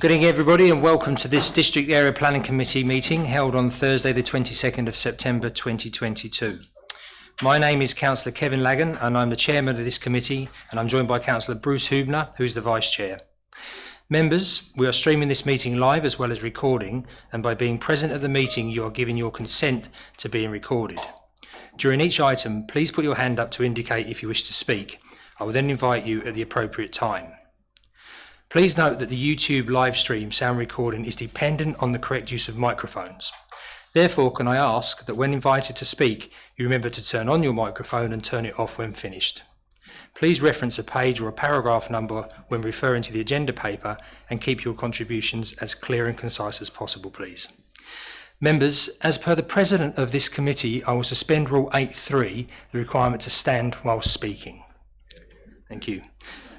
Good evening everybody and welcome to this District Area Planning Committee meeting held on Thursday the 22nd of September 2022. My name is Councillor Kevin Lagan and I'm the Chairman of this committee, and I'm joined by Councillor Bruce Hubner, who is the Vice Chair. Members, we are streaming this meeting live as well as recording, and by being present at the meeting you are giving your consent to being recorded. During each item, please put your hand up to indicate if you wish to speak. I will then invite you at the appropriate time. Please note that the YouTube live stream sound recording is dependent on the correct use of microphones. Therefore, can I ask that when invited to speak, you remember to turn on your microphone and turn it off when finished. Please reference a page or a paragraph number when referring to the agenda paper and keep your contributions as clear and concise as possible, please. Members, as per the President of this committee, I will suspend Rule 8.3, the requirement to stand while speaking. Thank you.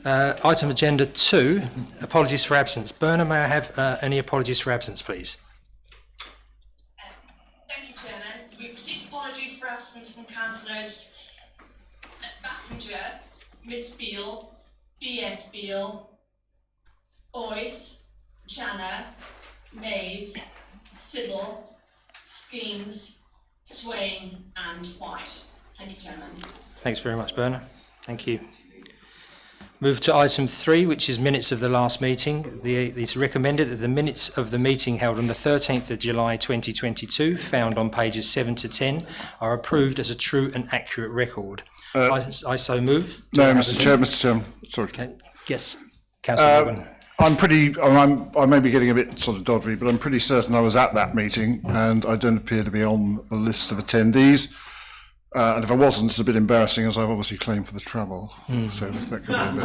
Item agenda 2, apologies for absence. Bernard, may I have any apologies for absence, please? Thank you, Chairman. We've received apologies for absence from councillors Bassinger, Miss Beale, B.S. Beale, Boyce, Channer, Mays, Sybil, Skeens, Swain and White. Thank you, Chairman. Thanks very much, Bernard. Thank you. Move to item 3, which is minutes of the last meeting. It's recommended that the minutes of the meeting held on the 13th of July 2022, found on pages 7 to 10, are approved as a true and accurate record. I so move. No, Mr. Chair, sorry. Okay. Yes, Councillor Morgan. I may be getting a bit sort of doddery, but I'm pretty certain I was at that meeting and I don't appear to be on the list of attendees. And if I wasn't, it's a bit embarrassing as I've obviously claimed for the travel. So if that could be a bit...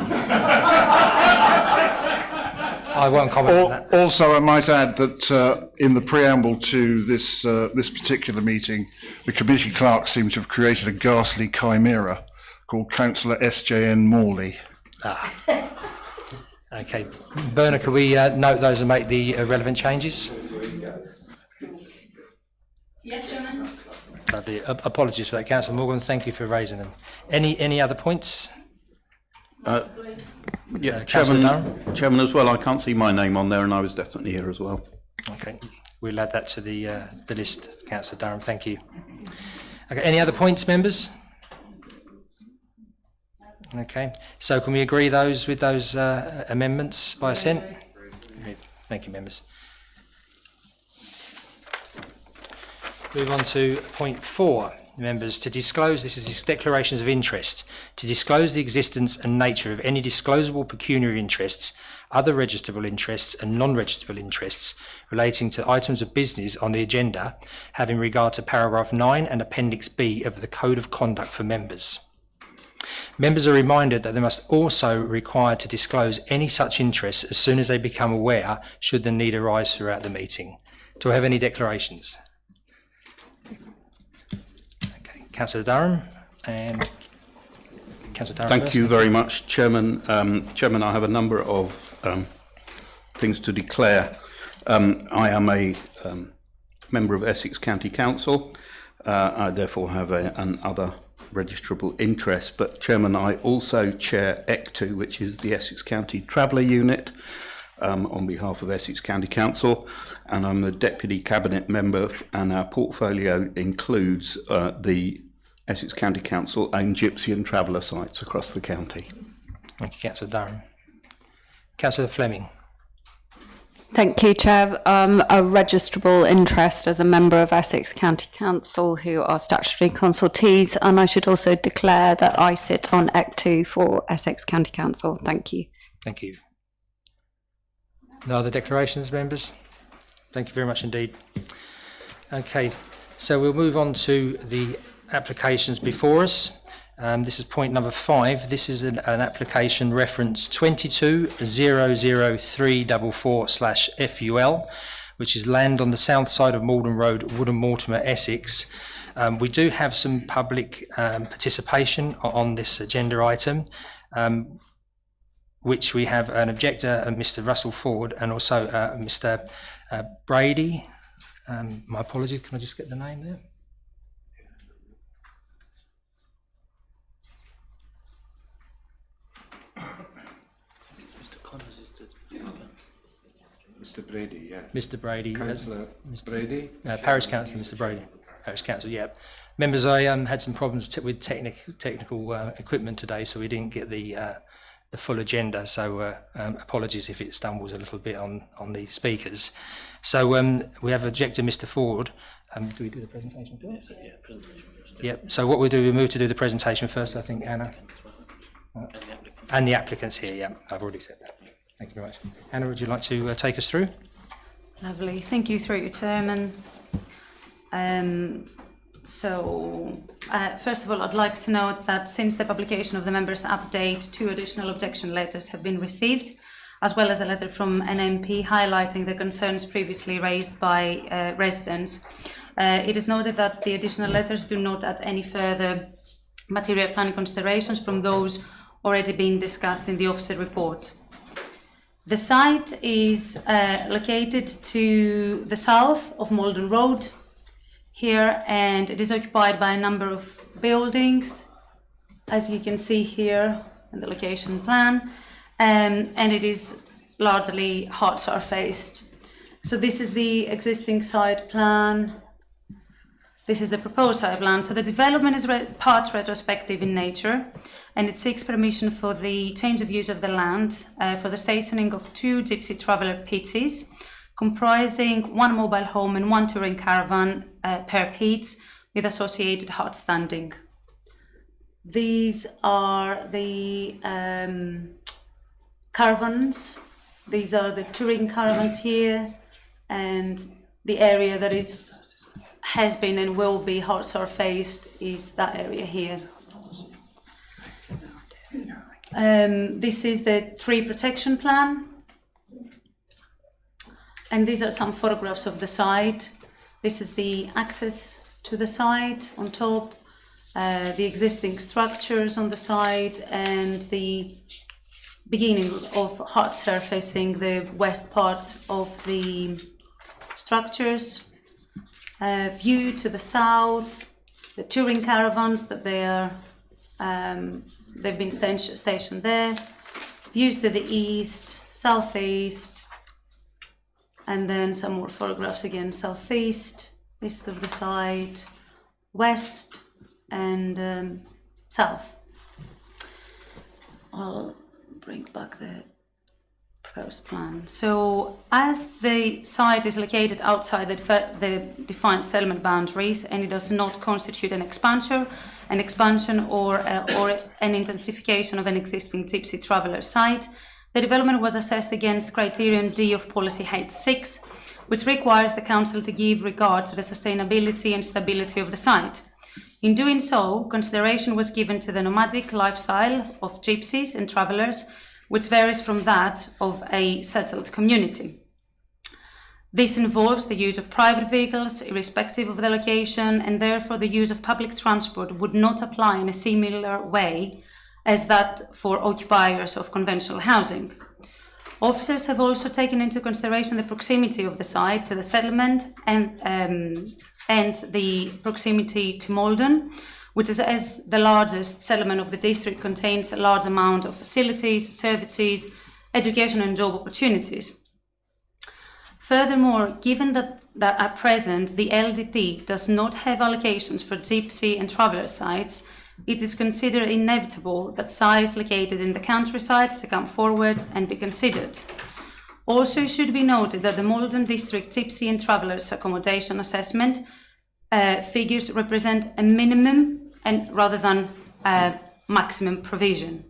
I won't comment on that. Also, I might add that in the preamble to this particular meeting, the committee clerk seemed to have created a ghastly chimera called Councillor S.J.N. Morley. Okay. Bernard, could we note those and make the relevant changes? Yes, Chairman. Lovely. Apologies for that, Councillor Morgan. Thank you for raising them. Any other points? Yeah, Chairman as well. I can't see my name on there, and I was definitely here as well. Okay, we'll add that to the list, Councillor Durham. Thank you. Okay, any other points, members? Okay, so can we agree with those amendments by assent? Thank you, members. Move on to point 4, members, to disclose, this is declarations of interest, to disclose the existence and nature of any disclosable pecuniary interests, other registrable interests and non-registrable interests relating to items of business on the agenda, having regard to paragraph 9 and appendix B of the Code of Conduct for members. Members are reminded that they must also require to disclose any such interests as soon as they become aware, should the need arise throughout the meeting. Do I have any declarations? Councillor Durham and Councillor Durham. Thank you very much, Chairman. Chairman, I have a number of things to declare. I am a member of Essex County Council. I therefore have an other registrable interest. But Chairman, I also chair ECTU, which is the Essex County Traveller Unit, on behalf of Essex County Council, and I'm the Deputy Cabinet Member, and our portfolio includes the Essex County Council owned gypsy and traveller sites across the county. Thank you, Councillor Durham. Councillor Fleming. Thank you, Chair. A registrable interest as a member of Essex County Council, who are statutory consultees, and I should also declare that I sit on ECTU for Essex County Council. Thank you. Thank you. No other declarations, members? Thank you very much indeed. Okay, so we'll move on to the applications before us. This is point number 5. This is an application reference 22-00344/FUL, which is land on the south side of Maldon Road, Woodham, Mortimer, Essex. We do have some public participation on this agenda item, which we have an objector, Mr. Russell Ford, and also Mr. Brady. My apologies, can I just get the name there? It's Mr. Connors is the Mr. Brady, yeah. Mr. Brady. Councillor Brady. Parish Councillor, Mr. Brady. Parish Council, yeah. Members, I had some problems with technical equipment today, so we didn't get the full agenda. So apologies if it stumbles a little bit on the speakers. So we have objector Mr. Ford. Do we do the presentation first? Yeah, presentation first. Yep. So what we do, we move to do the presentation first. I think Anna. And the applicants here. Yeah, I've already said that. Thank you very much. Anna, would you like to take us through? Lovely. Thank you, through your chairman. First of all, I'd like to note that since the publication of the members' update, 2 additional objection letters have been received, as well as a letter from an MP highlighting the concerns previously raised by residents. It is noted that the additional letters do not add any further material planning considerations from those already being discussed in the officer report. The site is located to the south of Maldon Road here, and it is occupied by a number of buildings, as you can see here in the location plan, and it is largely hard surfaced. So this is the existing site plan. This is the proposed site plan. So the development is part retrospective in nature, and it seeks permission for the change of use of the land for the stationing of 2 gypsy traveller pitches, comprising 1 mobile home and 1 touring caravan per pitch with associated hut standing. These are the caravans. These are the touring caravans here, and the area that has been and will be hard surfaced is that area here. This is the tree protection plan, and these are some photographs of the site. This is the access to the site on top, the existing structures on the site, and the beginning of hard surfacing the west part of the structures. View to the south, the touring caravans that they've been stationed there. Views to the east, southeast, and then some more photographs again. Southeast, east of the site, west, and south. I'll bring back the proposed plan. So, as the site is located outside the defined settlement boundaries, and it does not constitute an expansion or an intensification of an existing gypsy traveller site, the development was assessed against criterion D of policy H6, which requires the council to give regard to the sustainability and stability of the site. In doing so, consideration was given to the nomadic lifestyle of gypsies and travellers, which varies from that of a settled community. This involves the use of private vehicles, irrespective of the location, and therefore the use of public transport would not apply in a similar way as that for occupiers of conventional housing. Officers have also taken into consideration the proximity of the site to the settlement and the proximity to Maldon, which is, as the largest settlement of the district, contains a large amount of facilities, services, education and job opportunities. Furthermore, given that at present the LDP does not have allocations for gypsy and traveller sites, it is considered inevitable that sites located in the countryside to come forward and be considered. Also, it should be noted that the Maldon District Gypsy and Travellers Accommodation Assessment figures represent a minimum and rather than maximum provision.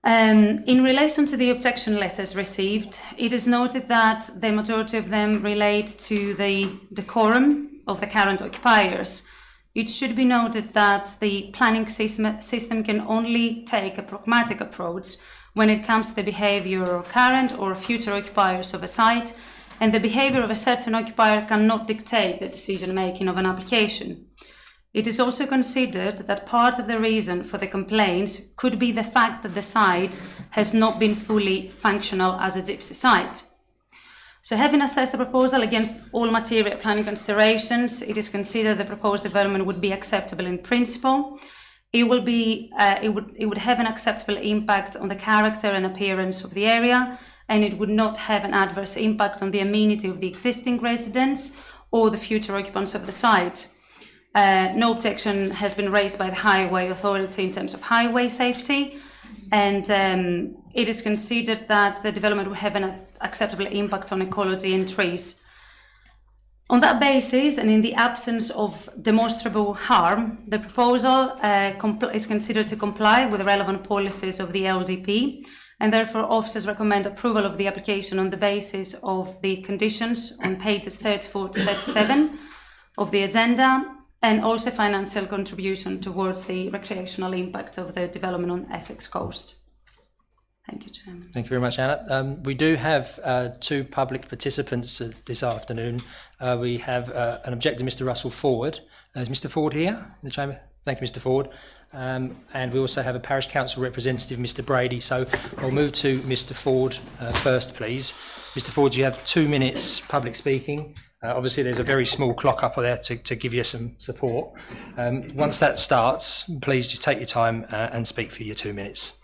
In relation to the objection letters received, it is noted that the majority of them relate to the decorum of the current occupiers. It should be noted that the planning system can only take a pragmatic approach when it comes to the behaviour of current or future occupiers of a site, and the behaviour of a certain occupier cannot dictate the decision-making of an application. It is also considered that part of the reason for the complaints could be the fact that the site has not been fully functional as a gypsy site. So, having assessed the proposal against all material planning considerations, it is considered the proposed development would be acceptable in principle. It would have an acceptable impact on the character and appearance of the area, and it would not have an adverse impact on the amenity of the existing residents or the future occupants of the site. No objection has been raised by the Highway Authority in terms of highway safety, and it is considered that the development will have an acceptable impact on ecology and trees. On that basis, and in the absence of demonstrable harm, the proposal is considered to comply with the relevant policies of the LDP, and therefore officers recommend approval of the application on the basis of the conditions on pages 34 to 37 of the agenda, and also financial contribution towards the recreational impact of the development on Essex coast. Thank you, Chairman. Thank you very much, Anna. We do have two public participants this afternoon. We have an objector, Mr. Russell Ford. Is Mr. Ford here in the chamber? Thank you, Mr. Ford. And we also have a parish council representative, Mr. Brady. So I'll move to Mr. Ford first, please. Mr. Ford, you have 2 minutes public speaking. Obviously, there's a very small clock up there to give you some support. Once that starts, please just take your time and speak for your 2 minutes.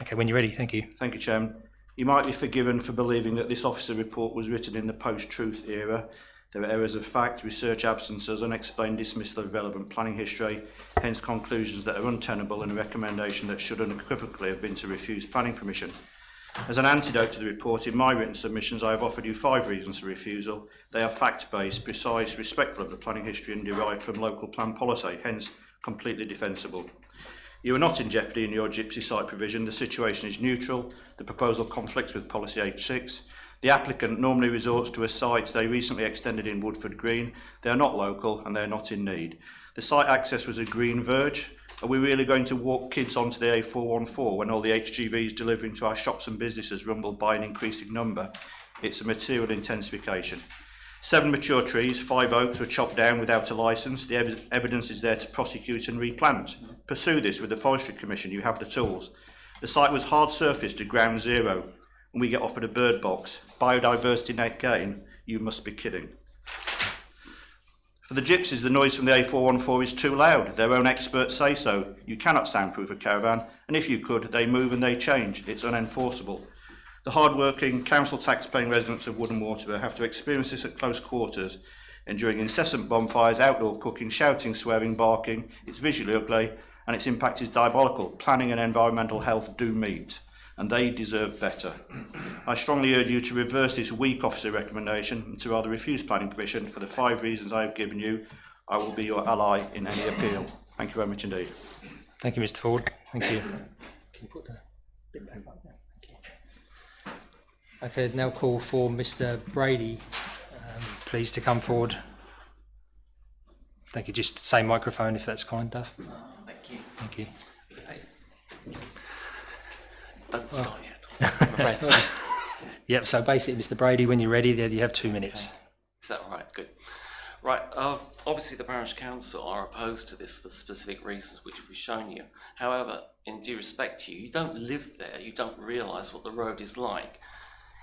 Okay, when you're ready, thank you. Thank you, Chairman. You might be forgiven for believing that this officer report was written in the post-truth era. There are errors of fact, research absences, unexplained dismissal of relevant planning history, hence conclusions that are untenable and a recommendation that should unequivocally have been to refuse planning permission. As an antidote to the report, in my written submissions, I have offered you 5 reasons for refusal. They are fact-based, precise, respectful of the planning history and derived from local plan policy, hence completely defensible. You are not in jeopardy in your gypsy site provision. The situation is neutral. The proposal conflicts with policy H6. The applicant normally resorts to a site they recently extended in Woodford Green. They are not local and they are not in need. The site access was a green verge. Are we really going to walk kids onto the A414 when all the HGVs delivering to our shops and businesses rumble by an increasing number? It's a material intensification. 7 mature trees, 5 oaks were chopped down without a licence. The evidence is there to prosecute and replant. Pursue this with the Forestry Commission. You have the tools. The site was hard surfaced to ground zero, and we get offered a bird box. Biodiversity net gain? You must be kidding. For the gypsies, the noise from the A414 is too loud. Their own experts say so. You cannot soundproof a caravan, and if you could, they move and they change. It's unenforceable. The hard-working, council tax-paying residents of Woodham Mortimer have to experience this at close quarters, enduring incessant bonfires, outdoor cooking, shouting, swearing, barking. It's visually ugly, and its impact is diabolical. Planning and environmental health do meet, and they deserve better. I strongly urge you to reverse this weak officer recommendation and to rather refuse planning permission for the 5 reasons I have given you. I will be your ally in any appeal. Thank you very much indeed. Thank you, Mr. Ford. Thank you. Can you put the bit back up there? Thank you. Okay, now call for Mr. Brady, please, to come forward. Thank you. Just say microphone if that's kind enough. Thank you. Thank you. Don't start yet. I'm afraid. Yep, so basically, Mr. Brady, when you're ready, there you have 2 minutes. Okay. Is that all right? Good. Right, obviously the Parish Council are opposed to this for specific reasons which we've shown you. However, in due respect to you, you don't live there, you don't realise what the road is like.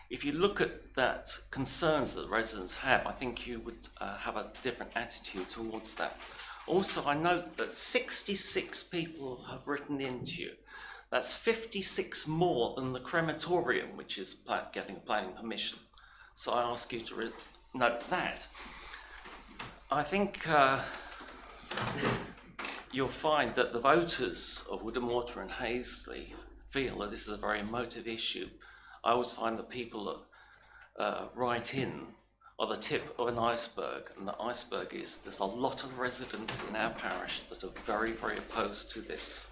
If you look at that concerns that residents have, I think you would have a different attitude towards that. Also, I note that 66 people have written into you. That's 56 more than the crematorium, which is getting planning permission. So I ask you to note that. I think you'll find that the voters of Woodham, Mortimer and Hazley feel that this is a very emotive issue. I always find that people that write in are the tip of an iceberg, and the iceberg is there's a lot of residents in our parish that are very, very opposed to this.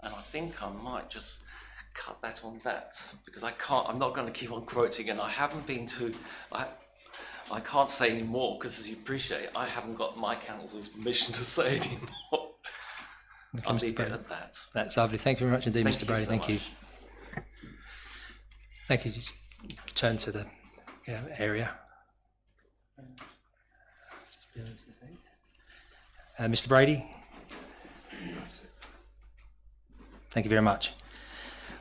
And I think I might just cut that on that, because I'm not going to keep on quoting, and I haven't been to, I can't say any more, because as you appreciate, I haven't got my council's permission to say any more. Okay, I'll Mr. leave it Brady. at that. That's lovely. Thank you very much indeed, Thank Mr. you Brady. so Thank you. much. Thank you. Just turn to the area. Mr. Brady? Thank you very much.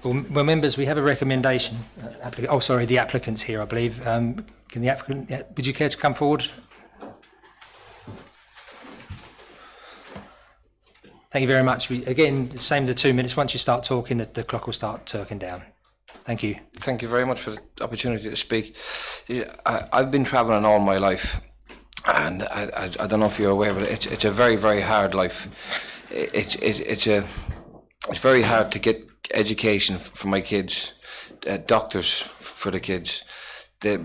Well, members, we have a recommendation. The applicant's here, I believe. Can the applicant, would you care to come forward? Thank you very much. Again, the same the 2 minutes. Once you start talking, the clock will start ticking down. Thank you. Thank you very much for the opportunity to speak. I've been travelling all my life, and I don't know if you're aware, but it's a very, very hard life. It's very hard to get education for my kids, doctors for the kids.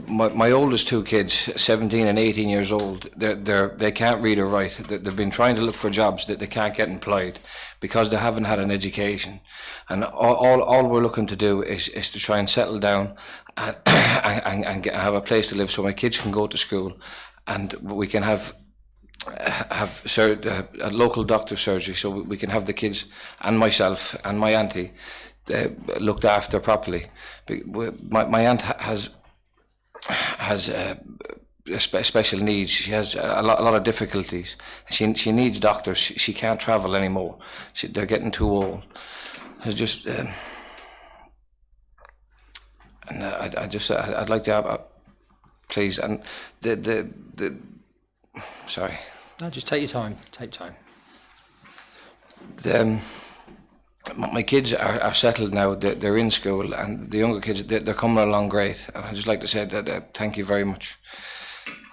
My oldest two kids, 17 and 18 years old, they can't read or write. They've been trying to look for jobs that they can't get employed because they haven't had an education. And all we're looking to do is to try and settle down and have a place to live so my kids can go to school and we can have a local doctor surgery so we can have the kids and myself and my auntie looked after properly. My aunt has special needs. She has a lot of difficulties. She needs doctors. She can't travel anymore. They're getting too old. It's just, and I'd like to have, please, and sorry. No, just take your time. Take time. My kids are settled now. They're in school, and the younger kids, they're coming along great. And I'd just like to say that thank you very much.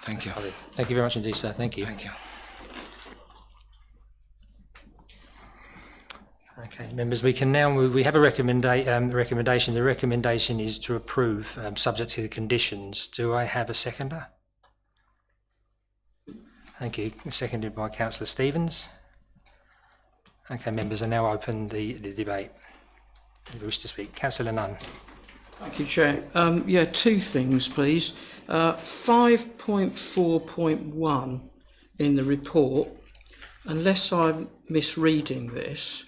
Thank you. Thank you very much indeed, sir. Thank you. Thank you. Okay, members, we have a recommendation. The recommendation is to approve, subject to the conditions. Do I have a seconder? Thank you. Seconded by Councillor Stevens. Okay, members, are now open the debate. If you wish to speak, Councillor Nunn. Thank you, Chair. Yeah, two things, please. 5.4.1 in the report, unless I'm misreading this,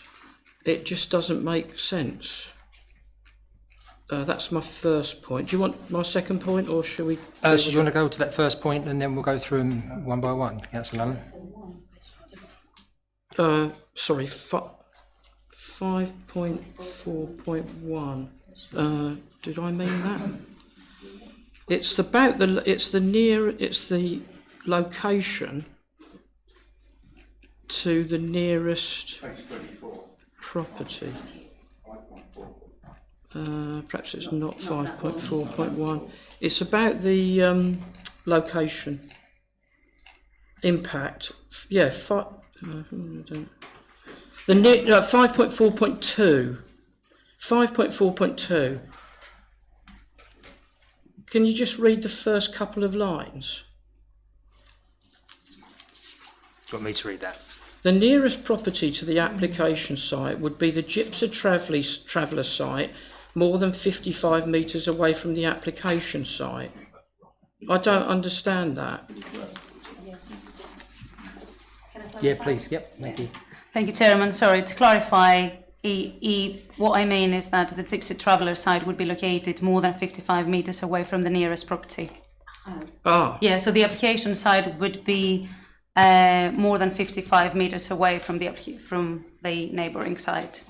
it just doesn't make sense. That's my first point. Do you want my second point, or should we? So do you want to go to that first point, and then we'll go through them one by one, Councillor Nunn? Sorry, 5.4.1. Did I mean that? It's about it's the location to the nearest property. Perhaps it's not 5.4.1. It's about the location impact. Yeah, 5.4.2. 5.4.2. Can you just read the first couple of lines? Do you want me to read that? The nearest property to the application site would be the Gypsy Traveller site, more than 55 metres away from the application site. I don't understand that. Yeah, please. Yep, thank you. Thank you, Chairman. Sorry, to clarify, what I mean is that the Gypsy Traveller site would be located more than 55 metres away from the nearest property. Ah. Yeah, so the application site would be more than 55 metres away from the neighbouring site.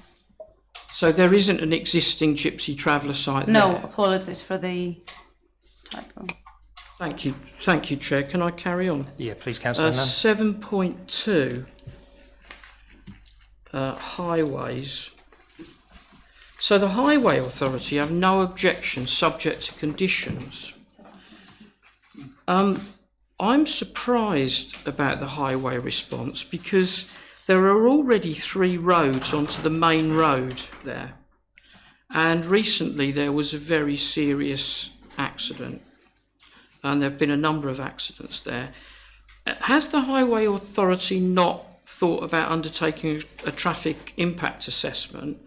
So there isn't an existing Gypsy Traveller site No, there? apologies for the typo. Thank you, Chair. Can I carry on? Yeah, please, Councillor Nunn. 7.2, highways. So the Highway Authority have no objection subject to conditions. I'm surprised about the highway response because there are already 3 roads onto the main road there. And recently there was a very serious accident. And there have been a number of accidents there. Has the Highway Authority not thought about undertaking a traffic impact assessment,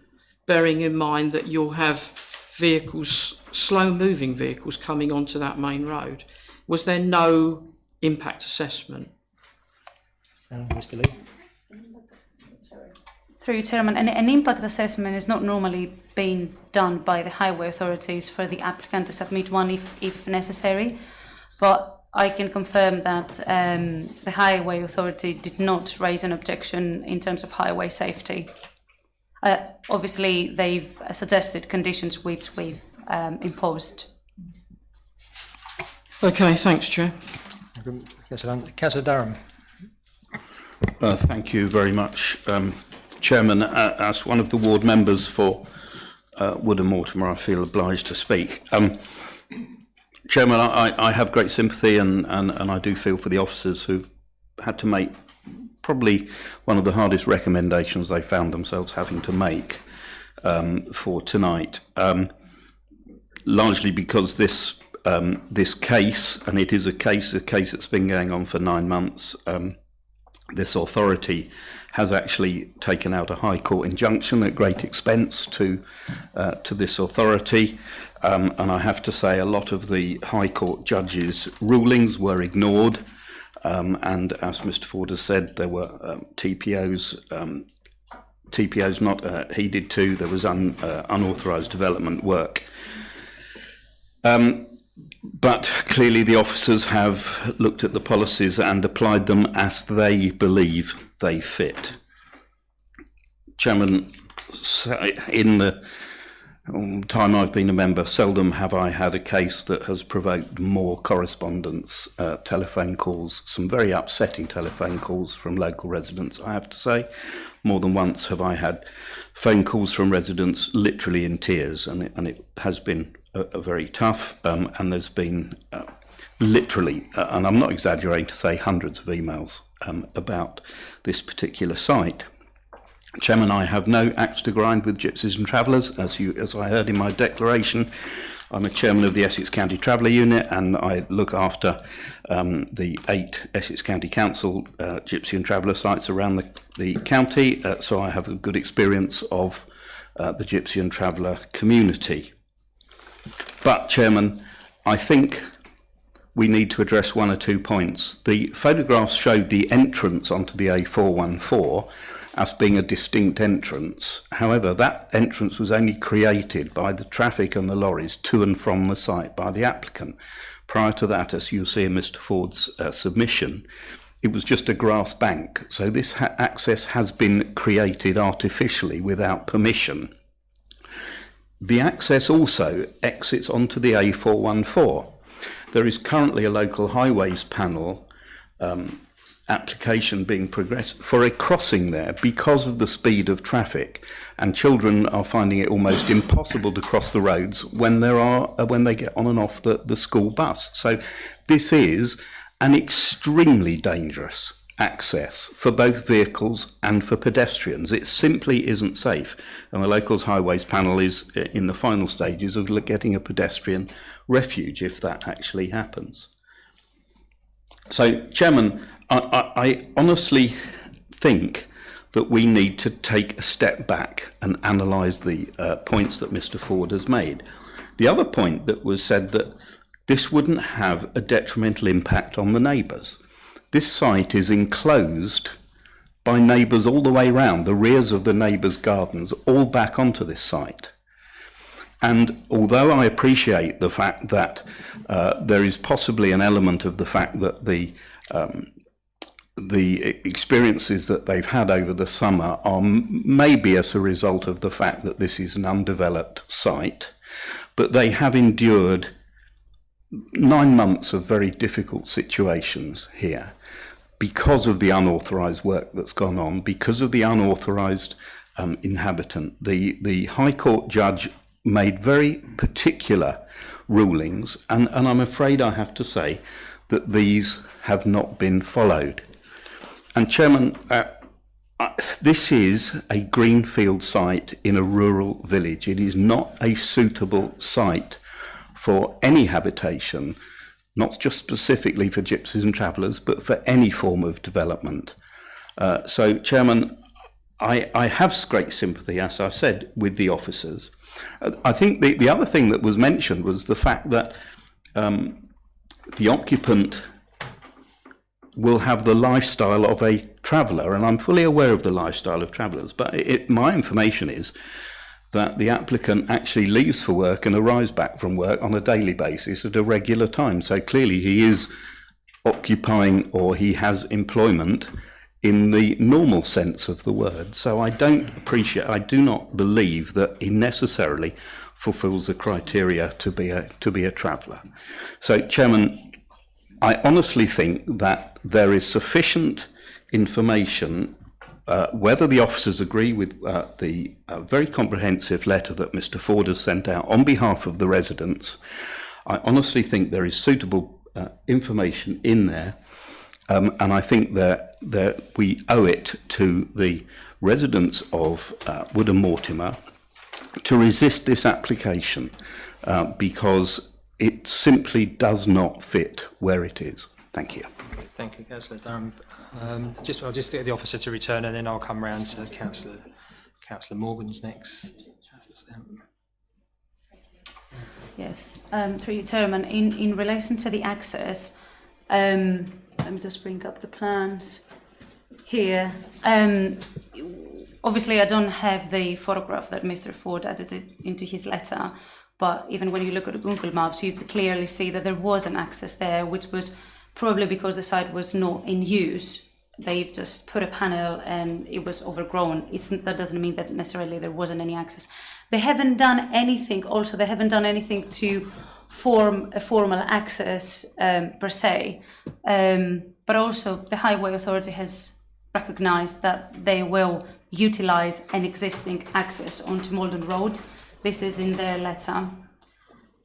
bearing in mind that you'll have vehicles, slow-moving vehicles coming onto that main road? Was there no impact assessment? Mr. Lee. Through you, Chairman, an impact assessment is not normally being done by the highway authorities for the applicant to submit one if necessary, but I can confirm that the highway authority did not raise an objection in terms of highway safety. Obviously, they've suggested conditions which we've imposed. Okay, thanks, Chair. Councillor Durham. Thank you very much, Chairman. As one of the ward members for Woodham, Mortimer, I feel obliged to speak. Chairman, I have great sympathy and I do feel for the officers who've had to make probably one of the hardest recommendations they found themselves having to make for tonight, largely because this case, and it is a case that's been going on for 9 months, this authority has actually taken out a High Court injunction at great expense to this authority. And I have to say a lot of the High Court judges' rulings were ignored. And as Mr Ford has said, there were TPOs not heeded to. There was unauthorised development work. But clearly the officers have looked at the policies and applied them as they believe they fit. Chairman, in the time I've been a member, seldom have I had a case that has provoked more correspondence, telephone calls, some very upsetting telephone calls from local residents, I have to say. More than once have I had phone calls from residents literally in tears, and it has been a very tough, and there's been literally, and I'm not exaggerating to say, hundreds of emails about this particular site. Chairman, I have no axe to grind with gypsies and travellers, as I heard in my declaration. I'm a chairman of the Essex County Traveller Unit, and I look after the 8 Essex County Council gypsy and traveller sites around the county, so I have a good experience of the gypsy and traveller community. But, Chairman, I think we need to address one or two points. The photographs showed the entrance onto the A414 as being a distinct entrance. However, that entrance was only created by the traffic and the lorries to and from the site by the applicant. Prior to that, as you'll see in Mr Ford's submission, it was just a grass bank. So this access has been created artificially without permission. The access also exits onto the A414. There is currently a local highways panel application being progressed for a crossing there because of the speed of traffic, and children are finding it almost impossible to cross the roads when they get on and off the school bus. So this is an extremely dangerous access for both vehicles and for pedestrians. It simply isn't safe, and the local highways panel is in the final stages of getting a pedestrian refuge if that actually happens. So, Chairman, I honestly think that we need to take a step back and analyse the points that Mr Ford has made. The other point that was said, that this wouldn't have a detrimental impact on the neighbours. This site is enclosed by neighbours all the way round, the rears of the neighbours' gardens, all back onto this site. And although I appreciate the fact that there is possibly an element of the fact that the experiences that they've had over the summer are maybe as a result of the fact that this is an undeveloped site, but they have endured 9 months of very difficult situations here because of the unauthorised work that's gone on, because of the unauthorised inhabitant. The High Court judge made very particular rulings, and I'm afraid I have to say that these have not been followed. And Chairman, this is a greenfield site in a rural village. It is not a suitable site for any habitation, not just specifically for gypsies and travellers, but for any form of development. So, Chairman, I have great sympathy, as I've said, with the officers. I think the other thing that was mentioned was the fact that the occupant will have the lifestyle of a traveller, and I'm fully aware of the lifestyle of travellers, but my information is that the applicant actually leaves for work and arrives back from work on a daily basis at a regular time. So clearly he is occupying, or he has employment in the normal sense of the word. So I do not believe that he necessarily fulfills the criteria to be a traveller. So, Chairman, I honestly think that there is sufficient information whether the officers agree with the very comprehensive letter that Mr. Ford has sent out on behalf of the residents, I honestly think there is suitable information in there, and I think that we owe it to the residents of Woodham Mortimer to resist this application because it simply does not fit where it is. Thank you. Thank you, Councillor Durham. I'll just get the officer to return, and then I'll come round to Councillor Morgan's next. Yes, through you, Chairman, in relation to the access, let me just bring up the plans here. Obviously, I don't have the photograph that Mr. Ford added into his letter, but even when you look at Google Maps, you clearly see that there was an access there, which was probably because the site was not in use. They've just put a panel and it was overgrown. That doesn't mean that necessarily there wasn't any access. They haven't done anything to form a formal access per se, but also the Highway Authority has recognised that they will utilise an existing access onto Maldon Road. This is in their letter.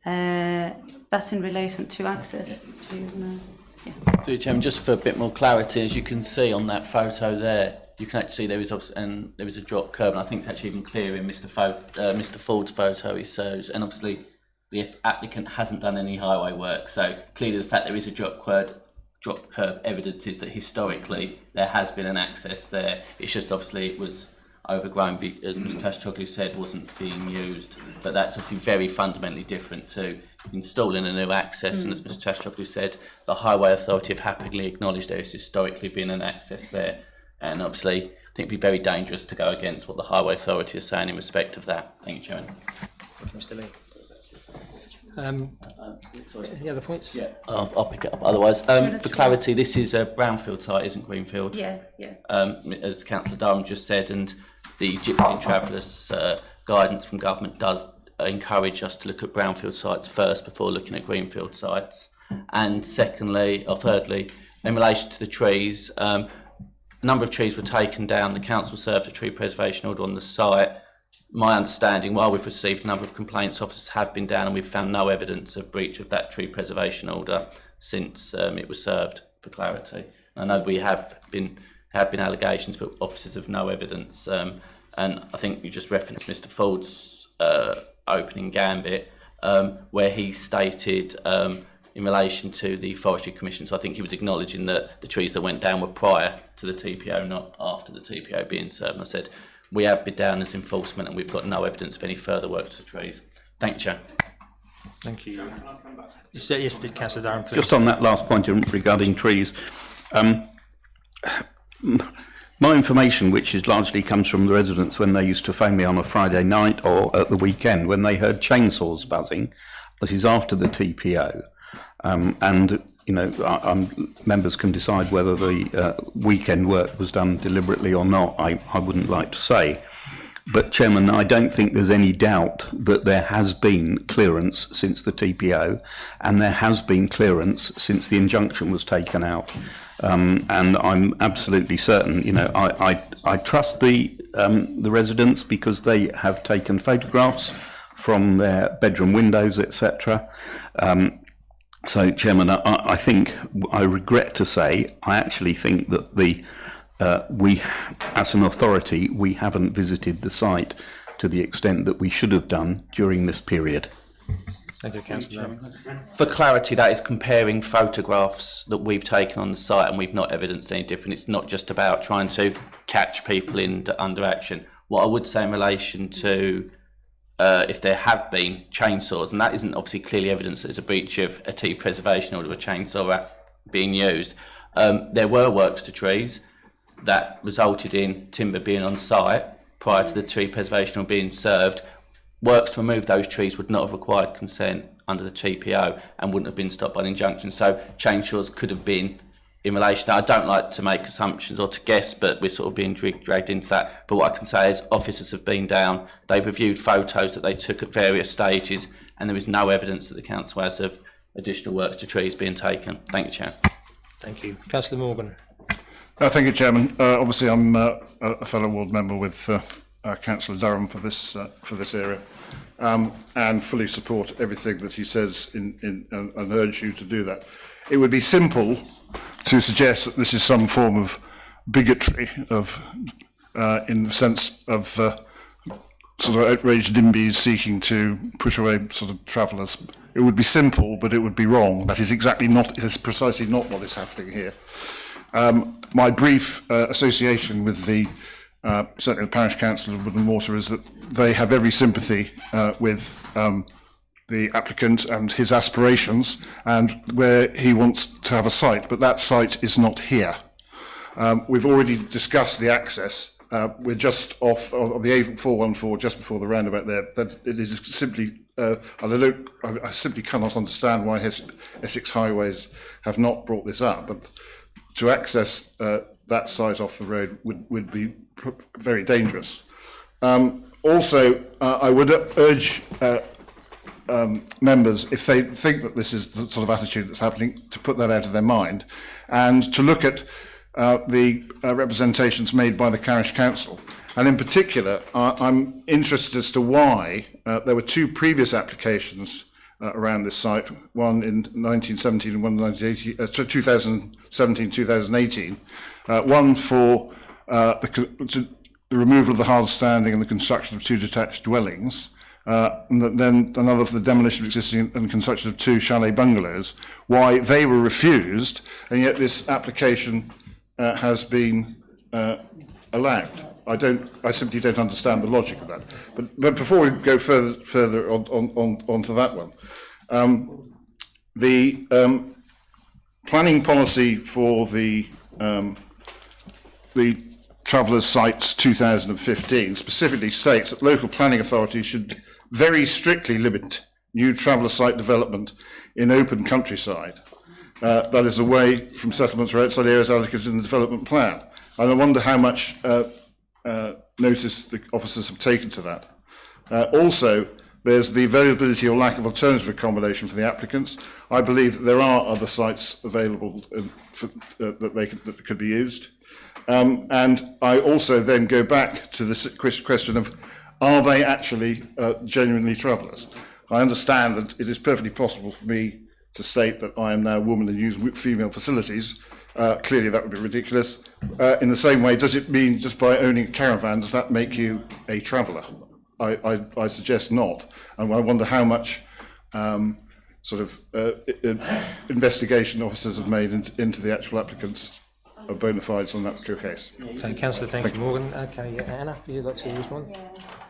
That's in relation to access. Through Chairman, just for a bit more clarity, as you can see on that photo there, you can actually see there is a drop curb, and I think it's actually even clearer in Mr. Ford's photo. He shows, and obviously the applicant hasn't done any highway work, so clearly the fact there is a drop curb evidences that historically there has been an access there. It's just obviously it was overgrown, as Mr. Tashchoglu said, wasn't being used, but that's obviously very fundamentally different to installing a new access. And as Mr. Tashchoglu said, the Highway Authority have happily acknowledged there has historically been an access there, and obviously I think it'd be very dangerous to go against what the Highway Authority is saying in respect of that. Thank you, Chairman. Thank you, Mr. Lee. Any other points? Yeah, I'll pick it up. Otherwise, for clarity, this is a brownfield site, isn't Greenfield? Yeah. As Councillor Durham just said, and the Gypsy Travellers guidance from government does encourage us to look at brownfield sites first before looking at greenfield sites. And thirdly, in relation to the trees, a number of trees were taken down. The council served a tree preservation order on the site. My understanding, while we've received a number of complaints, officers have been down and we've found no evidence of breach of that tree preservation order since it was served, for clarity. I know we have been allegations, but officers have no evidence. And I think you just referenced Mr. Ford's opening gambit, where he stated in relation to the Forestry Commission, so I think he was acknowledging that the trees that went down were prior to the TPO, not after the TPO being served. And I said, we have been down as enforcement and we've got no evidence of any further work to the trees. Thank you, Chair. Thank you. Yes, Councillor Durham, please. Just on that last point regarding trees, my information, which is largely comes from the residents when they used to phone me on a Friday night or at the weekend when they heard chainsaws buzzing, this is after the TPO. And you know, members can decide whether the weekend work was done deliberately or not. I wouldn't like to say. But, Chairman, I don't think there's any doubt that there has been clearance since the TPO, and there has been clearance since the injunction was taken out. And I'm absolutely certain, you know, I trust the residents because they have taken photographs from their bedroom windows, etc. So, Chairman, I think, I regret to say, I actually think that we, as an authority, we haven't visited the site to the extent that we should have done during this period. Thank you, Councillor. For clarity, that is comparing photographs that we've taken on the site and we've not evidenced any different. It's not just about trying to catch people under action. What I would say in relation to if there have been chainsaws, and that isn't obviously clearly evidence that there's a breach of a tree preservation order, a chainsaw being used. There were works to trees that resulted in timber being on site prior to the tree preservation order being served. Works to remove those trees would not have required consent under the TPO and wouldn't have been stopped by an injunction. So chainsaws could have been in relation to, I don't like to make assumptions or to guess, but we're sort of being dragged into that. But what I can say is officers have been down, they've reviewed photos that they took at various stages, and there is no evidence that the council has of additional works to trees being taken. Thank you, Chair. Thank you. Councillor Morgan. Thank you, Chairman. Obviously, I'm a fellow ward member with Councillor Durham for this area, and fully support everything that he says and urge you to do that. It would be simple to suggest that this is some form of bigotry in the sense of sort of outraged NIMBYs seeking to push away sort of travellers. It would be simple, but it would be wrong. That is precisely not what is happening here. My brief association with certainly the Parish Council of Woodham and Mortimer is that they have every sympathy with the applicant and his aspirations and where he wants to have a site, but that site is not here. We've already discussed the access. We're just off of the A414 just before the roundabout there. That it is simply, I simply cannot understand why Essex Highways have not brought this up. But to access that site off the road would be very dangerous. Also, I would urge members, if they think that this is the sort of attitude that's happening, to put that out of their mind and to look at the representations made by the Parish Council. And in particular, I'm interested as to why there were two previous applications around this site, one in 1917 and one in 2017-2018, one for the removal of the hard standing and the construction of two detached dwellings, and then another for the demolition of existing and construction of two chalet bungalows, why they were refused, and yet this application has been allowed. I simply don't understand the logic of that. But before we go further on to that one, the planning policy for the Travellers' Sites 2015 specifically states that local planning authorities should very strictly limit new traveller site development in open countryside. That is away from settlements or outside areas allocated in the development plan. And I wonder how much notice the officers have taken to that. Also, there's the availability or lack of alternative accommodation for the applicants. I believe that there are other sites available that could be used. And I also then go back to the question of, are they actually genuinely travellers? I understand that it is perfectly possible for me to state that I am now a woman and use female facilities. Clearly that would be ridiculous. In the same way, does it mean just by owning a caravan, does that make you a traveller? I suggest not. And I wonder how much investigation officers have made into the actual applicants of bona fides on that case. Okay, Councillor, thank you, Morgan. Okay, Anna, would you like to respond?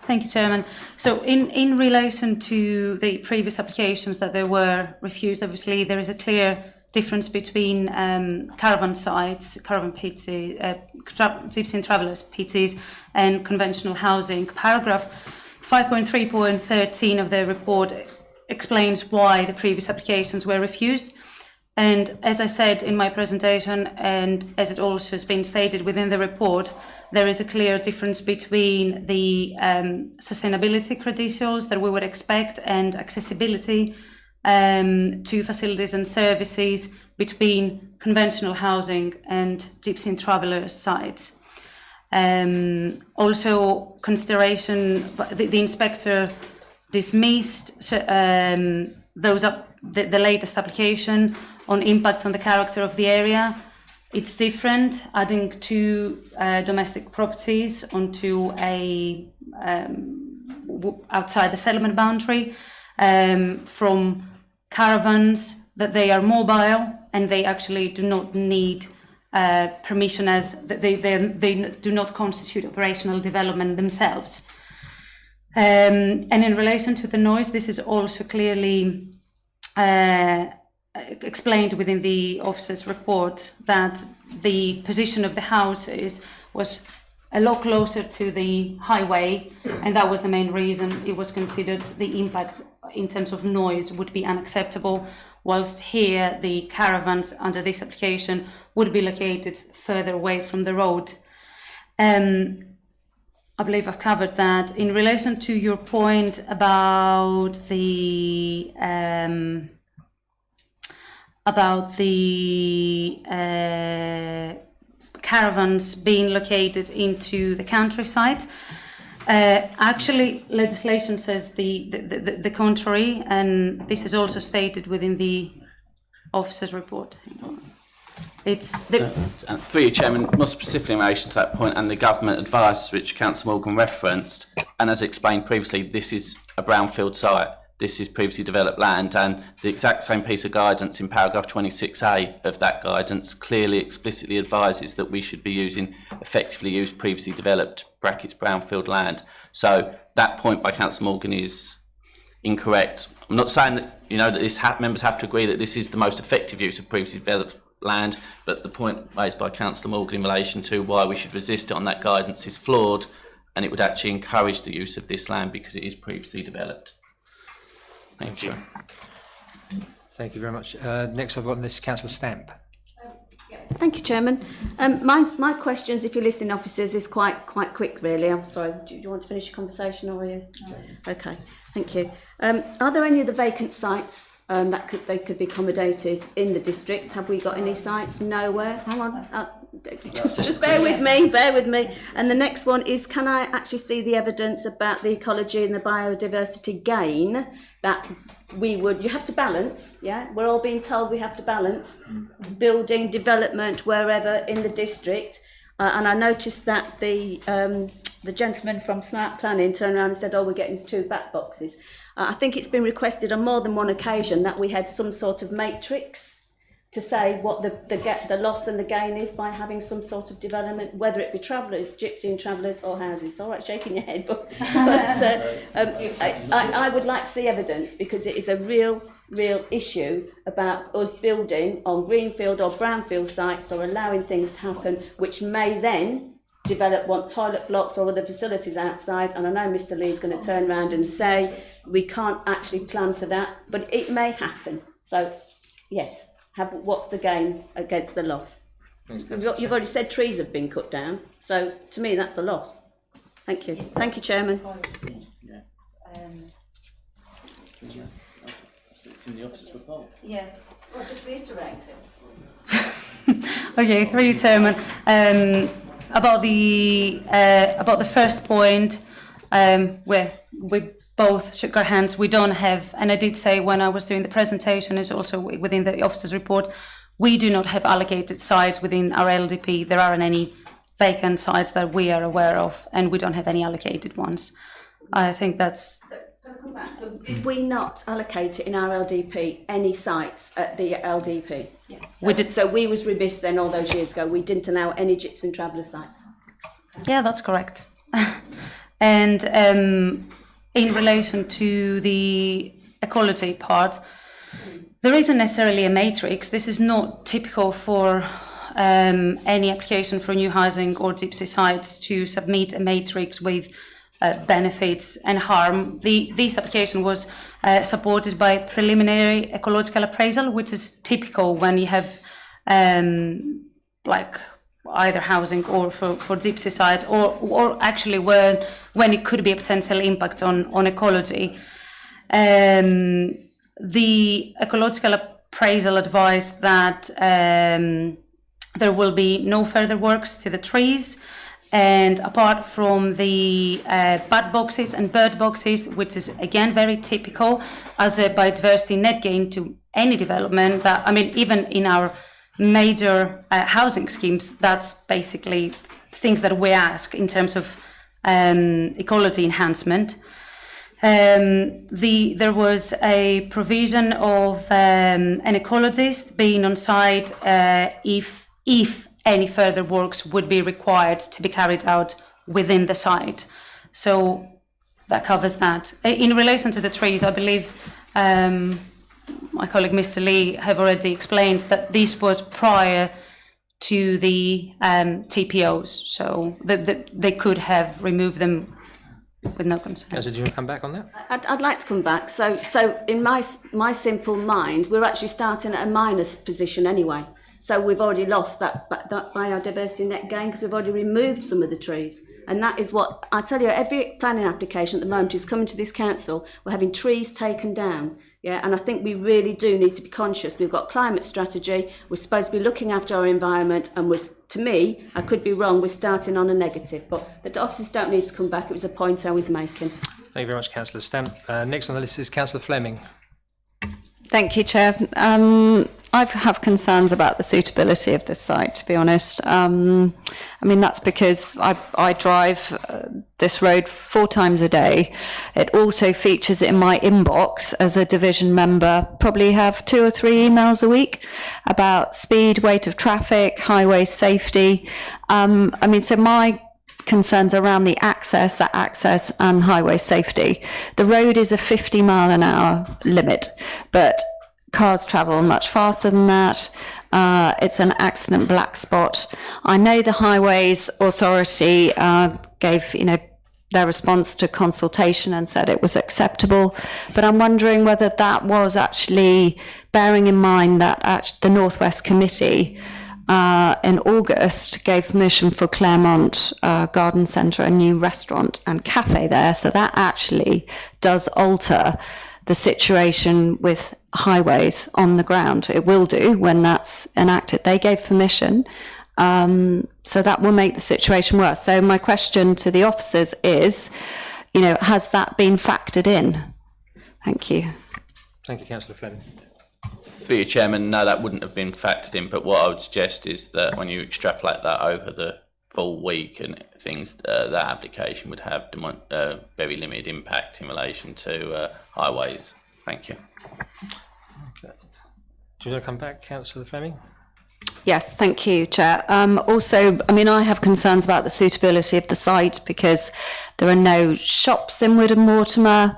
Thank you, Chairman. So in relation to the previous applications that they were refused, obviously there is a clear difference between caravan sites, caravan PT, Gypsy and Travellers PTs, and conventional housing. Paragraph 5.3.13 of the report explains why the previous applications were refused. And as I said in my presentation, and as it also has been stated within the report, there is a clear difference between the sustainability credentials that we would expect and accessibility to facilities and services between conventional housing and Gypsy and Traveller sites. Also, consideration, the inspector dismissed the latest application on impact on the character of the area. It's different, adding two domestic properties onto a outside the settlement boundary, from caravans that they are mobile and they actually do not need permission, as they do not constitute operational development themselves. And in relation to the noise, this is also clearly explained within the officer's report, that the position of the houses was a lot closer to the highway, and that was the main reason it was considered the impact in terms of noise would be unacceptable, whilst here the caravans under this application would be located further away from the road. I believe I've covered that. In relation to your point about the caravans being located into the countryside. Actually, legislation says the contrary, and this is also stated within the officer's report. It's the Through you, Chairman, more specifically in relation to that point and the government advice which Councillor Morgan referenced, and as explained previously, this is a brownfield site. This is previously developed land, and the exact same piece of guidance in paragraph 26A of that guidance clearly explicitly advises that we should be using effectively used previously developed brackets brownfield land. So that point by Councillor Morgan is incorrect. I'm not saying that that this members have to agree that this is the most effective use of previously developed land, but the point raised by Councillor Morgan in relation to why we should resist it on that guidance is flawed, and it would actually encourage the use of this land because it is previously developed. Thank you. Thank you very much. Next I've got this Councillor Stamp. Thank you, Chairman. My questions, if you're listening, officers, is quite quick, really. I'm sorry. Do you want to finish your conversation, or are you? Okay. Thank you. Are there any of the vacant sites that could be accommodated in the district? Have we got any sites? Nowhere. Hang on. Just bear with me. And the next one is, can I actually see the evidence about the ecology and the biodiversity gain that you have to balance, yeah? We're all being told we have to balance building, development, wherever in the district. And I noticed that the gentleman from Smart Planning turned around and said, we're getting 2 back boxes. I think it's been requested on more than one occasion that we had some sort of matrix to say what the loss and the gain is by having some sort of development, whether it be travellers, gypsy and travellers, or houses. All right, shaking your head, but I would like to see evidence, because it is a real issue about us building on greenfield or brownfield sites or allowing things to happen which may then develop toilet blocks or other facilities outside. And I know Mr. Lee is going to turn around and say we can't actually plan for that, but it may happen. So yes. What's the gain against the loss? You've already said trees have been cut down, so to me that's a loss. Thank you. Thank you, Chairman. It's in the officer's report. Yeah. Well, just reiterate it. Okay, through you, Chairman. About the first point, where we both shook our hands. We don't have, and I did say when I was doing the presentation, is also within the officer's report, we do not have allocated sites within our LDP. There aren't any vacant sites that we are aware of, and we don't have any allocated ones. I think that's... So did we not allocate it in our LDP, any sites at the LDP? Yeah. We did. So we was remiss then all those years ago. We didn't allow any gypsy and traveller sites. Yeah, that's correct. And in relation to the ecology part, there isn't necessarily a matrix. This is not typical for any application for new housing or gypsy sites to submit a matrix with benefits and harm. This application was supported by preliminary ecological appraisal, which is typical when you have like either housing or for gypsy site, or actually when it could be a potential impact on ecology. The ecological appraisal advised that there will be no further works to the trees, and apart from the bud boxes and bird boxes, which is again very typical as a biodiversity net gain to any development, that, I mean, even in our major housing schemes, that's basically things that we ask in terms of ecology enhancement. There was a provision of an ecologist being on site if any further works would be required to be carried out within the site. So that covers that. In relation to the trees, I believe my colleague Mr. Lee have already explained that this was prior to the TPOs, so they could have removed them with no concern. Do you want to come back on that? I'd like to come back. So in my simple mind, we're actually starting at a minus position anyway. So we've already lost that biodiversity net gain because we've already removed some of the trees. And that is what, I tell you, every planning application at the moment is coming to this council, we're having trees taken down. Yeah, and I think we really do need to be conscious. We've got climate strategy, we're supposed to be looking after our environment, and to me, I could be wrong, we're starting on a negative. But the officers don't need to come back, it was a point I was making. Thank you very much, Councillor Stamp. Next on the list is Councillor Fleming. Thank you, Chair. I have concerns about the suitability of this site, to be honest. I mean, that's because I drive this road 4 times a day. It also features in my inbox as a division member, probably have 2 or 3 emails a week about speed, weight of traffic, highway safety. I mean, so my concerns around the access and highway safety. The road is a 50-mile-an-hour limit, but cars travel much faster than that. It's an accident black spot. I know the Highways Authority gave, their response to consultation and said it was acceptable, but I'm wondering whether that was actually bearing in mind that the North West Committee in August gave permission for Claremont Garden Centre, a new restaurant and cafe there, so that actually does alter the situation with highways on the ground. It will do when that's enacted. They gave permission, so that will make the situation worse. So my question to the officers is, has that been factored in? Thank you. Thank you, Councillor Fleming. Through you, Chairman, no, that wouldn't have been factored in, but what I would suggest is that when you extrapolate that over the full week and things, that application would have very limited impact in relation to highways. Thank you. Okay. Do you want to come back, Councillor Fleming? Yes, thank you, Chair. Also, I mean, I have concerns about the suitability of the site because there are no shops in Woodham, Mortimer.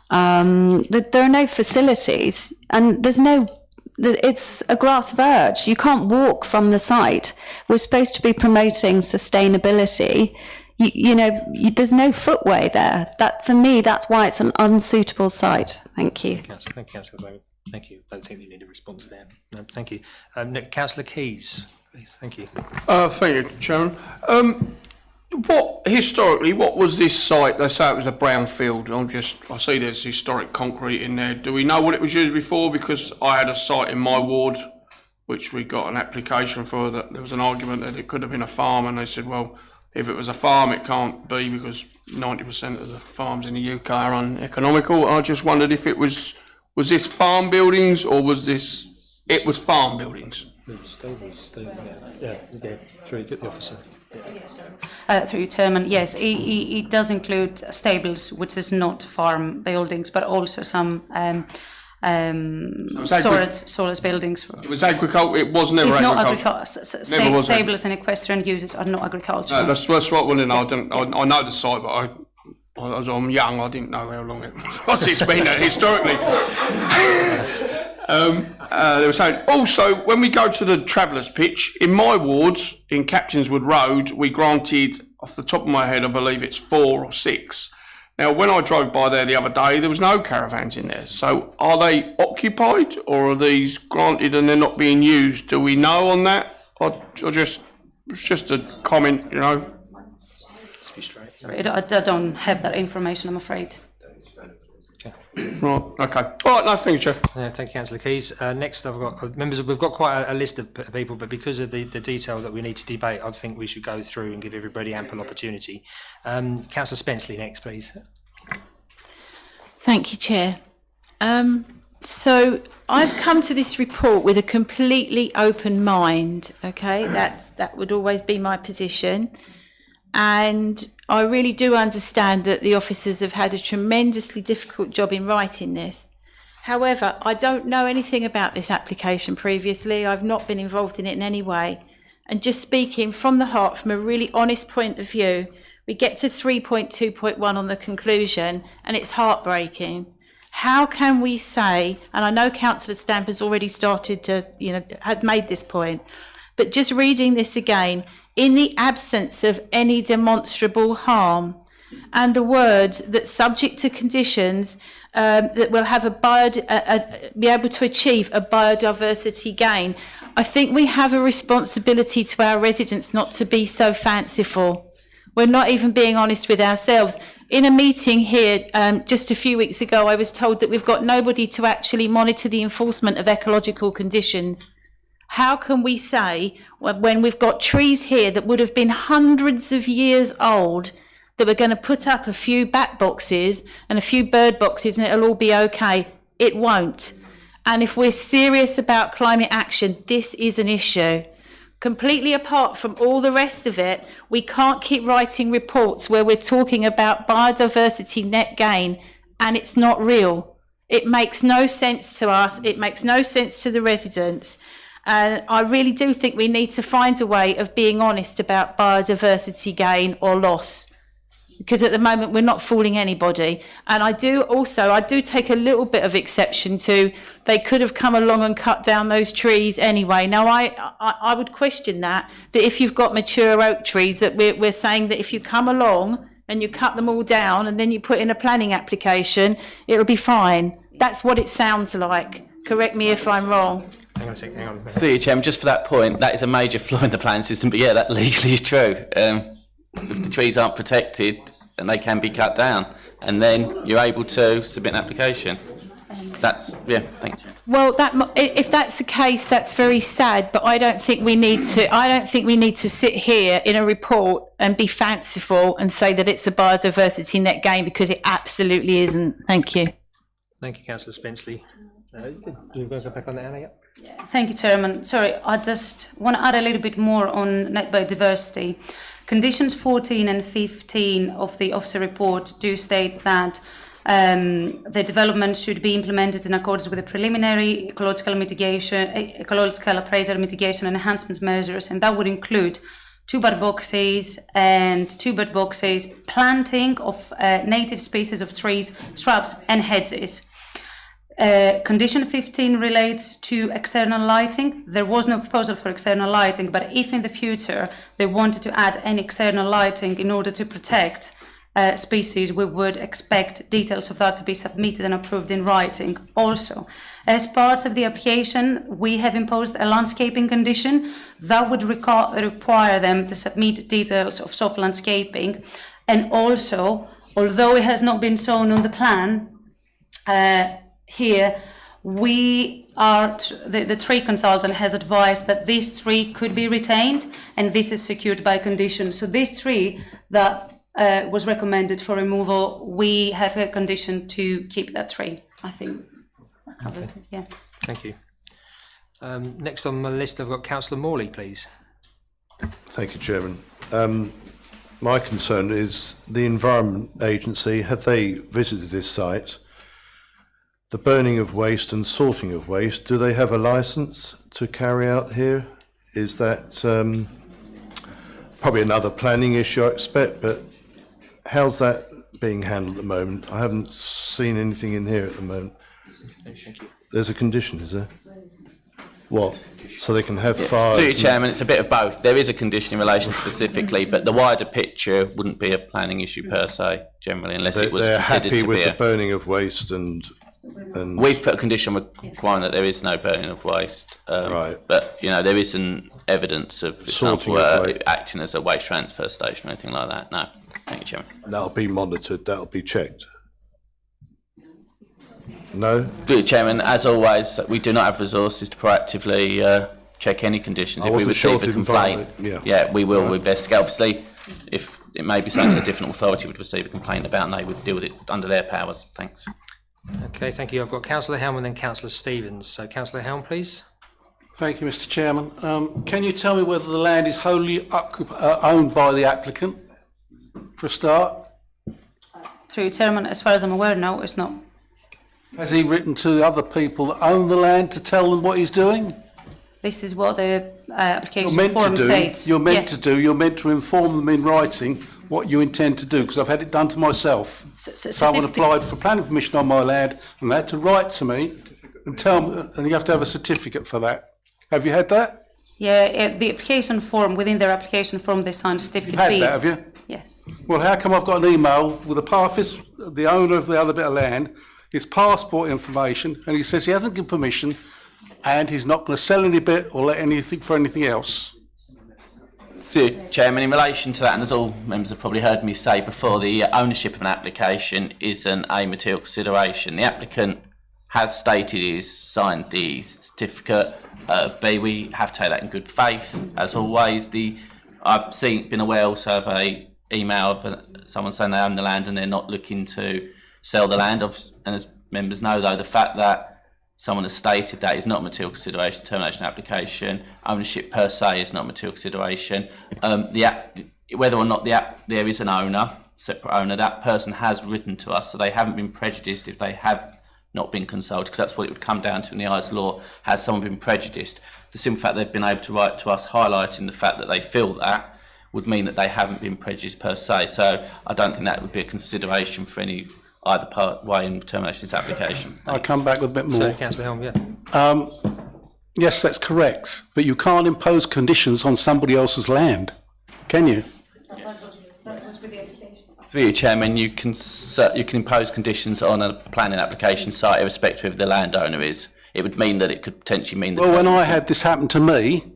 There are no facilities, and it's a grass verge. You can't walk from the site. We're supposed to be promoting sustainability. There's no footway there. That, for me, that's why it's an unsuitable site. Thank you. Thank you, Councillor Fleming. Thank you. Don't think you need a response there. No, thank you. Councillor Keys, please. Thank you. Thank you, Chairman. What was this site? They say it was a brownfield. I see there's historic concrete in there. Do we know what it was used before? Because I had a site in my ward, which we got an application for, that there was an argument that it could have been a farm, and they said, well, if it was a farm, it can't be because 90% of the farms in the UK are uneconomical. I just wondered if it was this farm buildings or it was farm buildings? Through the officer. Through you, Chairman, yes, it does include stables, which is not farm buildings, but also some storage buildings. It was agricultural. It was never it's agricultural. Not agricultural. Stables and equestrian uses are not agricultural. No, that's what I want to know. I know the site, but I'm young. I didn't know how long it was. It's been historically. They were saying also when we go to the travellers' pitch in my ward in Captainswood Road, we granted, off the top of my head, I believe it's 4 or 6. Now, when I drove by there the other day, there was no caravans in there. So, are they occupied or are these granted and they're not being used? Do we know on that? Or just a comment, Let's be straight. Sorry, I don't have that information, I'm afraid. Right, okay. All right, no, thank you, Chair. Thank you, Councillor Keys. Next, I've got members. We've got quite a list of people, but because of the detail that we need to debate, I think we should go through and give everybody ample opportunity. Councillor Spenceley next, please. Thank you, Chair. So I've come to this report with a completely open mind. Okay, that would always be my position. And I really do understand that the officers have had a tremendously difficult job in writing this. However, I don't know anything about this application previously. I've not been involved in it in any way. And just speaking from the heart, from a really honest point of view, we get to 3.2.1 on the conclusion, and it's heartbreaking. How can we say, and I know Councillor Stamp has already started to, has made this point, but just reading this again, in the absence of any demonstrable harm, and the words that subject to conditions that will have be able to achieve a biodiversity gain. I think we have a responsibility to our residents not to be so fanciful. We're not even being honest with ourselves. In a meeting here just a few weeks ago, I was told that we've got nobody to actually monitor the enforcement of ecological conditions. How can we say, when we've got trees here that would have been hundreds of years old, that we're going to put up a few bat boxes and a few bird boxes and it'll all be okay? It won't. And if we're serious about climate action, this is an issue. Completely apart from all the rest of it, we can't keep writing reports where we're talking about biodiversity net gain and it's not real. It makes no sense to us. It makes no sense to the residents. And I really do think we need to find a way of being honest about biodiversity gain or loss, because at the moment we're not fooling anybody. And I do take a little bit of exception to, they could have come along and cut down those trees anyway. Now I would question that if you've got mature oak trees, that we're saying that if you come along and you cut them all down and then you put in a planning application, it'll be fine. That's what it sounds like. Correct me if I'm wrong. Hang on a second, hang on. Through you, Chairman, just for that point, that is a major flaw in the planning system, but yeah, that legally is true. If the trees aren't protected, and they can be cut down, and then you're able to submit an application. That's, yeah, thank you. Well, if that's the case, that's very sad, but I don't think we need to sit here in a report and be fanciful and say that it's a biodiversity net gain, because it absolutely isn't. Thank you. Thank you, Councillor Spenceley. You want to go back on that, Anna? Thank you, Chairman. Sorry, I just want to add a little bit more on net biodiversity. Conditions 14 and 15 of the officer report do state that the development should be implemented in accordance with the preliminary ecological appraisal mitigation and enhancement measures, and that would include 2 bird boxes, planting of native species of trees, shrubs and hedges. Condition 15 relates to external lighting. There was no proposal for external lighting, but if in the future they wanted to add any external lighting in order to protect species, we would expect details of that to be submitted and approved in writing. Also, as part of the application, we have imposed a landscaping condition that would require them to submit details of soft landscaping. And also, although it has not been shown on the plan, here, the tree consultant has advised that this tree could be retained, and this is secured by condition. So this tree that was recommended for removal, we have a condition to keep that tree. I think that covers it, yeah. Thank you. Next on my list, I've got Councillor Morley, please. Thank you, Chairman. My concern is the Environment Agency, have they visited this site? The burning of waste and sorting of waste, do they have a licence to carry out here? Is that probably another planning issue, I expect, but how's that being handled at the moment? I haven't seen anything in here at the moment. Thank you. There's a condition, is there? What? So they can have fires? Through you, Chairman, it's a bit of both. There is a condition in relation specifically, but the wider picture wouldn't be a planning issue per se, generally, unless it was they're considered happy to with be the burning of waste and We've put a condition requiring that there is no burning of waste. Right. But, you know, there isn't evidence of, for example, acting as a waste transfer station or anything like that. No. Thank you, Chairman. That'll be monitored, that'll be checked. No? Through you, Chairman, as always, we do not have resources to proactively check any conditions. If we receive a complaint, we will investigate. Obviously, if it may be something a different authority would receive a complaint about, and they would deal with it under their powers. Thanks. Okay, thank you. I've got Councillor Helm and then Councillor Stevens. So, Councillor Helm, please. Thank you, Mr. Chairman. Can you tell me whether the land is wholly owned by the applicant, for a start? Through you, Chairman, as far as I'm aware, no, it's not. Has he written to the other people that own the land to tell them what he's doing? This is what the application form states. You're meant to do. You're meant to inform them in writing what you intend to do, because I've had it done to myself. Someone applied for planning permission on my land and they had to write to me and tell me, and you have to have a certificate for that. Have you had that? Yeah, the application form, within their application form, they signed certificate You've had B. that, have you? Yes. Well, how come I've got an email with the owner of the other bit of land, his passport information, and he says he hasn't given permission, and he's not going to sell any bit or let anything for anything else. Through Chairman, in relation to that, and as all members have probably heard me say before, the ownership of an application isn't a material consideration. The applicant has stated he's signed the certificate. B, we have to take that in good faith, as always. I've been aware also of a email of someone saying they own the land and they're not looking to sell the land. And as members know, though, the fact that someone has stated that is not a material consideration, termination application. Ownership per se is not a material consideration. Whether or not there is an owner, separate owner, that person has written to us, so they haven't been prejudiced if they have not been consulted, because that's what it would come down to in the eyes of law. Has someone been prejudiced? The simple fact they've been able to write to us highlighting the fact that they feel that would mean that they haven't been prejudiced per se. So I don't think that would be a consideration for any either part way in termination of this application. Thanks. I'll come back with a bit more. So, Councillor Helm, yeah. Yes, that's correct, but you can't impose conditions on somebody else's land, can you? Through you, Chairman, you can impose conditions on a planning application site irrespective of who the landowner is. It would mean that it could potentially mean that... Well, when I had this happen to me,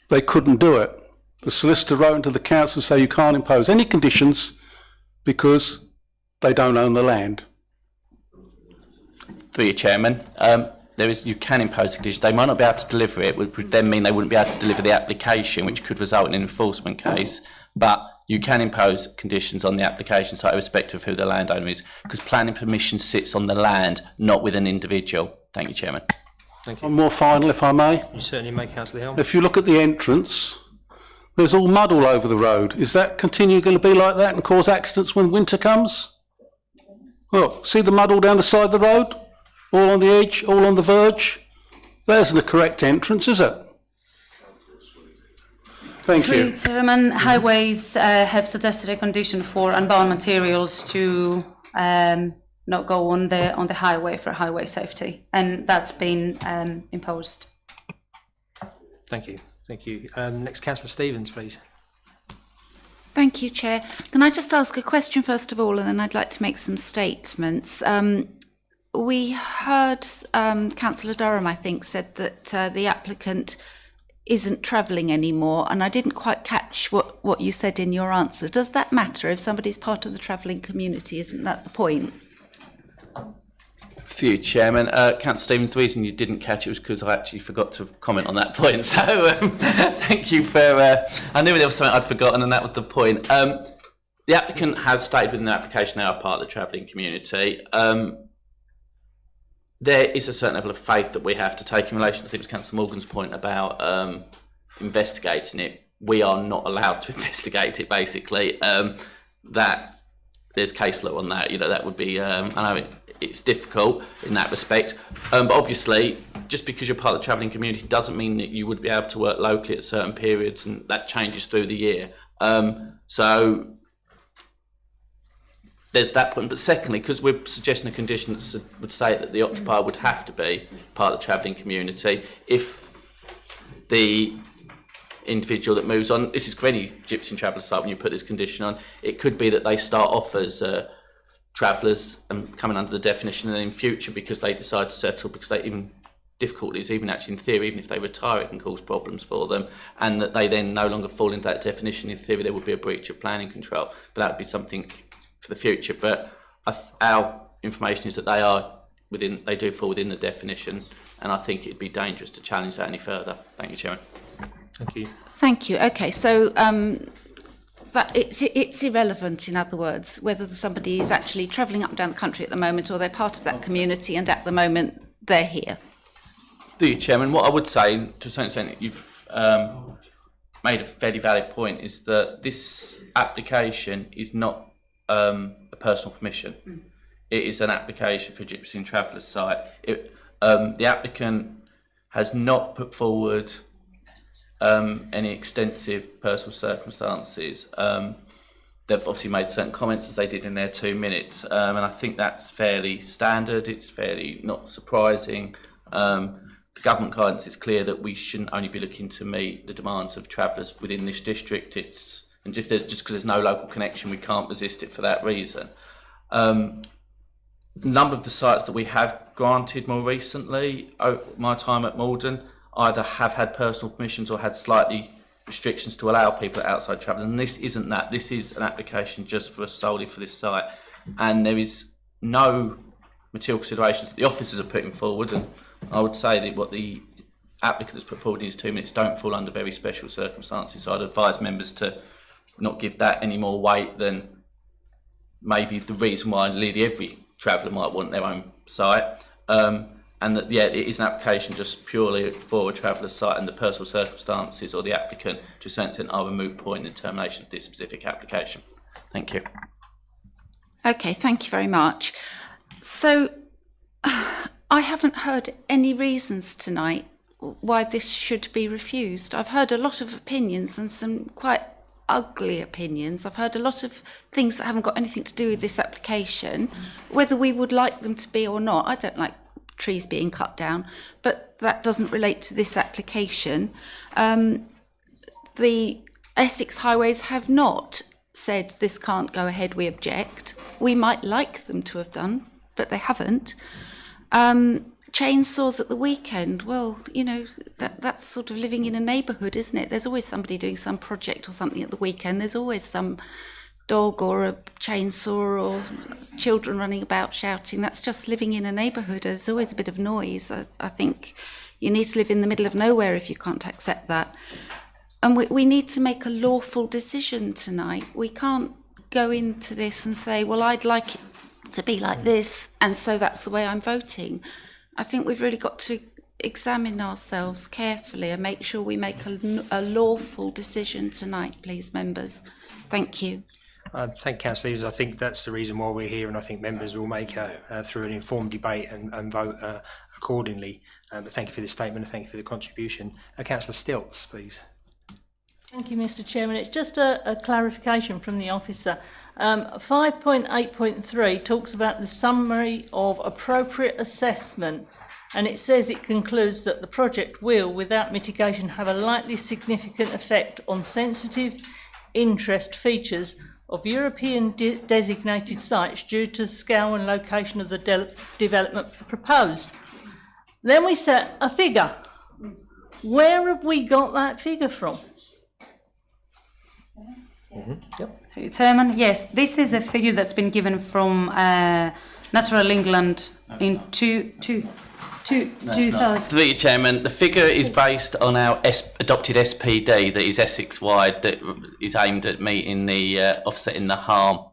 they couldn't do it. The solicitor wrote into the council to say you can't impose any conditions because they don't own the land. Through you, Chairman, you can impose conditions. They might not be able to deliver it, which would then mean they wouldn't be able to deliver the application, which could result in an enforcement case. But you can impose conditions on the application site irrespective of who the landowner is, because planning permission sits on the land, not with an individual. Thank you, Chairman. Thank you. One more final, if I may. You certainly may, Councillor Helm. If you look at the entrance, there's all mud all over the road. Is that continue going to be like that and cause accidents when winter comes? Look, see the mud all down the side of the road? All on the edge, all on the verge? That isn't the correct entrance, is it? Thank you. Chairman, Highways have suggested a condition for unbound materials to not go on the highway for highway safety, and that's been imposed. Thank you. Thank you. Next, Councillor Stevens, please. Thank you, Chair. Can I just ask a question first of all, and then I'd like to make some statements. We heard Councillor Durham, I think, said that the applicant isn't travelling anymore, and I didn't quite catch what you said in your answer. Does that matter if somebody's part of the travelling community? Isn't that the point? Through you, Chairman. Councillor Stevens, the reason you didn't catch it was because I actually forgot to comment on that point. So thank you for... I knew there was something I'd forgotten, and that was the point. The applicant has stated within the application they are part of the travelling community. There is a certain level of faith that we have to take in relation to, I think it was Councillor Morgan's point about investigating it. We are not allowed to investigate it, basically. That there's case law on that. That would be, I know it's difficult in that respect. But obviously, just because you're part of the travelling community doesn't mean that you would be able to work locally at certain periods, and that changes through the year. So there's that point. But secondly, because we're suggesting a condition that would say that the occupier would have to be part of the travelling community, if the individual that moves on, this is for any gypsy and traveller site, when you put this condition on, it could be that they start off as travellers and coming under the definition, and then in future, because they decide to settle, because they even difficulties, even actually in theory, even if they retire, it can cause problems for them, and that they then no longer fall into that definition. In theory, there would be a breach of planning control, but that would be something for the future. But our information is that they do fall within the definition, and I think it'd be dangerous to challenge that any further. Thank you, Chairman. Thank you. Thank you. Okay, so that it's irrelevant, in other words, whether somebody is actually travelling up and down the country at the moment, or they're part of that community and at the moment they're here. Thank you, Chairman. What I would say, to a certain extent, you've made a fairly valid point, is that this application is not a personal permission. It is an application for a gypsy and traveller site. The applicant has not put forward any extensive personal circumstances. They've obviously made certain comments, as they did in their 2 minutes, and I think that's fairly standard. It's fairly not surprising. The government guidance is clear that we shouldn't only be looking to meet the demands of travellers within this district. And if there's just because there's no local connection, we can't resist it for that reason. number of the sites that we have granted more recently, my time at Maldon, either have had personal permissions or had slightly restrictions to allow people outside travel, and this isn't that. This is an application just for solely for this site, and there is no material considerations that the officers are putting forward, and I would say that what the applicant has put forward in his 2 minutes don't fall under very special circumstances, so I'd advise members to not give that any more weight than maybe the reason why nearly every traveller might want their own site, and that, yeah, it is an application just purely for a traveller's site, and the personal circumstances or the applicant to a certain extent are a moot point in determination of this specific application. Thank you. Okay, thank you very much. So, I haven't heard any reasons tonight why this should be refused. I've heard a lot of opinions and some quite ugly opinions. I've heard a lot of things that haven't got anything to do with this application, whether we would like them to be or not. I don't like trees being cut down, but that doesn't relate to this application. The Essex Highways have not said this can't go ahead, we object. We might like them to have done, but they haven't. Chainsaws at the weekend, well, you know, that's sort of living in a neighbourhood, isn't it? There's always somebody doing some project or something at the weekend. There's always some dog or a chainsaw or children running about shouting. That's just living in a neighbourhood. There's always a bit of noise. I think you need to live in the middle of nowhere if you can't accept that. And we need to make a lawful decision tonight. We can't go into this and say, well, I'd like it to be like this, and so that's the way I'm voting. I think we've really got to examine ourselves carefully and make sure we make a lawful decision tonight, please, members. Thank you. Thank you, Councillor Evans. I think that's the reason why we're here, and I think members will make through an informed debate and vote accordingly. But thank you for this statement and thank you for the contribution. Councillor Stilts, please. Thank you, Mr. Chairman. It's just a clarification from the officer. 5.8.3 talks about the summary of appropriate assessment, and it says it concludes that the project will, without mitigation, have a likely significant effect on sensitive interest features of European designated sites due to the scale and location of the development proposed. Then we set a figure. Where have we got that figure from? Yep. Chairman, yes, this is a figure that's been given from Natural England in 2000. Through you, Chairman, the figure is based on our adopted SPD that is Essex-wide, that is aimed at meeting the offsetting the harm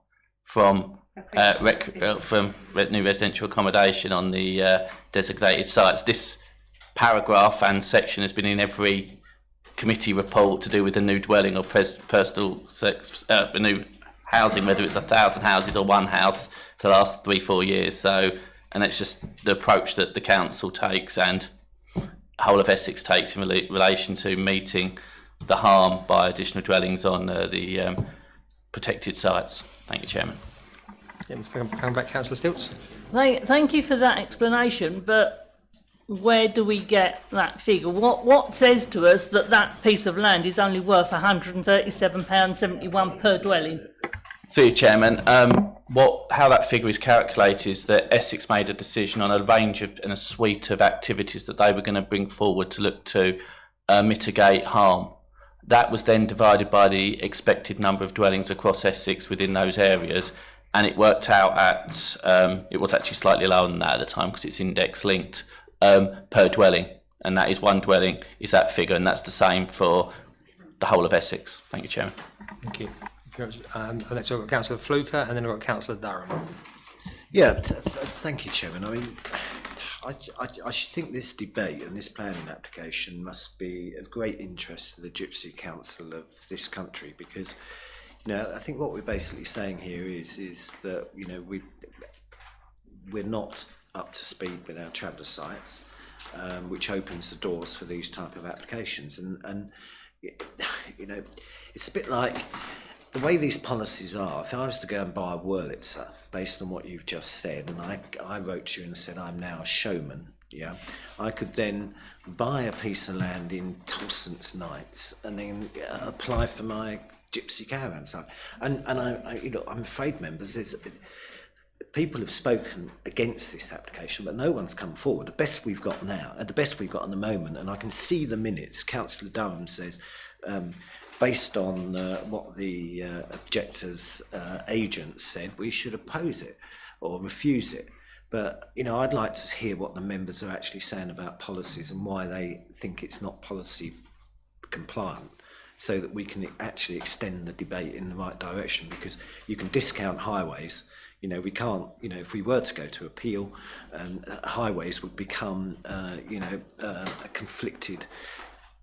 from new residential accommodation on the designated sites. This paragraph and section has been in every committee report to do with a new dwelling or personal new housing, whether it's 1,000 houses or one house, for the last 3-4 years. So, and that's just the approach that the council takes and whole of Essex takes in relation to meeting the harm by additional dwellings on the protected sites. Thank you, Chairman. Yeah, come back, Councillor Stilts. Thank you for that explanation, but where do we get that figure? What says to us that that piece of land is only worth £137.71 per dwelling? Through you, Chairman. How that figure is calculated is that Essex made a decision on a range of and a suite of activities that they were going to bring forward to look to mitigate harm. That was then divided by the expected number of dwellings across Essex within those areas, and it worked out at, it was actually slightly lower than that at the time because it's index linked, per dwelling, and that is one dwelling is that figure, and that's the same for the whole of Essex. Thank you, Chairman. Thank you. Next we've got Councillor Fluker, and then we've got Councillor Durham. Yeah, thank you, Chairman. I mean, I should think this debate and this planning application must be of great interest to the Gypsy Council of this country, because, you know, I think what we're basically saying here is that, you know, we're not up to speed with our traveller sites, which opens the doors for these type of applications. And you know, it's a bit like the way these policies are. If I was to go and buy a Wurlitzer based on what you've just said, and I wrote to you and said I'm now a showman, yeah, I could then buy a piece of land in Torson's Knights and then apply for my gypsy caravan site. And I you know, I'm afraid, members, people have spoken against this application, but no one's come forward. The best we've got now, the best we've got at the moment, and I can see the minutes, Councillor Durham says, based on what the objector's agent said, we should oppose it or refuse it. But, you know, I'd like to hear what the members are actually saying about policies and why they think it's not policy compliant, so that we can actually extend the debate in the right direction, because you can discount highways. You know, we can't, you know, if we were to go to appeal, highways would become, a conflicted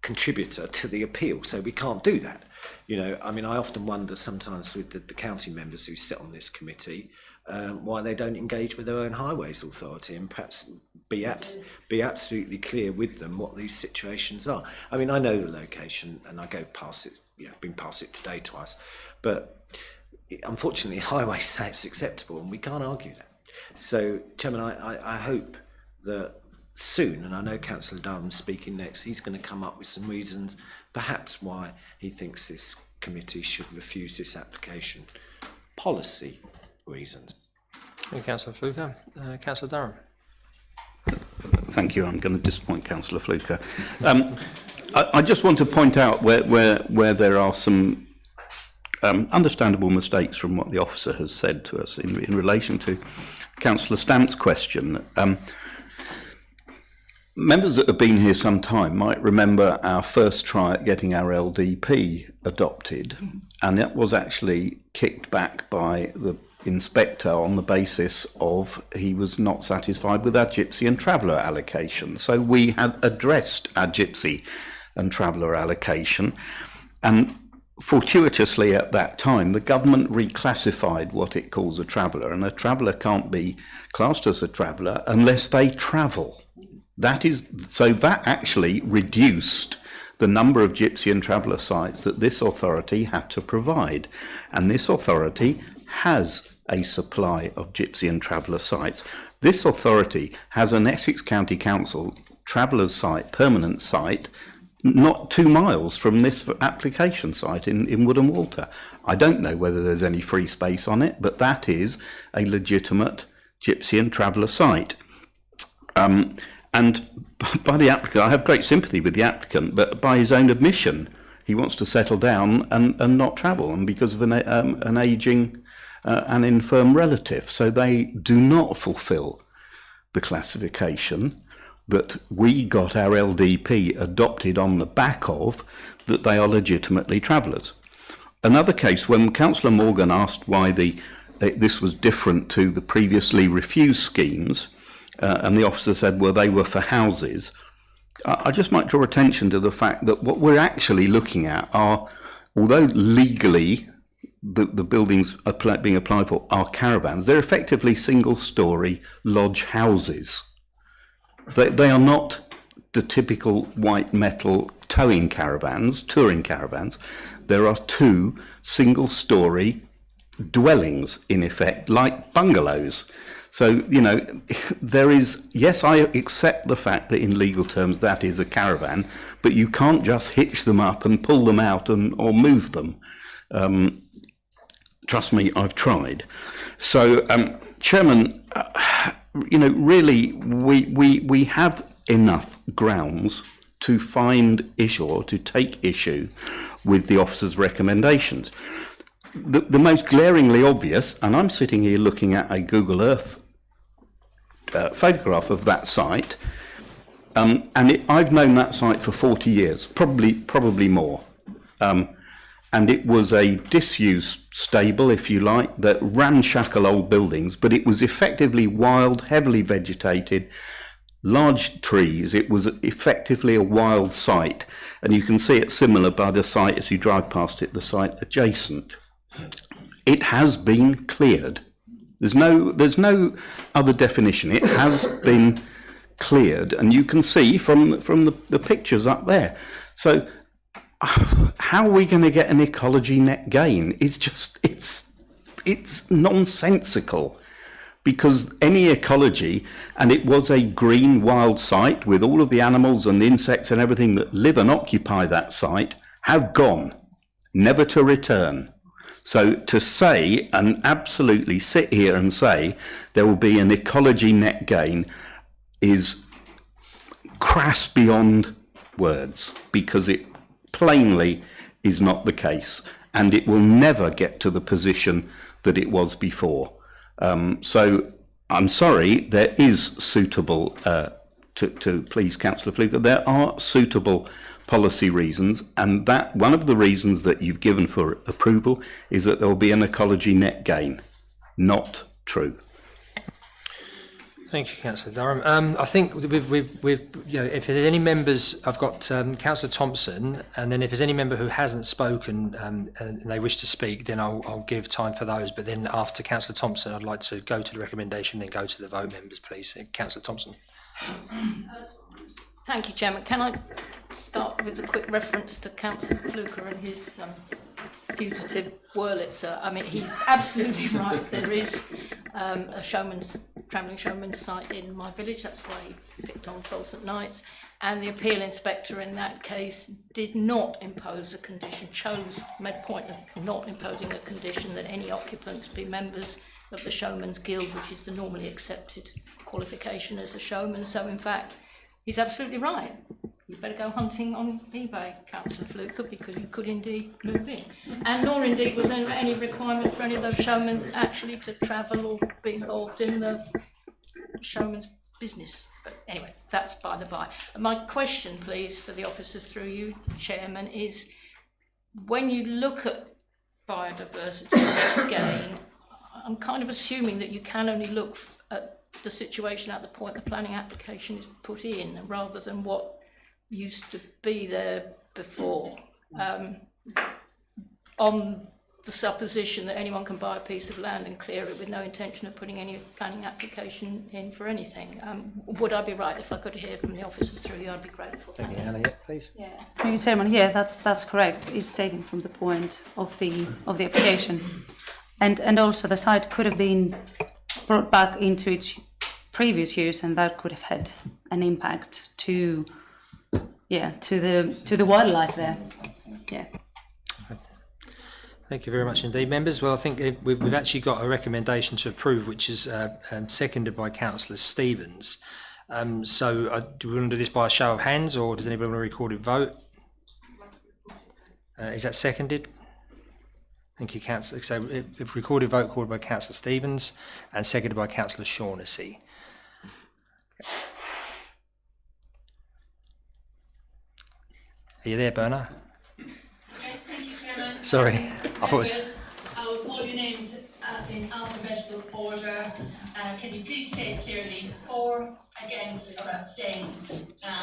contributor to the appeal. So we can't do that. You know, I mean, I often wonder sometimes with the county members who sit on this committee, why they don't engage with their own highways authority and perhaps be absolutely clear with them what these situations are. I mean, I know the location and I go past it, you know, been past it today twice, but unfortunately highways say it's acceptable and we can't argue that. So, Chairman, I hope that soon, and I know Councillor Durham's speaking next, he's going to come up with some reasons perhaps why he thinks this committee should refuse this application. Policy reasons. Thank you, Councillor Fluker. Councillor Durham. Thank you. I'm going to disappoint Councillor Fluker. I just want to point out where there are some understandable mistakes from what the officer has said to us in relation to Councillor Stamp's question. Members that have been here some time might remember our first try at getting our LDP adopted, and that was actually kicked back by the inspector on the basis of he was not satisfied with our gypsy and traveller allocation. So we had addressed our gypsy and traveller allocation, and fortuitously at that time the government reclassified what it calls a traveller, and a traveller can't be classed as a traveller unless they travel. That actually reduced the number of gypsy and traveller sites that this authority had to provide, and this authority has a supply of gypsy and traveller sites. This authority has an Essex County Council travellers site, permanent site, not 2 miles from this application site in Woodham Walter. I don't know whether there's any free space on it, but that is a legitimate gypsy and traveller site. And by the applicant, I have great sympathy with the applicant, but by his own admission, he wants to settle down and not travel, and because of an ageing an infirm relative. So they do not fulfil the classification that we got our LDP adopted on the back of, that they are legitimately travellers. Another case, when Councillor Morgan asked why this was different to the previously refused schemes, and the officer said, well, they were for houses, I just might draw attention to the fact that what we're actually looking at are, although legally the buildings being applied for are caravans, they're effectively single-storey lodge houses. They are not the typical white metal touring caravans. There are 2 single-storey dwellings, in effect, like bungalows. So, you know, there is, yes, I accept the fact that in legal terms that is a caravan, but you can't just hitch them up and pull them out or move them. Trust me, I've tried. So, Chairman, you know, really, we have enough grounds to find issue or to take issue with the officer's recommendations. The most glaringly obvious, and I'm sitting here looking at a Google Earth photograph of that site, and I've known that site for 40 years, probably more. And it was a disused stable, if you like, that ramshackle old buildings, but it was effectively wild, heavily vegetated, large trees. It was effectively a wild site, and you can see it similar by the site as you drive past it, the site adjacent. It has been cleared. There's no other definition. It has been cleared, and you can see from the pictures up there. So how are we going to get an ecology net gain? It's nonsensical, because any ecology, and it was a green wild site with all of the animals and insects and everything that live and occupy that site, have gone, never to return. So to say and absolutely sit here and say there will be an ecology net gain is crass beyond words, because it plainly is not the case, and it will never get to the position that it was before. So I'm sorry, there is suitable, to please Councillor Fluker, there are suitable policy reasons, and that one of the reasons that you've given for approval is that there will be an ecology net gain. Not true. Thank you, Councillor Durham. I think if there's any members, I've got Councillor Thompson, and then if there's any member who hasn't spoken and they wish to speak, then I'll give time for those. But then after Councillor Thompson, I'd like to go to the recommendation, then go to the vote, members, please. Councillor Thompson. Thank you, Chairman. Can I start with a quick reference to Councillor Fluker and his putative Wurlitzer? I mean, he's absolutely right. There is a travelling showman's site in my village. That's why he picked on Tolson Knights. And the appeal inspector in that case did not impose a condition, made point of not imposing a condition that any occupants be members of the Showman's Guild, which is the normally accepted qualification as a showman. So in fact, he's absolutely right. You better go hunting on eBay, Councillor Fluker, because you could indeed move in. And nor indeed was there any requirement for any of those showmen actually to travel or be involved in the showman's business. But anyway, that's by the by. My question, please, for the officers through you, Chairman, is when you look at biodiversity net gain, I'm kind of assuming that you can only look at the situation at the point the planning application is put in, rather than what used to be there before, on the supposition that anyone can buy a piece of land and clear it with no intention of putting any planning application in for anything. Would I be right? If I could hear from the officers through you, I'd be grateful. Thank you, Anna. Please. Yeah. Thank you, Chairman. Yeah, that's correct. It's taken from the point of the application, and also the site could have been brought back into its previous use, and that could have had an impact to the wildlife there. Yeah. Thank you very much indeed, members. Well, I think we've actually got a recommendation to approve, which is seconded by Councillor Stevens. Do we want to do this by a show of hands, or does anybody want a recorded vote? Is that seconded? Thank you, Councillor. So, recorded vote called by Councillor Stevens and seconded by Councillor Shaughnessy. Are you there, Bernard? Yes, thank you, Chairman. Sorry, I thought it was... I will call your names in alphabetical order. Can you please state clearly for, against, or abstain?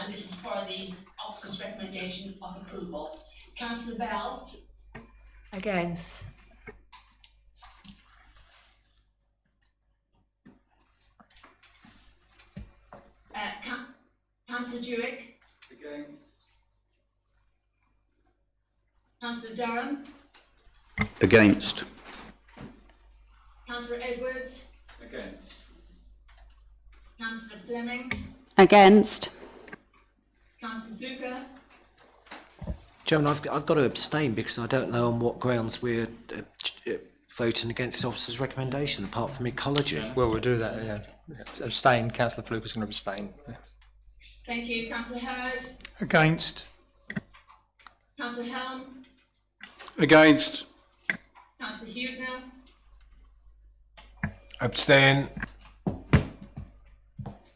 This is for the officer's recommendation of approval. Councillor Bell. Against. Councillor Dewick. Against. Councillor Durham. Against. Councillor Edwards. Against. Councillor Fleming. Against. Councillor Fluker. Chairman, I've got to abstain because I don't know on what grounds we're voting against the officer's recommendation, apart from ecology. Well, we'll do that, yeah. Abstain. Councillor Fluker's going to abstain. Yeah. Thank you. Councillor Howard. Against. Councillor Helm. Against. Councillor Huebner. Abstain.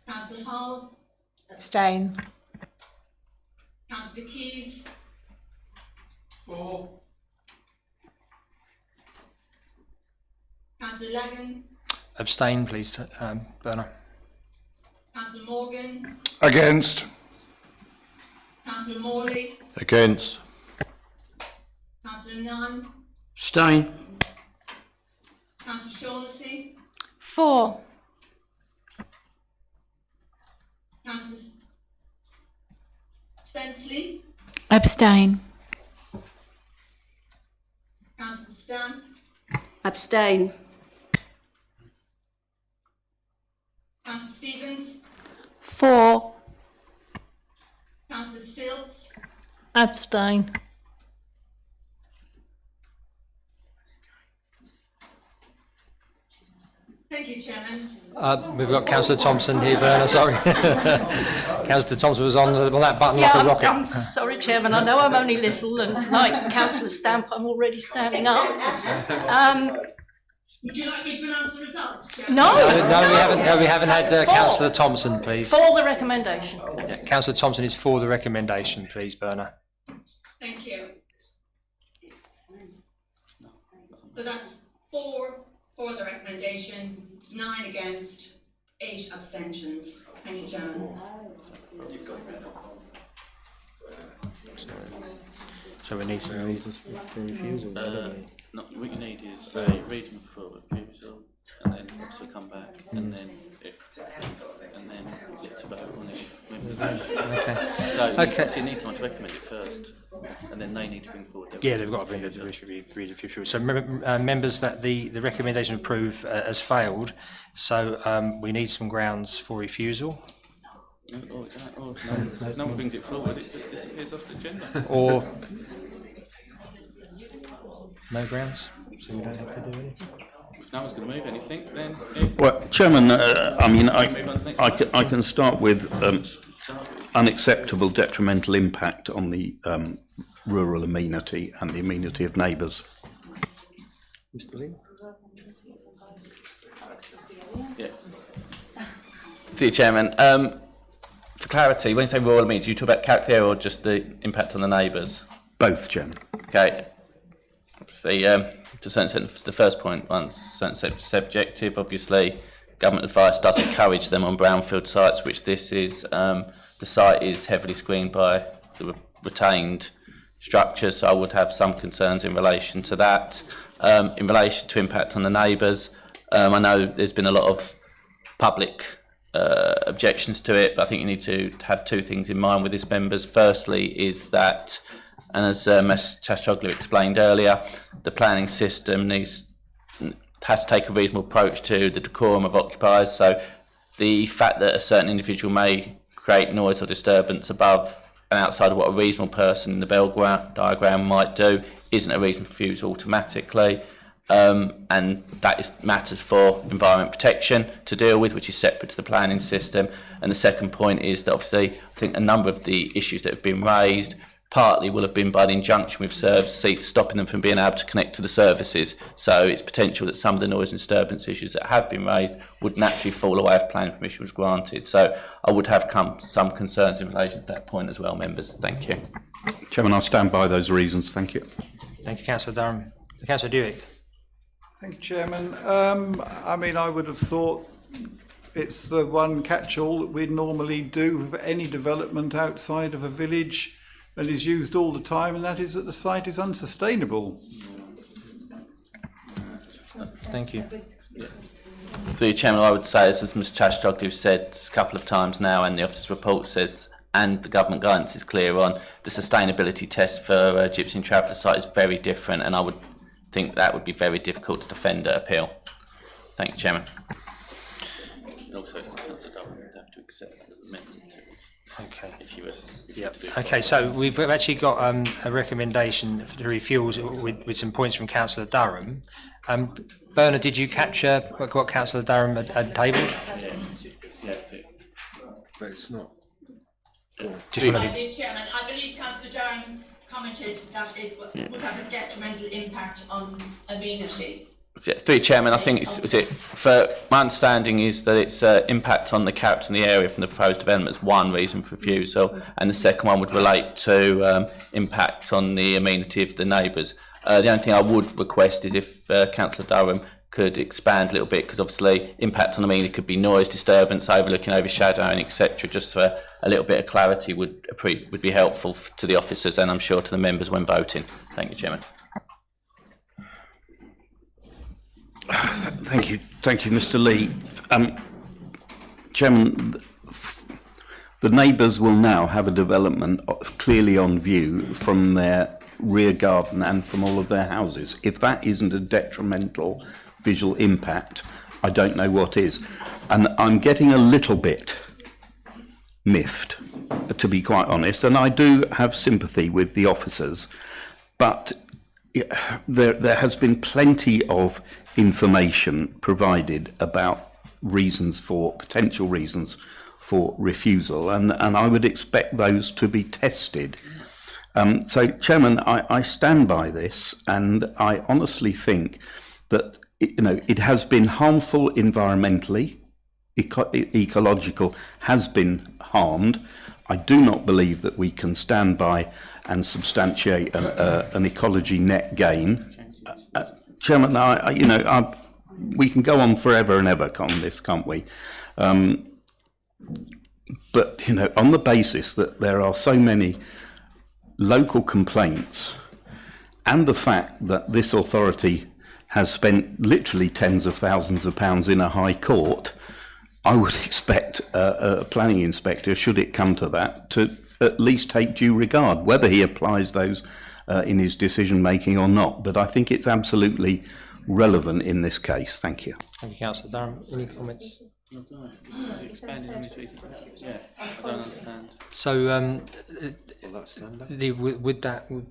Councillor Hall. Abstain. Councillor Keys. For. Councillor Lagan. Abstain, please, Bernard. Councillor Morgan. Against. Councillor Morley. Against. Councillor Nunn. Abstain. Councillor Shaughnessy. For. Councillor Spenceley. Abstain. Councillor Stamp. Abstain. Councillor Stevens. For. Councillor Stilts. Abstain. Thank you, Chairman. We've got Councillor Thompson here, Bernard, sorry. Councillor Thompson was on that button like a rocket. I'm sorry, Chairman. I know I'm only little, and like Councillor Stamp, I'm already standing up. Would you like me to announce the results, Chairman? No, we haven't had Councillor Thompson, please. For the recommendation. Yeah, Councillor Thompson is for the recommendation, please, Bernard. Thank you. So that's 4 for the recommendation, 9 against, 8 abstentions. Thank you, Chairman. So we need some reasons for refusal. No, what you need is a reason for refusal, and then also come back, and then get to vote on it. Okay. So you need someone to recommend it first, and then they need to bring forward. Yeah, they've got to bring the refusal. So members, that the recommendation approved has failed. So we need some grounds for refusal. No one brings it forward, it just disappears off the agenda. Or no grounds, so we don't have to do anything. If no one's going to move anything, then... Well, Chairman, I can start with unacceptable detrimental impact on the rural amenity and the amenity of neighbours. Mr. Lee? Yeah. Dear Chairman, for clarity, when you say rural amenity, do you talk about character area or just the impact on the neighbours? Both, Chairman. Okay. Obviously, to a certain extent, the first point, one's subjective. Obviously, government advice does encourage them on brownfield sites, which this is. The site is heavily screened by the retained structures, so I would have some concerns in relation to that. In relation to impact on the neighbours, I know there's been a lot of public objections to it, but I think you need to have 2 things in mind with this, members. Firstly is that, and as Ms Chastoglu explained earlier, the planning system has to take a reasonable approach to the decorum of occupiers. So the fact that a certain individual may create noise or disturbance above and outside of what a reasonable person in the Bell diagram might do isn't a reason for refusal automatically. And that matters for environment protection to deal with, which is separate to the planning system. And the second point is that obviously I think a number of the issues that have been raised partly will have been by the injunction with serves stopping them from being able to connect to the services. So it's potential that some of the noise and disturbance issues that have been raised would naturally fall away if planning permission was granted. So I would have some concerns in relation to that point as well, members. Thank you. Chairman, I'll stand by those reasons. Thank you. Thank you, Councillor Durham. Councillor Dewick. Thank you, Chairman. I would have thought it's the one catch-all that we'd normally do for any development outside of a village and is used all the time, and that is that the site is unsustainable. Thank you. Through you, Chairman, I would say, as Ms Chastoglu said a couple of times now, and the officer's report says, and the government guidance is clear on, the sustainability test for Gypsy and Traveller site is very different, and I would think that would be very difficult to defend at appeal. Thank you, Chairman. And also, Councillor Durham would have to accept that as amendment to this. Okay. If you were. Yep. Okay, so we've actually got a recommendation to refuse with some points from Councillor Durham. Bernard, did you capture what Councillor Durham had tabled? Yeah. But it's not. Chairman, I believe Councillor Durham commented that it would have a detrimental impact on amenity. Through you, Chairman, I think for my understanding is that it's impact on the character in the area from the proposed development is one reason for refusal, and the second one would relate to impact on the amenity of the neighbours. The only thing I would request is if Councillor Durham could expand a little bit, because obviously impact on amenity could be noise disturbance, overlooking, overshadowing, etc. Just for a little bit of clarity would be helpful to the officers and I'm sure to the members when voting. Thank you, Chairman. Thank you, Mr. Lee. Chairman, the neighbours will now have a development clearly on view from their rear garden and from all of their houses. If that isn't a detrimental visual impact, I don't know what is. And I'm getting a little bit miffed, to be quite honest, and I do have sympathy with the officers, but there has been plenty of information provided about potential reasons for refusal, and I would expect those to be tested. So, Chairman, I stand by this, and I honestly think that it has been harmful environmentally. Ecological has been harmed. I do not believe that we can stand by and substantiate an ecology net gain. Chairman, we can go on forever and ever on this, can't we? But on the basis that there are so many local complaints, and the fact that this authority has spent literally tens of thousands of pounds in a high court, I would expect a planning inspector, should it come to that, to at least take due regard, whether he applies those in his decision making or not. But I think it's absolutely relevant in this case. Thank you. Thank you, Councillor Durham. Any comments? Yeah, I don't understand. So, would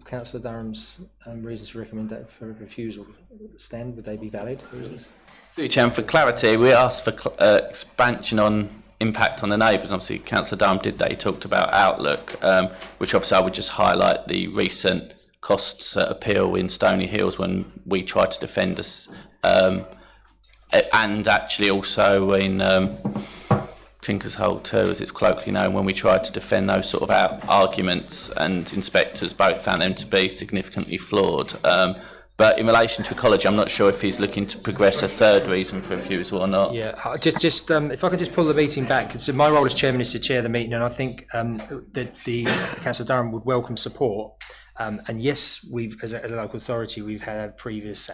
Councillor Durham's reasons for recommendation for refusal stand? Would they be valid? Through you, Chairman, for clarity, we asked for expansion on impact on the neighbours. Obviously, Councillor Durham did that. He talked about outlook, which obviously I would just highlight the recent costs appeal in Stony Hills when we tried to defend us, and actually also in Tinker's Hole too, as it's colloquially known, when we tried to defend those sort of arguments, and inspectors both found them to be significantly flawed. But in relation to ecology, I'm not sure if he's looking to progress a third reason for refusal or not. Yeah, just if I could just pull the meeting back, because my role as chairman is to chair the meeting, and I think that the Councillor Durham would welcome support. And yes, as a local authority, we've had previous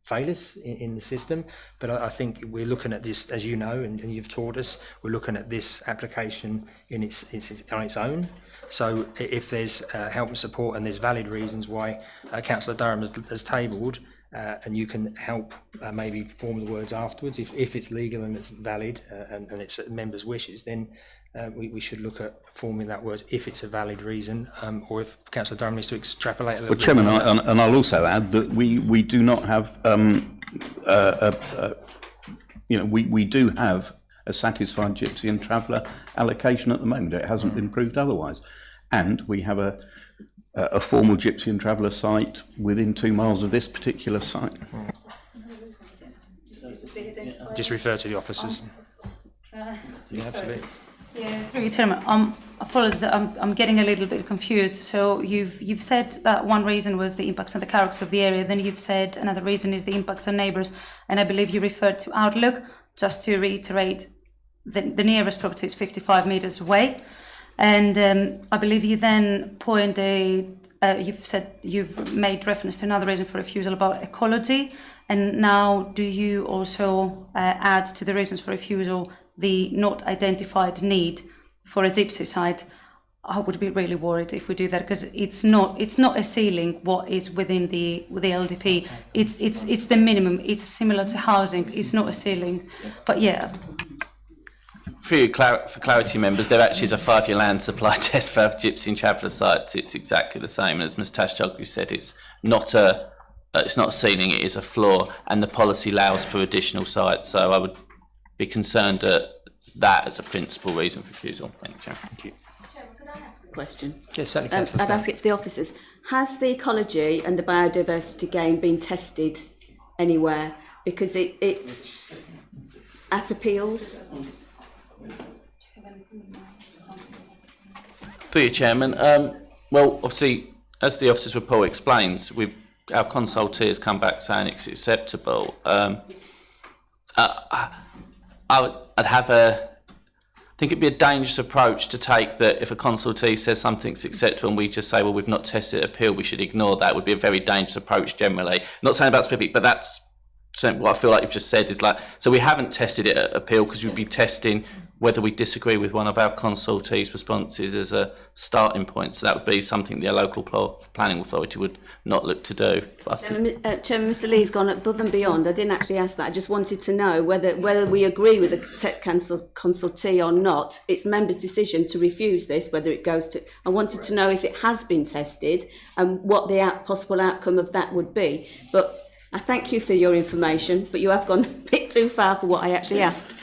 failures in the system, but I think we're looking at this, as you know, and you've taught us, we're looking at this application on its own. So if there's help and support and there's valid reasons why Councillor Durham has tabled, and you can help maybe form the words afterwards, if it's legal and it's valid and it's members' wishes, then we should look at forming that word if it's a valid reason, or if Councillor Durham needs to extrapolate a little bit. Chairman, and I'll also add that we do not have, we do have a satisfied gypsy and traveller allocation at the moment. It hasn't been proved otherwise. And we have a formal gypsy and traveller site within 2 miles of this particular site. Just refer to the officers. Yeah, absolutely. Yeah, through you, Chairman. Apologies, I'm getting a little bit confused. So you've said that one reason was the impacts on the character of the area. Then you've said another reason is the impact on neighbours, and I believe you referred to outlook. Just to reiterate, the nearest property is 55 metres away, and I believe you then you've made reference to another reason for refusal about ecology, and now do you also add to the reasons for refusal the not identified need for a gypsy site? I would be really worried if we do that, because it's not a ceiling what is within the LDP. It's the minimum. It's similar to housing. It's not a ceiling. But yeah. For clarity, members, there actually is a 5-year land supply test for gypsy and traveller sites. It's exactly the same. And as Ms Tashjoglu said, it's not a ceiling, it is a floor, and the policy allows for additional sites. So I would be concerned at that as a principal reason for refusal. Thank you, Chair. Thank you. Question. Yes, certainly, Councillor I'd ask it for the officers. Has the ecology and the biodiversity gain been tested anywhere? Because it's at appeals. Through you, Chairman. Well, obviously, as the officer's report explains, our consultee has come back saying it's acceptable. I think it'd be a dangerous approach to take that if a consultee says something's acceptable and we just say, well, we've not tested it, appeal, we should ignore that. It would be a very dangerous approach generally. Not saying about specific, but that's what I feel like you've just said is like, so we haven't tested it at appeal because we'd be testing whether we disagree with one of our consultees' responses as a starting point. So that would be something the local planning authority would not look to do. Chairman, Mr. Lee's gone above and beyond. I didn't actually ask that. I just wanted to know whether we agree with the consultee or not. It's members' decision to refuse this, whether it goes to... I wanted to know if it has been tested and what the possible outcome of that would be. But I thank you for your information, but you have gone a bit too far for what I actually asked.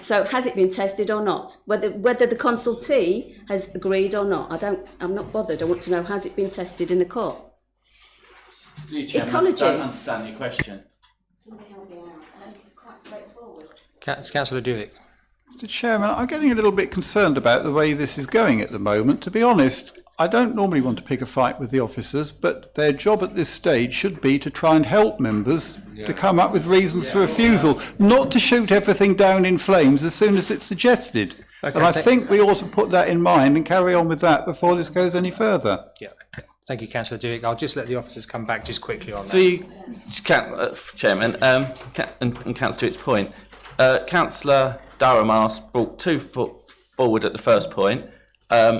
So has it been tested or not? Whether the consultee has agreed or not, I'm not bothered. I want to know, has it been tested in the court? Ecology. I don't understand your question. Somebody help me out. It's quite straightforward. Councillor Dewick. Mr. Chairman, I'm getting a little bit concerned about the way this is going at the moment. To be honest, I don't normally want to pick a fight with the officers, but their job at this stage should be to try and help members to come up with reasons for refusal, not to shoot everything down in flames as soon as it's suggested. Okay, and I think we ought to put that in mind and carry on with that before this goes any further. Yeah. Thank you, Councillor Dewick. I'll just let the officers come back just quickly on that. The Chairman, and Councillor Dewick's point, Councillor Durham brought 2 foot forward at the first point,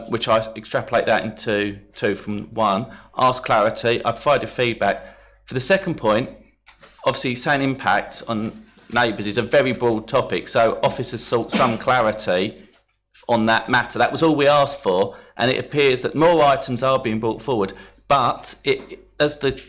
which I extrapolate that into 2 from 1, asked clarity, I provided feedback. For the second point, obviously saying impact on neighbours is a very broad topic, so officers sought some clarity on that matter. That was all we asked for, and it appears that more items are being brought forward, but as the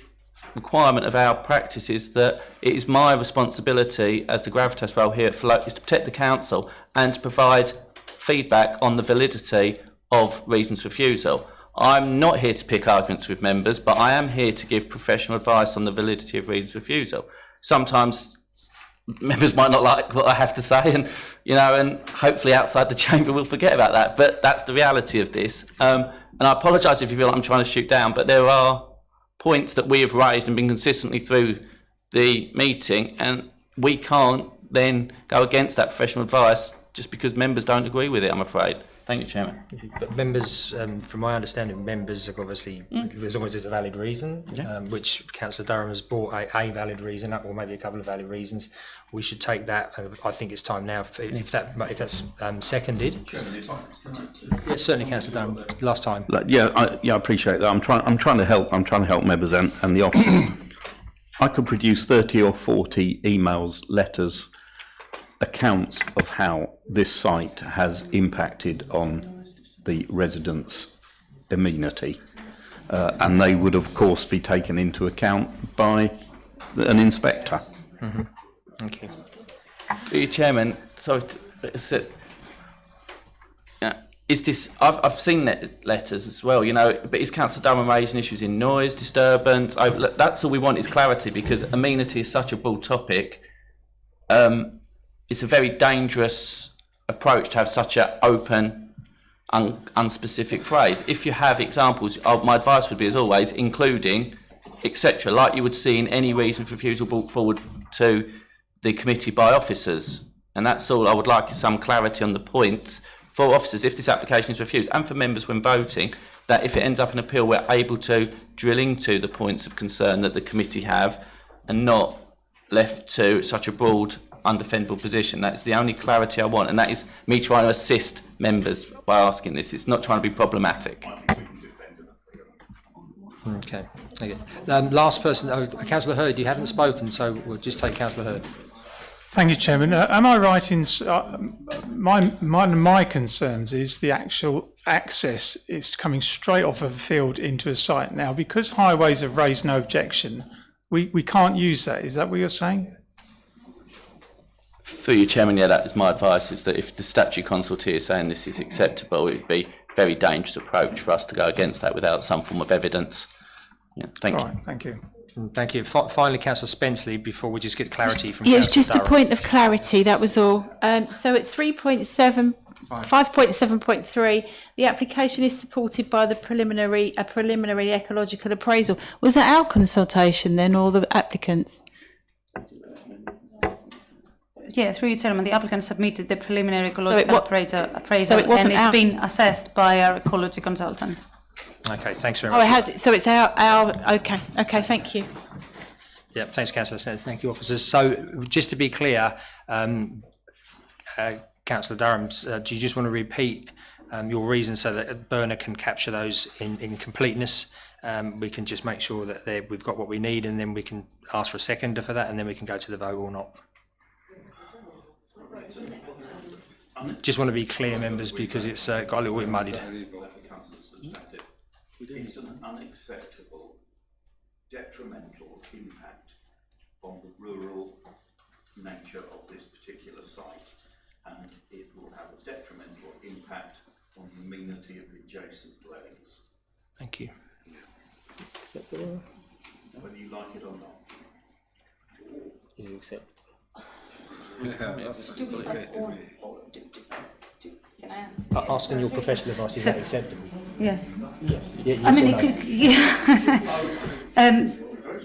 requirement of our practice is that it is my responsibility as the gravitas role here at Float is to protect the council and to provide feedback on the validity of reasons for refusal. I'm not here to pick arguments with members, but I am here to give professional advice on the validity of reasons for refusal. Sometimes members might not like what I have to say, and hopefully outside the chamber we'll forget about that. But that's the reality of this. And I apologise if you feel like I'm trying to shoot down, but there are points that we have raised and been consistently through the meeting, and we can't then go against that professional advice just because members don't agree with it, I'm afraid. Thank you, Chairman. But members, from my understanding, members have obviously, as long as there's a valid reason, which Councillor Durham has brought a valid reason up, or maybe a couple of valid reasons, we should take that. I think it's time now, if that's seconded. Yes, certainly, Councillor Durham. Last time. I appreciate that. I'm trying to help. I'm trying to help members and the officers. I could produce 30 or 40 emails, letters, accounts of how this site has impacted on the residents' amenity, and they would of course be taken into account by an inspector. Mm-hmm. Thank you. Through you, Chairman, is this? I've seen letters as well, but is Councillor Durham raising issues in noise, disturbance? That's all we want is clarity, because amenity is such a broad topic. It's a very dangerous approach to have such an open, unspecific phrase. If you have examples, my advice would be, as always, including, etc., like you would see in any reason for refusal brought forward to the committee by officers. And that's all I would like, is some clarity on the points for officers if this application is refused, and for members when voting, that if it ends up in appeal, we're able to drill into the points of concern that the committee have and not left to such a broad, undefendable position. That's the only clarity I want, and that is me trying to assist members by asking this. It's not trying to be problematic. Okay. Thank you. Last person, Councillor Hurd, you haven't spoken, so we'll just take Councillor Hurd. Thank you, Chairman. Am I right in my concerns is the actual access is coming straight off of a field into a site now, because highways have raised no objection. We can't use that. Is that what you're saying? Through you, Chairman, that is my advice, is that if the statutory consultee is saying this is acceptable, it would be a very dangerous approach for us to go against that without some form of evidence. Thank you. Right, thank you. Thank you. Finally, Councillor Spenceley, before we just get clarity from Yes, Councillor just Durham. a point of clarity, that was all. So at 5.7.3, the application is supported by a preliminary ecological appraisal. Was that our consultation then, or the applicants? Yeah, through you, Chairman, the applicant submitted the preliminary ecological appraisal, so it wasn't and it's our... been assessed by our ecology consultant. Okay, thanks very much. Oh, it has. So it's our. Okay, thank you. Yeah, thanks, Councillor Smith. Thank you, officers. So, just to be clear, Councillor Durham, do you just want to repeat your reasons so that Burner can capture those in completeness? We can just make sure that we've got what we need, and then we can ask for a seconder for that, and then we can go to the vote or not. Just want to be clear, members, because it's got a little bit muddied. It's an unacceptable, detrimental impact on the rural nature of this particular site, and it will have a detrimental impact on the amenity of the adjacent dwellings. Thank you. Acceptable? Whether you like it or not. Is it acceptable? That's okay to me. Can I ask? Asking your professional advice, is that acceptable? Yeah. Yes I mean, or no?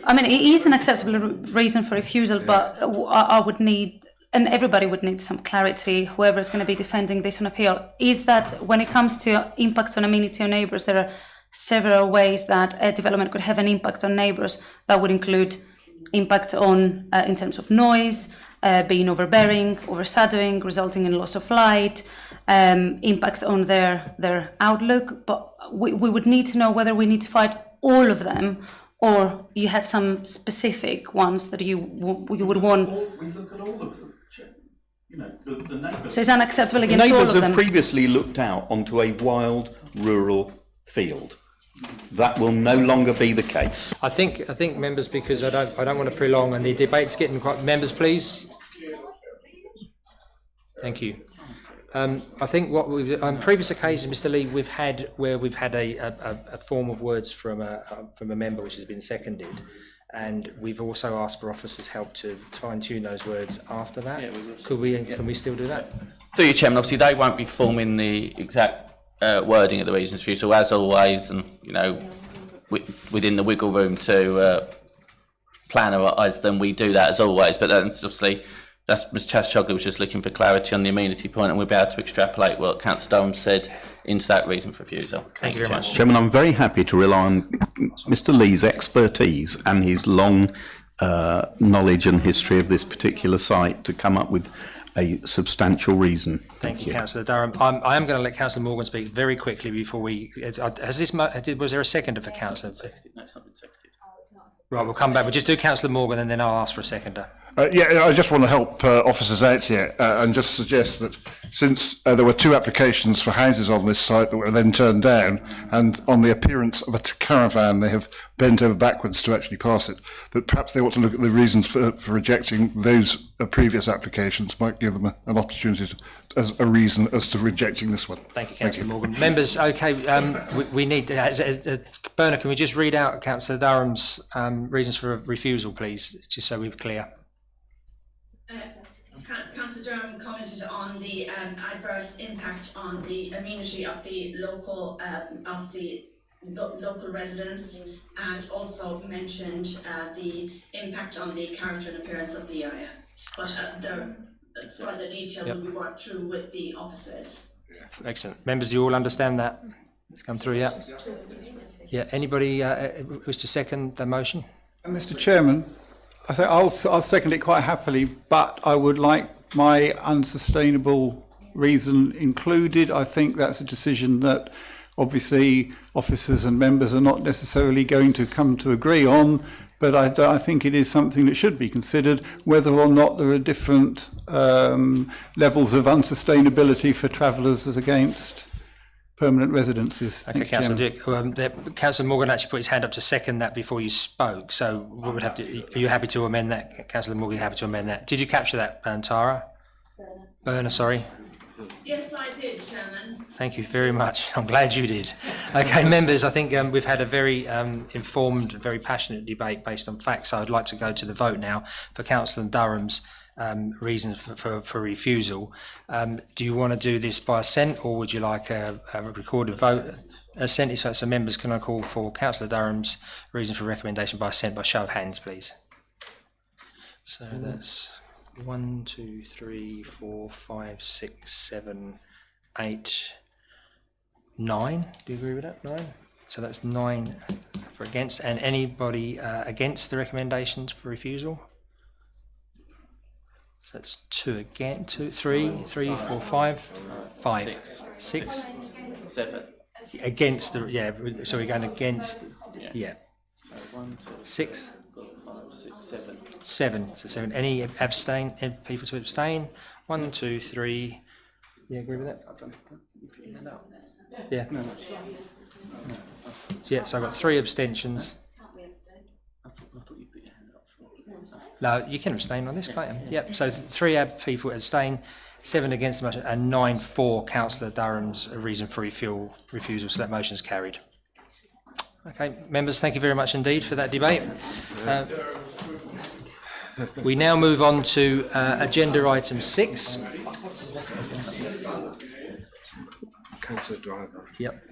I mean, it is an acceptable reason for refusal, but I would need, and everybody would need some clarity, whoever is going to be defending this on appeal, is that when it comes to impact on amenity on neighbours, there are several ways that a development could have an impact on neighbours. That would include impact on, in terms of noise, being overbearing, overshadowing, resulting in loss of light, impact on their outlook. But we would need to know whether we need to fight all of them, or you have some specific ones that you would want. We look at all of them. You know, the neighbours. So it's unacceptable against all Neighbours of have them. previously looked out onto a wild rural field. That will no longer be the case. I think members, because I don't want to prolong and the debate's getting quite. Members, please. Thank you. I think what we've on previous occasions, Mr. Lee, we've had a form of words from a member which has been seconded, and we've also asked for officers' help to fine tune those words after that. Yeah, can we still do that? Through you, Chairman, obviously they won't be forming the exact wording of the reasons for refusal, as always, and you know, within the wiggle room to planarise them, we do that as always. But that's obviously, that's Ms. Chas-Chogley was just looking for clarity on the amenity point, and we'll be able to extrapolate what Councillor Durham said into that reason for refusal. Thank you very much. Chairman, I'm very happy to rely on Mr. Lee's expertise and his long knowledge and history of this particular site to come up with a substantial reason. Thank you, Councillor Durham. I am going to let Councillor Morgan speak very quickly before we. Was there a seconder for Councillor? No, it's not been seconded. Right, we'll come back. We'll just do Councillor Morgan and then I'll ask for a seconder. Yeah, I just want to help officers out here and just suggest that since there were 2 applications for houses on this site that were then turned down, and on the appearance of a caravan they have bent over backwards to actually pass it, that perhaps they ought to look at the reasons for rejecting those previous applications, might give them an opportunity as a reason as to rejecting this one. Thank you, Councillor Morgan. Members, okay, we need, Bernard, can we just read out Councillor Durham's reasons for refusal, please, just so we're clear? Councillor Durham commented on the adverse impact on the amenity of the local residents, and also mentioned the impact on the character and appearance of the area. But further detail will be worked through with the officers. Excellent. Members, do you all understand that? It's come through, yeah? Yeah, anybody wish to second the motion? Mr. Chairman, I say I'll second it quite happily, but I would like my unsustainable reason included. I think that's a decision that obviously officers and members are not necessarily going to come to agree on, but I think it is something that should be considered, whether or not there are different levels of unsustainability for travellers as against permanent residences. Okay, Councillor Duke. Councillor Morgan actually put his hand up to second that before you spoke, so we would have to. Are you happy to amend that, Councillor Morgan? Happy to amend that? Did you capture that, Tara? Berner, sorry. Yes, I did, Chairman. Thank you very much. I'm glad you did. Okay, members, I think we've had a very informed, very passionate debate based on facts. So I'd like to go to the vote now for Councillor Durham's reasons for refusal. Do you want to do this by assent, or would you like a recorded vote? Assent is so members, can I call for Councillor Durham's reason for recommendation by assent by show of hands, please? So that's 1, 2, 3, 4, 5, 6, 7, 8, 9. Do you agree with that? 9. So that's 9 for against, and anybody against the recommendations for refusal? So that's 2 again, 2, 3, 4, 5, 6, 7. Against the, yeah, so we're going against, yeah. 6, 7, so 7. Any abstain, any people to abstain? 1, 2, 3. Yeah, agree with that? Yeah. Yeah, so I've got 3 abstentions. No, you can abstain on this, can't you? Yep, so 3 people abstain, 7 against the motion, and 9 for Councillor Durham's reason for refusal, so that motion is carried. Okay, members, thank you very much indeed for that debate. We now move on to agenda item 6. Councillor Driver. Yep,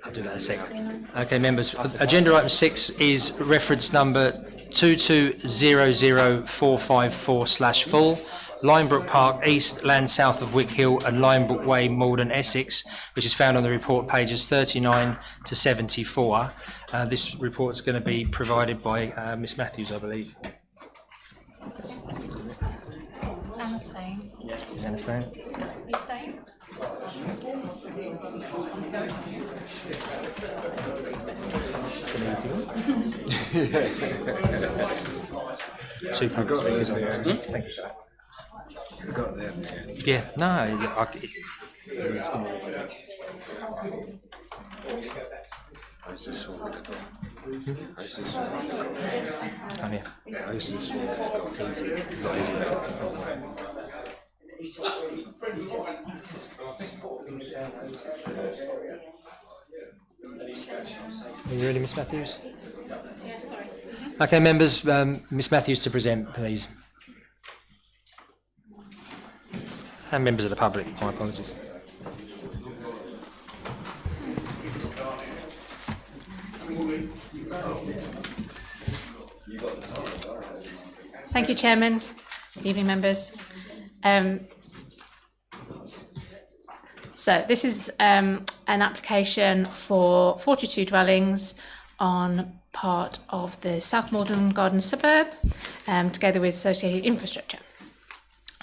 I'll do that in a second. Okay, members, agenda item 6 is reference number 2200454/full, Limebrook Park East, land south of Wyke Hill and Limebrook Way, Maldon, Essex, which is found on the report pages 39 to 74. This report is going to be provided by Miss Matthews, I believe. Anna staying. Is Anna staying? You staying? It's an easy one. Two public speakers on it. Thank you, sir. We got there. Yeah, no, How's this one going to go? How's this one going to go? Come here. How's this one going to go? Easy. Not easy. Are you ready, Miss Matthews? Okay, members, Miss Matthews to present, please. And members of the public, my apologies. Thank you, Chairman. Good evening, members. So this is an application for 42 dwellings on part of the South Maldon Garden suburb, together with associated infrastructure.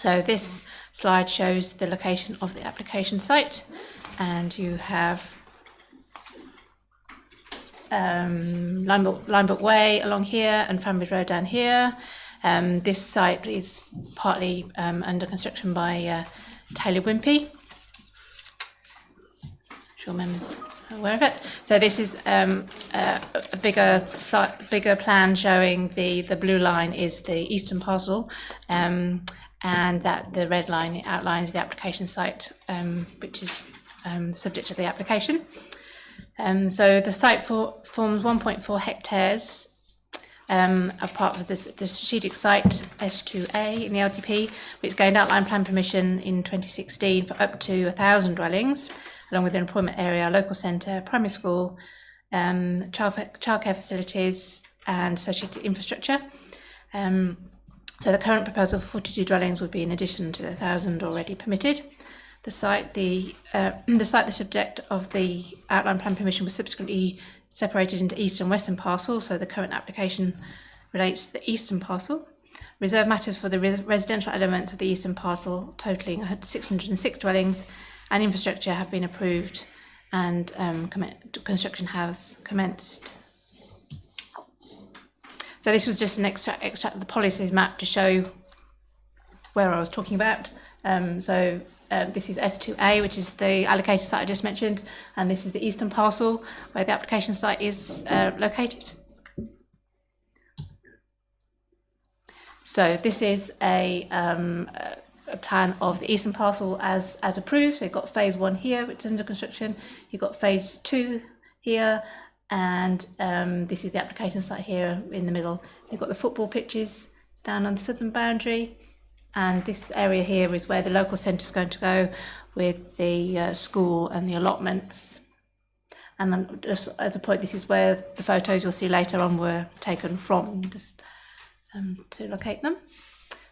So this slide shows the location of the application site, and you have Limebrook Way along here and Family Road down here. This site is partly under construction by Taylor Wimpey. Sure members are aware of it. So this is a bigger plan showing the blue line is the eastern parcel, and that the red line outlines the application site, which is subject to the application. So the site forms 1.4 hectares a part of the strategic site S2A in the LDP, which gained outline plan permission in 2016 for up to 1,000 dwellings, along with an employment area, local centre, primary school, childcare facilities and associated infrastructure. So the current proposal for 42 dwellings would be in addition to the 1,000 already permitted. The site, the subject of the outline plan permission was subsequently separated into east and western parcels, so the current application relates to the eastern parcel. Reserve matters for the residential elements of the eastern parcel, totalling 606 dwellings, and infrastructure have been approved, and construction has commenced. So this was just an extract of the policies map to show where I was talking about. This is S2A, which is the allocated site I just mentioned, and this is the eastern parcel where the application site is located. So this is a plan of the eastern parcel as approved. So you've got phase 1 here, which is under construction. You've got phase 2 here, and this is the application site here in the middle. You've got the football pitches down on the southern boundary. And this area here is where the local centre is going to go, with the school and the allotments. And then, just as a point, this is where the photos you'll see later on were taken from, just to locate them.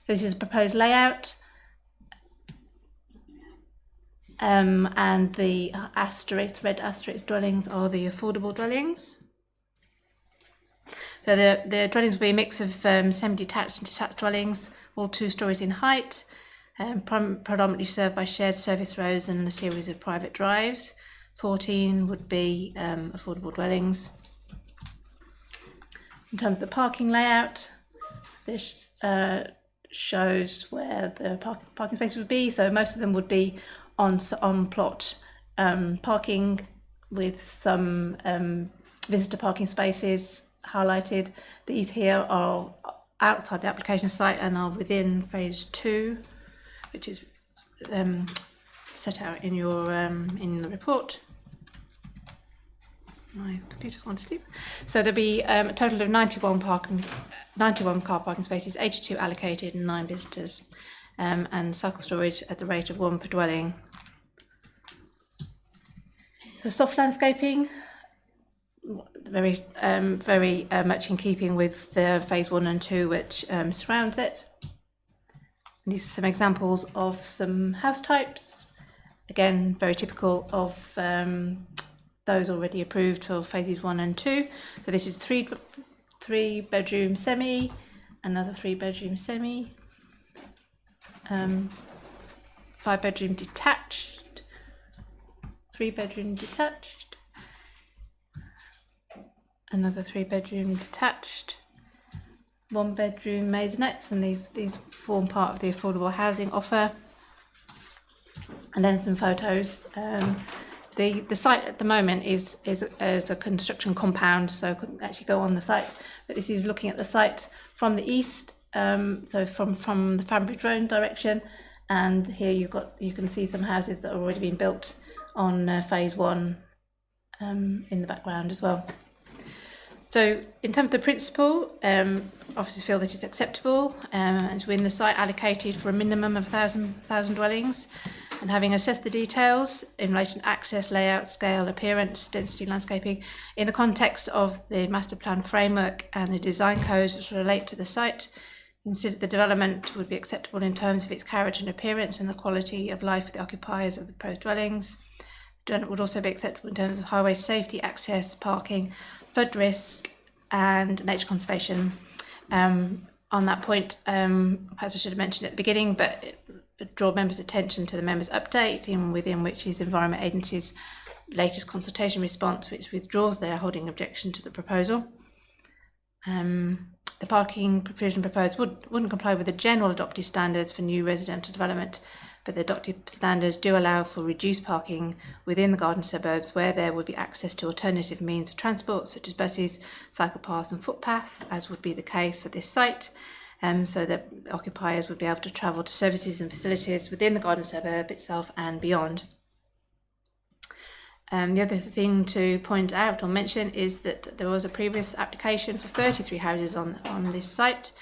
This is a proposed layout. And the red asterisk dwellings are the affordable dwellings. So the dwellings will be a mix of semi-detached and detached dwellings, all 2 stories in height, predominantly served by shared service roads and a series of private drives. 14 would be affordable dwellings. In terms of the parking layout, this shows where the parking spaces would be. So most of them would be on plot parking, with some visitor parking spaces highlighted. These here are outside the application site and are within phase 2, which is set out in your in the report. My computer's gone to sleep. So there'll be a total of 91 car parking spaces, 82 allocated and 9 visitors, and cycle storage at the rate of 1 per dwelling. So soft landscaping, very much in keeping with the phase 1 and 2 which surrounds it. And these are some examples of some house types, again very typical of those already approved for phases 1 and 2. So this is three bedroom semi, another 3 bedroom semi, 5 bedroom detached, 3 bedroom detached, another 3 bedroom detached, 1 bedroom maisonettes, and these form part of the affordable housing offer. And then some photos. The site at the moment is a construction compound, so I couldn't actually go on the site. But this is looking at the site from the east, so from the Fambridge Road direction. And here you can see some houses that have already been built on phase 1 in the background as well. So in terms of the principle, officers feel that it's acceptable, and it's within the site allocated for a minimum of 1,000 dwellings. And having assessed the details in relation to access, layout, scale, appearance, density, landscaping, in the context of the master plan framework and the design codes which relate to the site, consider the development would be acceptable in terms of its character and appearance and the quality of life for the occupiers of the proposed dwellings. Development would also be acceptable in terms of highway safety, access, parking, flood risk, and nature conservation. On that point, perhaps I should have mentioned at the beginning, but draw members' attention to the members' update, within which is Environment Agency's latest consultation response, which withdraws their holding objection to the proposal. The parking provision proposed wouldn't comply with the general adopted standards for new residential development, but the adopted standards do allow for reduced parking within the garden suburbs where there would be access to alternative means of transport, such as buses, cycle paths and footpaths, as would be the case for this site. So that occupiers would be able to travel to services and facilities within the garden suburb itself and beyond. The other thing to point out or mention is that there was a previous application for 33 houses on this site,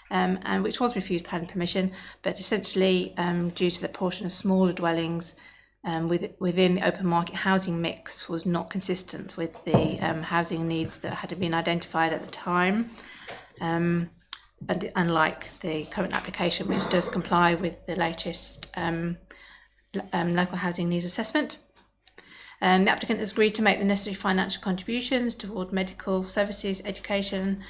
and which was refused planning permission, but essentially due to the portion of smaller dwellings within the open market housing mix was not consistent with the housing needs that had been identified at the time. And unlike the current application, which does comply with the latest local housing needs assessment. The applicant has agreed to make the necessary financial contributions toward medical services, education,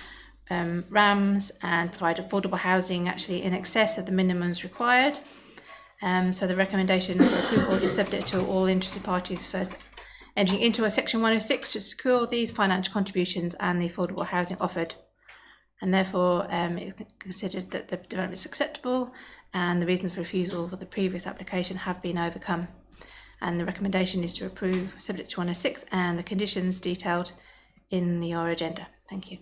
RAMs, and provide affordable housing actually in excess of the minimums required. So the recommendation for approval is subject to all interested parties first entering into a section 106 to secure these financial contributions and the affordable housing offered. And therefore it's considered that the development is acceptable and the reasons for refusal for the previous application have been overcome. And the recommendation is to approve subject to 106 and the conditions detailed in your agenda. Thank you.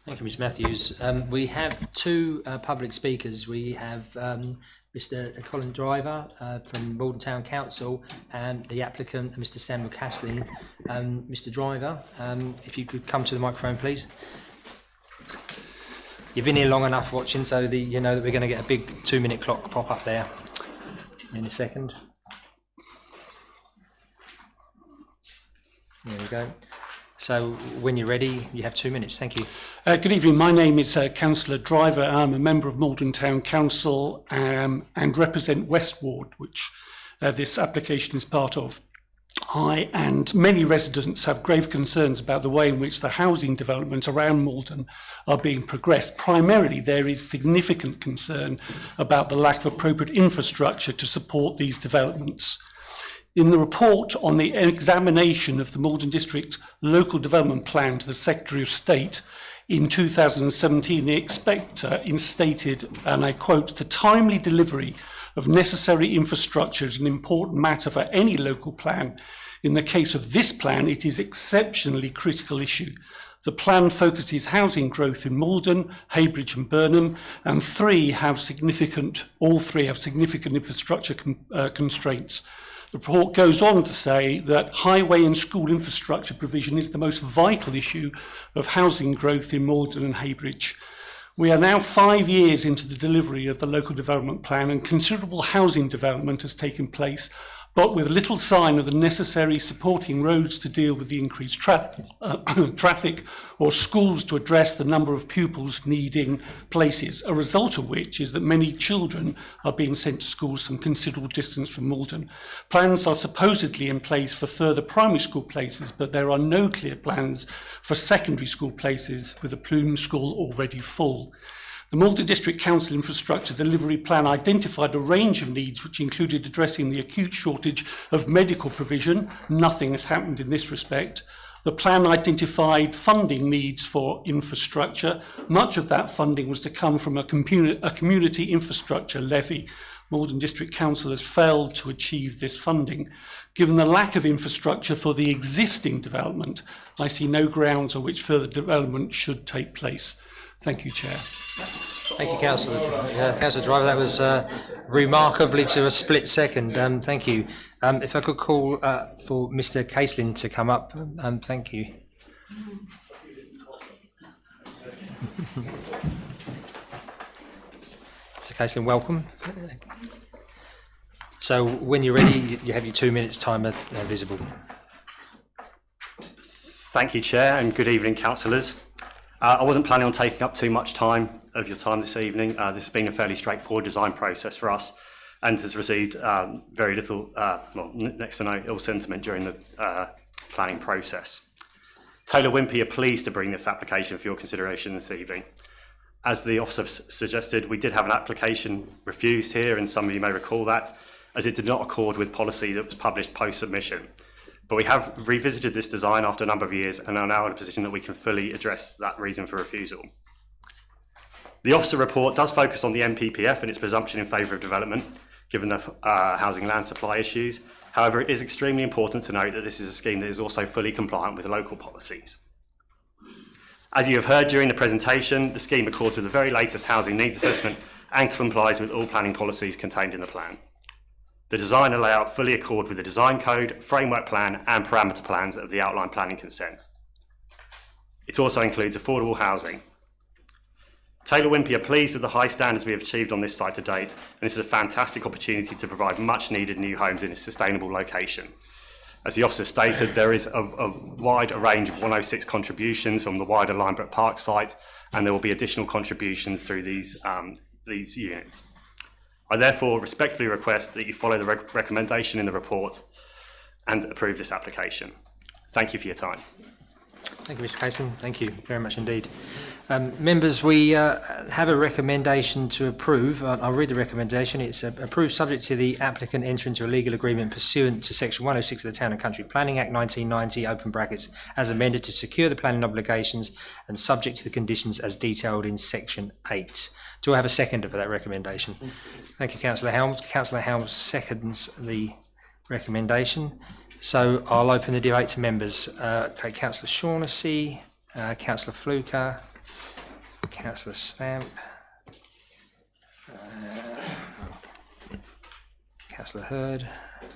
Thank you, Ms Matthews. We have 2 public speakers. We have Mr Colin Driver from Maldon Town Council and the applicant, Mr Samuel Castling. Mr Driver, if you could come to the microphone, please. You've been here long enough watching, so you know that we're going to get a big 2-minute clock pop up there in a second. There we go. So when you're ready, you have 2 minutes. Thank you. Good evening. My name is Councillor Driver. I'm a member of Maldon Town Council and represent West Ward, which this application is part of. I and many residents have grave concerns about the way in which the housing development around Maldon are being progressed. Primarily, there is significant concern about the lack of appropriate infrastructure to support these developments. In the report on the examination of the Maldon District Local Development Plan to the Secretary of State in 2017, the inspector stated, and I quote, "The timely delivery of necessary infrastructure is an important matter for any local plan. In the case of this plan, it is an exceptionally critical issue. The plan focuses housing growth in Maldon, Heybridge and Burnham, and all three have significant infrastructure constraints. The report goes on to say that highway and school infrastructure provision is the most vital issue of housing growth in Maldon and Heybridge. We are now 5 years into the delivery of the local development plan, and considerable housing development has taken place, but with little sign of the necessary supporting roads to deal with the increased traffic or schools to address the number of pupils needing places, a result of which is that many children are being sent to schools some considerable distance from Maldon. Plans are supposedly in place for further primary school places, but there are no clear plans for secondary school places, with the Plume School already full. The Maldon District Council Infrastructure Delivery Plan identified a range of needs which included addressing the acute shortage of medical provision. Nothing has happened in this respect. The plan identified funding needs for infrastructure. Much of that funding was to come from a community infrastructure levy. Maldon District Council has failed to achieve this funding. Given the lack of infrastructure for the existing development, I see no grounds on which further development should take place. Thank you, Chair. Thank you, Councillor. Councillor Driver, that was remarkably to a split second. Thank you. If I could call for Mr. Caselin to come up, thank you. Mr. Caselin, welcome. So when you're ready, you have your 2 minutes timer visible. Thank you, Chair, and good evening, councillors. I wasn't planning on taking up too much time of your time this evening. This has been a fairly straightforward design process for us and has received very little, well, next to no ill sentiment during the planning process. Taylor Wimpey are pleased to bring this application for your consideration this evening. As the officer suggested, we did have an application refused here, and some of you may recall that, as it did not accord with policy that was published post-submission. But we have revisited this design after a number of years and are now in a position that we can fully address that reason for refusal. The officer report does focus on the MPPF and its presumption in favour of development, given the housing land supply issues. However, it is extremely important to note that this is a scheme that is also fully compliant with local policies. As you have heard during the presentation, the scheme accords with the very latest housing needs assessment and complies with all planning policies contained in the plan. The design and layout fully accord with the design code, framework plan and parameter plans of the outline planning consent. It also includes affordable housing. Taylor Wimpey are pleased with the high standards we have achieved on this site to date, and this is a fantastic opportunity to provide much needed new homes in a sustainable location. As the officer stated, there is a wide range of 106 contributions from the wider Limebrook Park site, and there will be additional contributions through these units. I therefore respectfully request that you follow the recommendation in the report and approve this application. Thank you for your time. Thank you, Mr. Caselin. Thank you very much indeed. Members, we have a recommendation to approve. I'll read the recommendation. It's approved subject to the applicant enter into a legal agreement pursuant to section 106 of the Town and Country Planning Act 1990, open brackets, as amended to secure the planning obligations and subject to the conditions as detailed in section 8. Do I have a seconder for that recommendation? Thank you, Councillor Helms. Councillor Helms seconds the recommendation. So I'll open the debate to members. Okay, Councillor Shaughnessy, Councillor Fluker, Councillor Stamp, Councillor Hurd.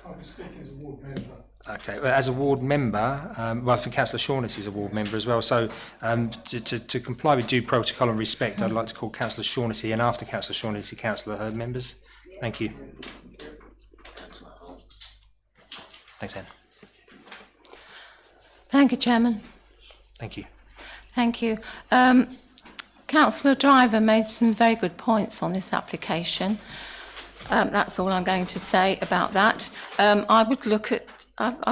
I'll be speaking as a ward member. Okay, well, as a ward member, well, I think Councillor Shaughnessy is a ward member as well. So to comply with due protocol and respect, I'd like to call Councillor Shaughnessy, and after Councillor Shaughnessy, Councillor Hurd members. Thank you. Thanks, Anne. Thank you, Chairman. Thank you. Thank you. Councillor Driver made some very good points on this application. That's all I'm going to say about that. I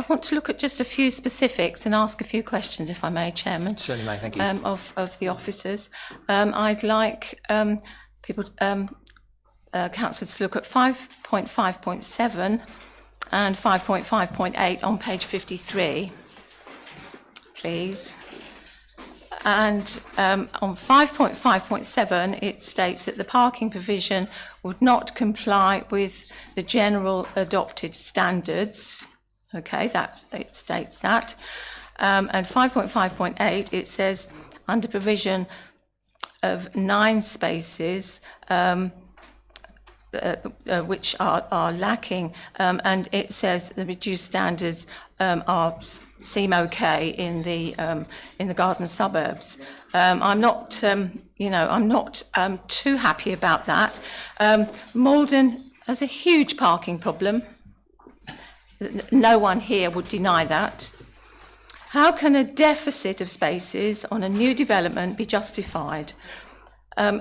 want to look at just a few specifics and ask a few questions, if I may, Chairman. Certainly may, thank you. Of the officers. I'd like councillors to look at 5.5.7 and 5.5.8 on page 53, please. And on 5.5.7, it states that the parking provision would not comply with the general adopted standards. Okay, it states that. And 5.5.8, it says under provision of 9 spaces, which are lacking, and it says the reduced standards seem okay in the garden suburbs. I'm not, I'm not too happy about that. Maldon has a huge parking problem. No one here would deny that. How can a deficit of spaces on a new development be justified?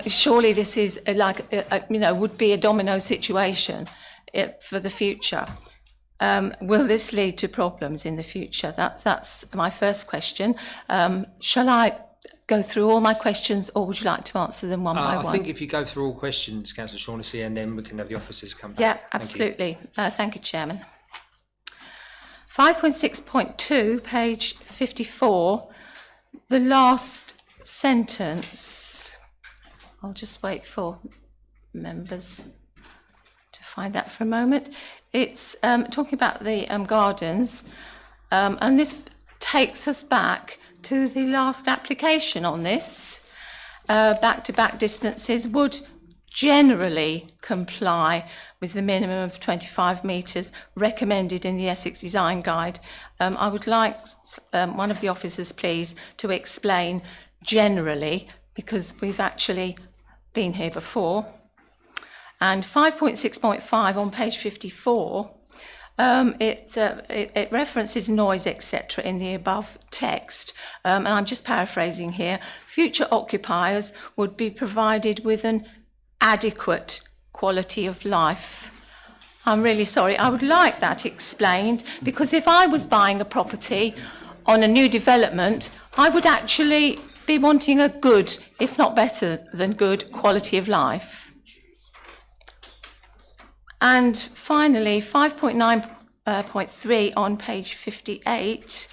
Surely this is would be a domino situation for the future. Will this lead to problems in the future? That's my first question. Shall I go through all my questions, or would you like to answer them one by one? I think if you go through all questions, Councillor Shaughnessy, and then we can have the officers come back. Yeah, absolutely. Thank you, Chairman. 5.6.2, page 54, the last sentence. I'll just wait for members to find that for a moment. It's talking about the gardens, and this takes us back to the last application on this. Back-to-back distances would generally comply with the minimum of 25 metres recommended in the Essex Design Guide. I would like one of the officers, please, to explain generally, because we've actually been here before. And 5.6.5 on page 54, it references noise, etc. in the above text. And I'm just paraphrasing here. Future occupiers would be provided with an adequate quality of life. I'm really sorry. I would like that explained, because if I was buying a property on a new development, I would actually be wanting a good, if not better than good, quality of life. And finally, 5.9.3 on page 58,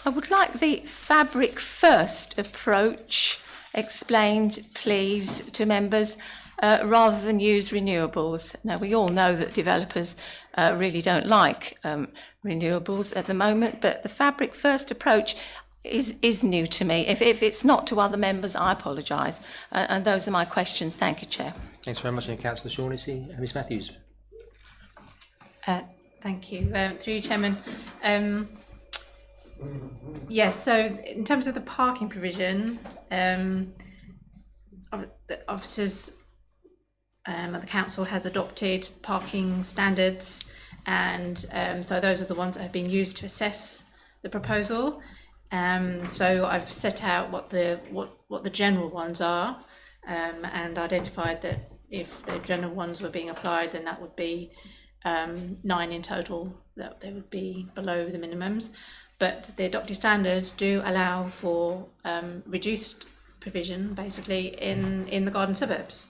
I would like the fabric first approach explained, please, to members, rather than use renewables. Now, we all know that developers really don't like renewables at the moment, but the fabric first approach is new to me. If it's not to other members, I apologise. And those are my questions. Thank you, Chair. Thanks very much, Councillor Shaughnessy. Ms Matthews. Thank you. Through you, Chairman. Yes, so in terms of the parking provision, the officers the council has adopted parking standards, and so those are the ones that have been used to assess the proposal. So I've set out what the general ones are, and identified that if the general ones were being applied, then that would be 9 in total, that they would be below the minimums. But the adopted standards do allow for reduced provision, basically, in the garden suburbs.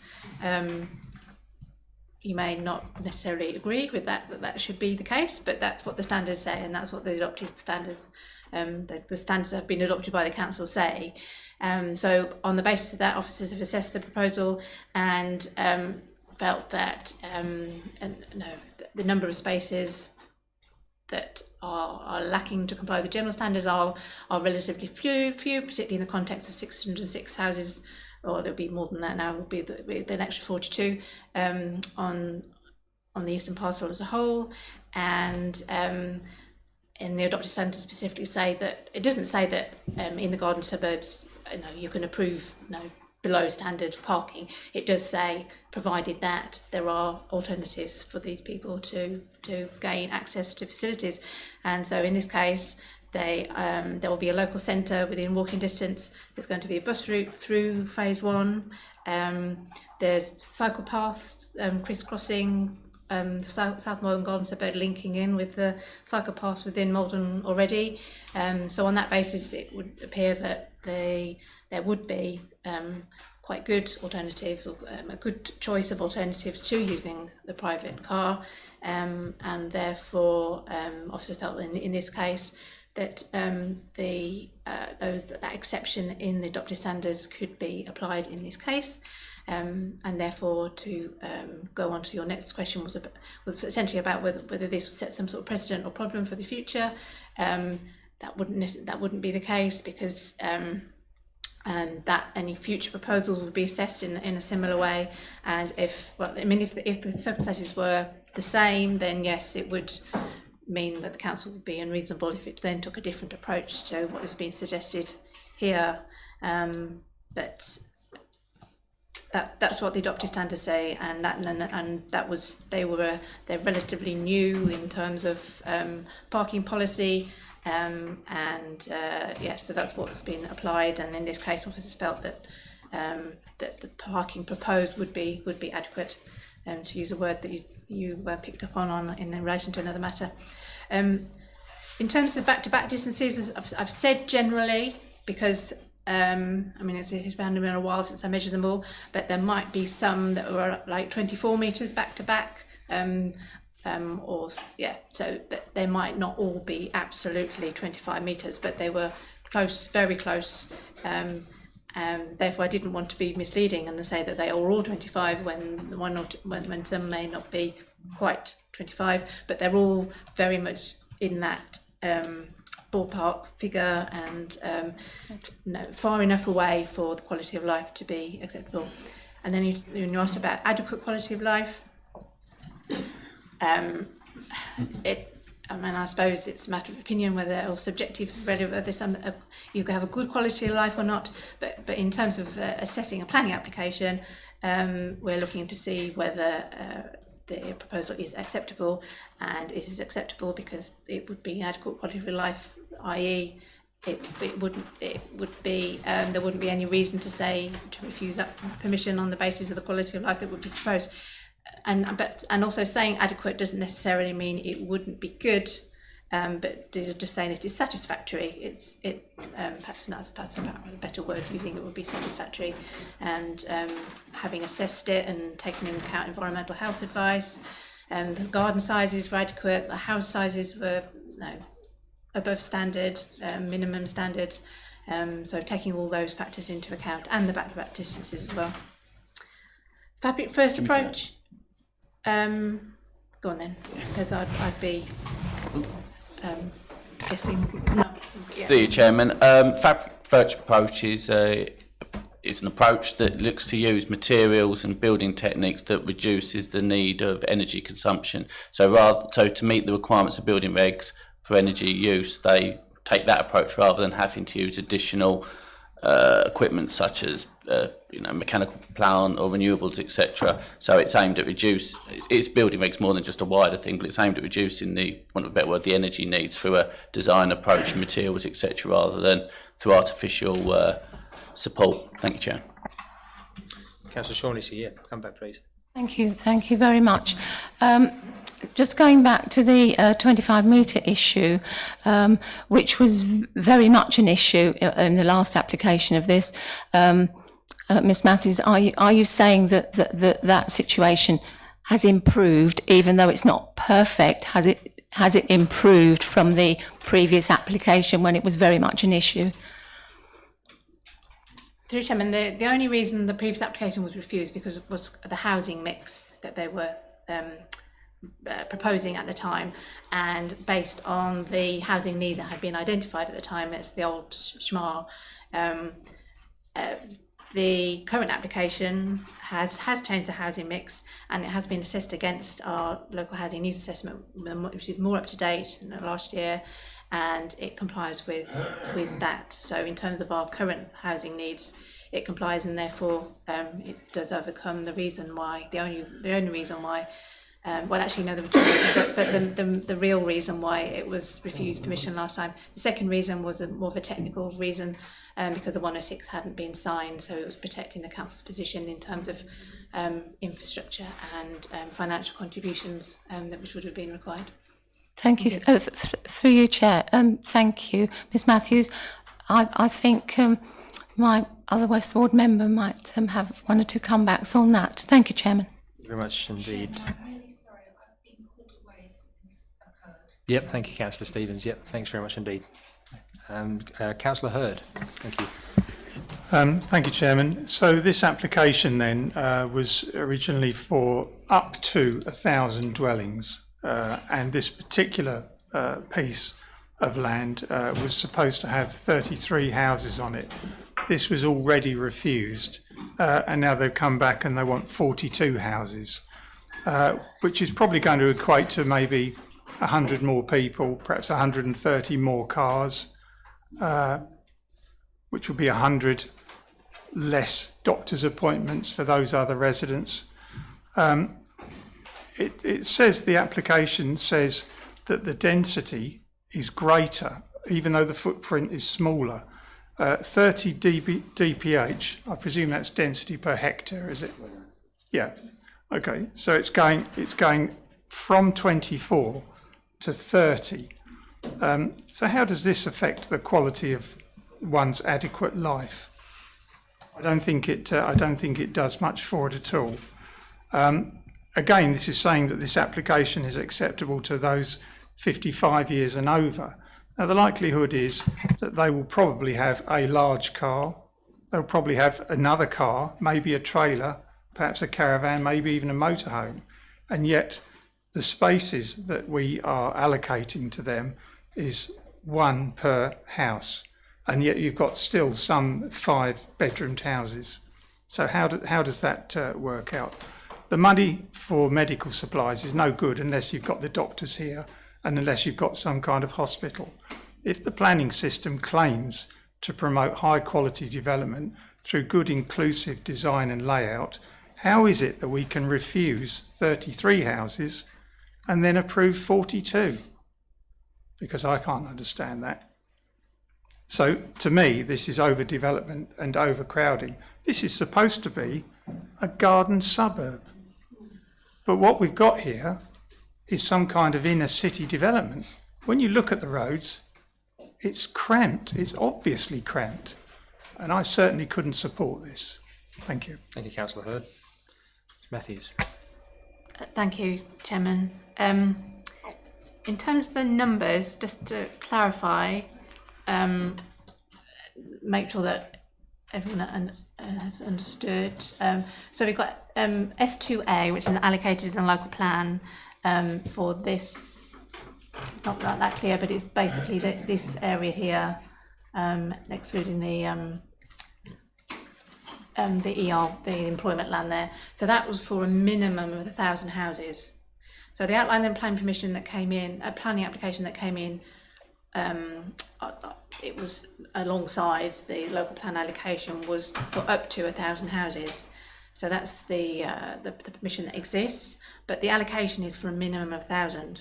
You may not necessarily agree with that should be the case, but that's what the standards say, and that's what the adopted standards, the standards that have been adopted by the council say. So on the basis of that, officers have assessed the proposal and felt that the number of spaces that are lacking to comply with the general standards are relatively few, particularly in the context of 606 houses, or there'll be more than that now, will be an extra 42 on the eastern parcel as a whole. And in the adopted standards specifically say that, it doesn't say that in the garden suburbs, you can approve below standard parking. It does say, provided that there are alternatives for these people to gain access to facilities. And so in this case, there will be a local centre within walking distance. There's going to be a bus route through phase 1. There's cycle paths crisscrossing South Maldon Garden Suburb, linking in with the cycle paths within Maldon already. So on that basis, it would appear that there would be quite good alternatives, or a good choice of alternatives to using the private car, and therefore officers felt in this case that that exception in the adopted standards could be applied in this case. And therefore, to go on to your next question was essentially about whether this would set some sort of precedent or problem for the future. that wouldn't be the case, because that any future proposals would be assessed in a similar way. And if the circumstances were the same, then yes, it would mean that the council would be unreasonable if it then took a different approach to what has been suggested here. But that's what the adopted standards say, and that was they're relatively new in terms of parking policy. So that's what's been applied, and in this case officers felt that that the parking proposed would be adequate, to use a word that you picked up on in relation to another matter. In terms of back-to-back distances, I've said generally, because it's been a while since I measured them all, but there might be some that were like 24 metres back-to-back. So they might not all be absolutely 25 metres, but they were close, very close. Therefore, I didn't want to be misleading and to say that they are all 25 when some may not be quite 25, but they're all very much in that ballpark figure, and far enough away for the quality of life to be acceptable. And then you asked about adequate quality of life. I suppose it's a matter of opinion whether, or subjective, whether you can have a good quality of life or not. But in terms of assessing a planning application, we're looking to see whether the proposal is acceptable, and it is acceptable because it would be adequate quality of life, i.e. there wouldn't be any reason to refuse that permission on the basis of the quality of life that would be proposed. And also saying adequate doesn't necessarily mean it wouldn't be good, but just saying it is satisfactory. Perhaps a better word using it would be satisfactory, and having assessed it and taken into account environmental health advice, the garden sizes were adequate, the house sizes were above standard, minimum standards. So taking all those factors into account, and the back-to-back distances as well. Fabric first approach. Go on then, because I'd be guessing. Through you, Chairman. Fabric first approach is an approach that looks to use materials and building techniques that reduces the need of energy consumption. So to meet the requirements of building regs for energy use, they take that approach rather than having to use additional equipment such as mechanical plant or renewables, etc. So it's aimed at it's building regs more than just a wider thing, but it's aimed at reducing the energy needs through a design approach, materials, etc., rather than through artificial support. Thank you, Chair. Councillor Shaughnessy, come back, please. Thank you very much. Just going back to the 25-metre issue, which was very much an issue in the last application of this. Ms Matthews, are you saying that situation has improved, even though it's not perfect? Has it improved from the previous application when it was very much an issue? Through Chairman, the only reason the previous application was refused because it was the housing mix that they were proposing at the time, and based on the housing needs that had been identified at the time, it's the old SHMA. The current application has changed the housing mix, and it has been assessed against our local housing needs assessment, which is more up to date than last year, and it complies with that. So in terms of our current housing needs, it complies, and therefore it does overcome the reason why, the only reason why. Well, actually, no, there were two reasons, but the real reason why it was refused permission last time. The second reason was more of a technical reason, because the 106 hadn't been signed, so it was protecting the council's position in terms of infrastructure and financial contributions which would have been required. Thank you. Through you, Chair. Thank you, Ms Matthews. I think my other West Ward member might have one or two comebacks on that. Thank you, Chairman. Very much indeed. Yep, thank you, Councillor Stevens. Yep, thanks very much indeed. Councillor Hurd, thank you. Thank you, Chairman. So this application then was originally for up to 1,000 dwellings, and this particular piece of land was supposed to have 33 houses on it. This was already refused, and now they've come back and they want 42 houses, which is probably going to equate to maybe 100 more people, perhaps 130 more cars, which will be 100 less doctor's appointments for those other residents. It says, the application says that the density is greater, even though the footprint is smaller. 30 dph, I presume that's density per hectare, is it? Yeah. Okay, so it's going from 24 to 30. So how does this affect the quality of one's adequate life? I don't think it does much for it at all. Again, this is saying that this application is acceptable to those 55 years and over. Now, the likelihood is that they will probably have a large car, they'll probably have another car, maybe a trailer, perhaps a caravan, maybe even a motorhome, and yet the spaces that we are allocating to them is one per house, and yet you've got still some 5-bedroomed houses. So how does that work out? The money for medical supplies is no good unless you've got the doctors here and unless you've got some kind of hospital. If the planning system claims to promote high quality development through good inclusive design and layout, how is it that we can refuse 33 houses and then approve 42? Because I can't understand that. So to me, this is overdevelopment and overcrowding. This is supposed to be a garden suburb. But what we've got here is some kind of inner city development. When you look at the roads, it's cramped. It's obviously cramped. And I certainly couldn't support this. Thank you. Thank you, Councillor Hurd. Matthews. Thank you, Chairman. In terms of the numbers, just to clarify, make sure that everyone has understood. So we've got S2A, which is allocated in the local plan for this, not that clear, but it's basically this area here, excluding the the employment land there. So that was for a minimum of 1,000 houses. So the outline and planning permission that came in, a planning application that came in, it was alongside the local plan allocation was for up to 1,000 houses. So that's the permission that exists, but the allocation is for a minimum of 1,000.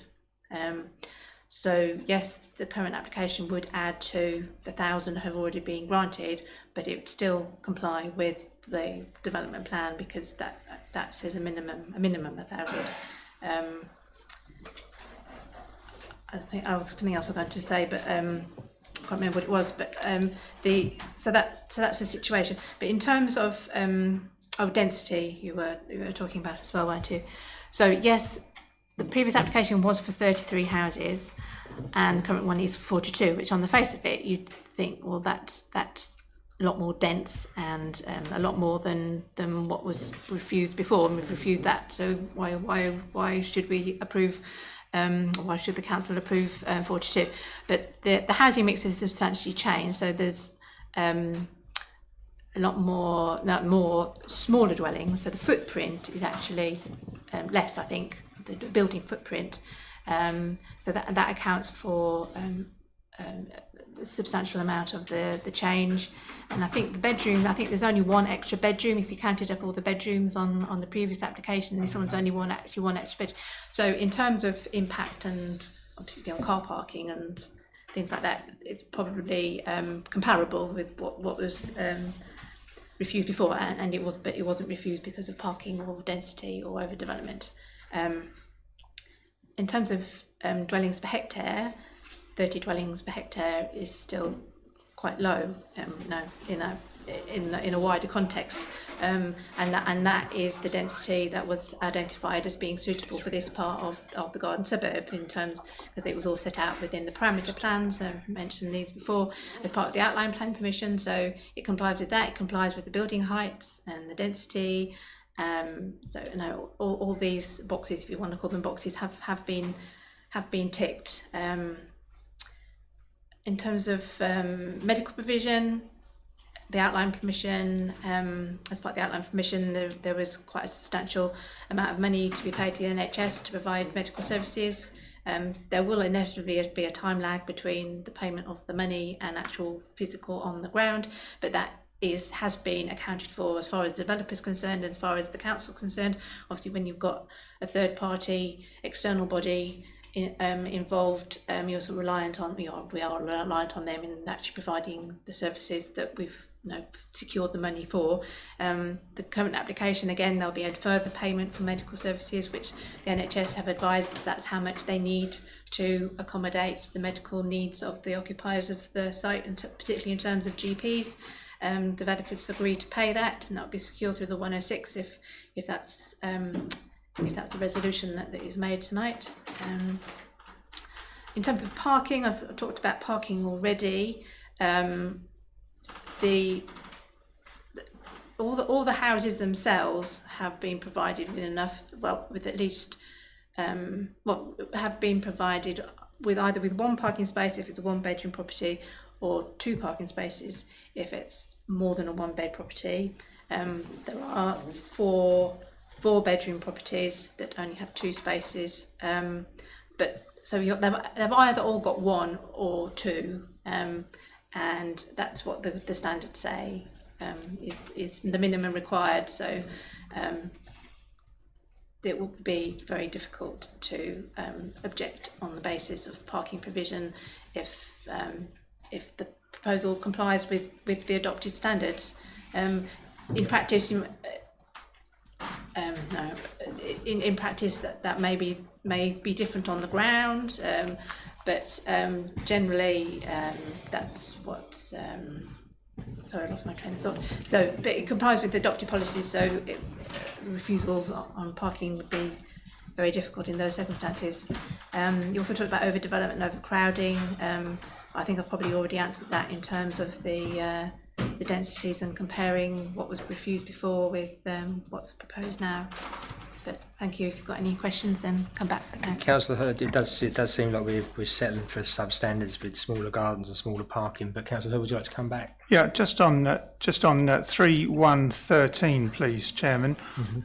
So yes, the current application would add to the 1,000 have already been granted, but it would still comply with the development plan because that says a minimum of 1,000. I think I was something else I was going to say, but I can't remember what it was. But so that's the situation. But in terms of density, you were talking about as well, weren't you? So yes, the previous application was for 33 houses, and the current one is for 42. Which, on the face of it, you'd think, well, that's a lot more dense and a lot more than what was refused before, and we've refused that. So why should we approve? Why should the council approve 42? But the housing mix has substantially changed. So there's a lot more smaller dwellings. So the footprint is actually less, I think, the building footprint. So that accounts for a substantial amount of the change. And I think the bedroom, I think there's only one extra bedroom if you counted up all the bedrooms on the previous application. This one's only one extra bedroom. So in terms of impact and obviously on car parking and things like that, it's probably comparable with what was refused before, and it wasn't refused because of parking or density or overdevelopment. In terms of dwellings per hectare, 30 dwellings per hectare is still quite low. In a wider context, and that is the density that was identified as being suitable for this part of the garden suburb, in terms because it was all set out within the parameter plans. I mentioned these before as part of the outline plan permission, so it complies with that. It complies with the building heights and the density. So all these boxes, if you want to call them boxes, have been ticked. in terms of medical provision, the outline permission, as part of the outline permission, there was quite a substantial amount of money to be paid to the NHS to provide medical services. There will inevitably be a time lag between the payment of the money and actual physical on the ground, but that has been accounted for as far as the developer is concerned and as far as the council is concerned. Obviously, when you've got a third party, external body involved, you're also reliant on, we are reliant on them in actually providing the services that we've secured the money for. The current application, again, there'll be a further payment for medical services, which the NHS have advised that that's how much they need to accommodate the medical needs of the occupiers of the site, and particularly in terms of GPs. Developers agree to pay that, and that'll be secured through the 106 if that's the resolution that is made tonight. In terms of parking, I've talked about parking already. All the houses themselves have been provided with enough, with at least, have been provided with either with one parking space if it's a one-bedroom property, or two parking spaces if it's more than a one-bed property. There are four-bedroom properties that only have two spaces, but so they've either all got one or two, and that's what the standards say is the minimum required. So it will be very difficult to object on the basis of parking provision if the proposal complies with the adopted standards. In practice, in practice that may be different on the ground, but generally that's what. Sorry, I lost my train of thought. So, but it complies with the adopted policies. So, refusals on parking would be very difficult in those circumstances. You also talked about overdevelopment and overcrowding. I think I've probably already answered that in terms of the densities and comparing what was refused before with what's proposed now. But thank you. If you've got any questions, then come back. Councillor Hurd, it does seem like we're settling for substandards with smaller gardens and smaller parking. But Councillor Hurd, would you like to come back? Yeah, just on 3.1.13, please, Chairman.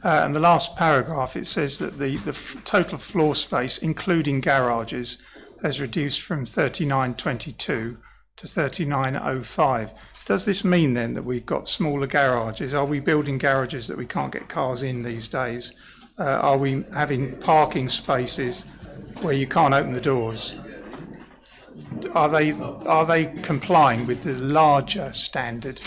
And the last paragraph, it says that the total floor space, including garages, has reduced from 3922 to 3905. Does this mean then that we've got smaller garages? Are we building garages that we can't get cars in these days? Are we having parking spaces where you can't open the doors? Are they complying with the larger standard?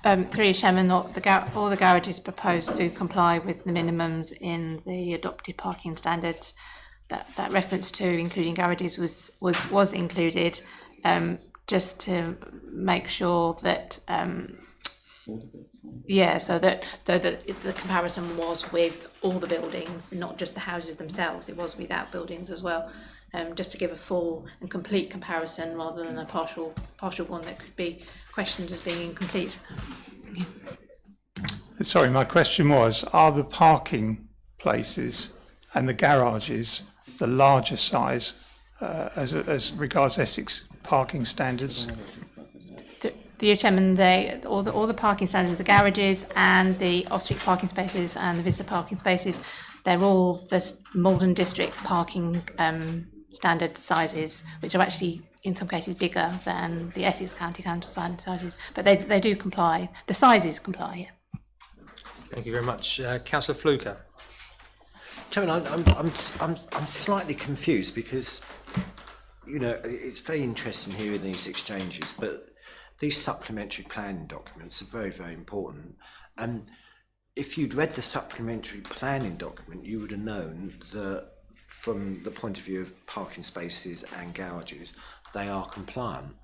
Through you, Chairman, all the garages proposed do comply with the minimums in the adopted parking standards. That reference to including garages was included, just to make sure that so that the comparison was with all the buildings, not just the houses themselves. It was without buildings as well, just to give a full and complete comparison rather than a partial one that could be questioned as being incomplete. Sorry, my question was: are the parking places and the garages the larger size as regards Essex parking standards? The Chairman, all the parking standards, the garages and the off-street parking spaces and the visitor parking spaces, they're all the Maldon district parking standard sizes, which are actually in some cases bigger than the Essex County Council sizes, but they do comply. The sizes comply. Yeah. Thank you very much, Councillor Fluker. Chairman, I'm slightly confused because, it's very interesting hearing these exchanges, but these supplementary planning documents are very, very important. And if you'd read the supplementary planning document, you would have known that from the point of view of parking spaces and garages, they are compliant.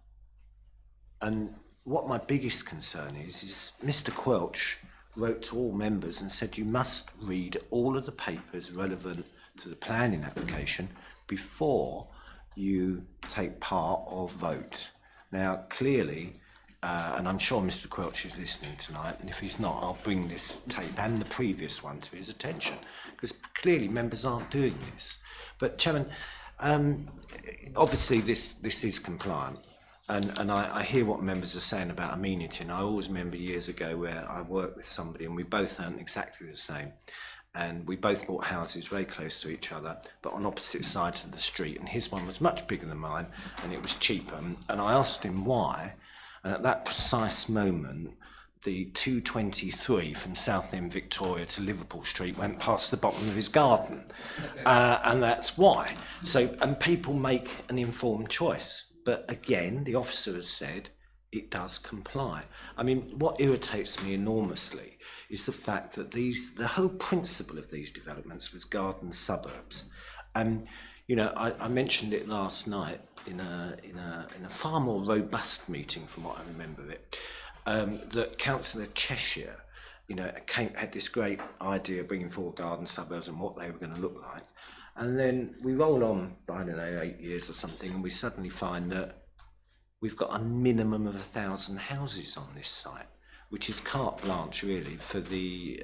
And what my biggest concern is Mr. Quelch wrote to all members and said you must read all of the papers relevant to the planning application before you take part or vote. Now, clearly, and I'm sure Mr. Quelch is listening tonight, and if he's not, I'll bring this tape and the previous one to his attention, because clearly members aren't doing this. But, Chairman, Obviously, this is compliant, and I hear what members are saying about amenity, and I always remember years ago where I worked with somebody and we both earned exactly the same, and we both bought houses very close to each other, but on opposite sides of the street, and his one was much bigger than mine, and it was cheaper, and I asked him why, and at that precise moment, the 223 from Southend Victoria to Liverpool Street went past the bottom of his garden, and that's why. So, and people make an informed choice, but again, the officer has said it does comply. I mean, what irritates me enormously is the fact that the whole principle of these developments was garden suburbs. You know, I mentioned it last night in a far more robust meeting from what I remember it. That Councillor Cheshire, you know, had this great idea of bringing forward garden suburbs and what they were going to look like. And then we roll on, I don't know, 8 years or something, and we suddenly find that we've got a minimum of 1,000 houses on this site, which is carte blanche really for the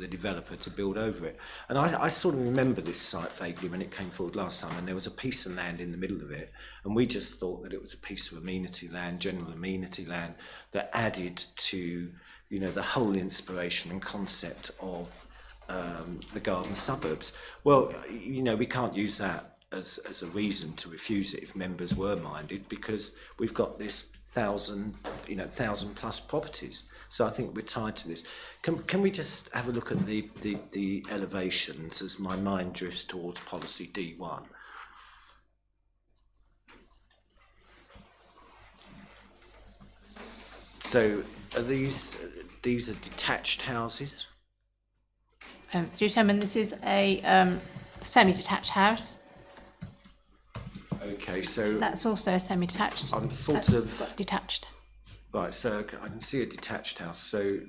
developer to build over it. And I sort of remember this site vaguely when it came forward last time, and there was a piece of land in the middle of it, and we just thought that it was a piece of amenity land, general amenity land, that added to, you know, the whole inspiration and concept of the garden suburbs. Well, you know, we can't use that as a reason to refuse it if members were minded, because we've got this 1,000 plus properties. So I think we're tied to this. Can we just have a look at the elevations as my mind drifts towards policy D1? So are these are detached houses? Through Chairman, this is a semi-detached house. Okay, so That's also a semi-detached. I'm sort of got detached. Right, so I can see a detached house. So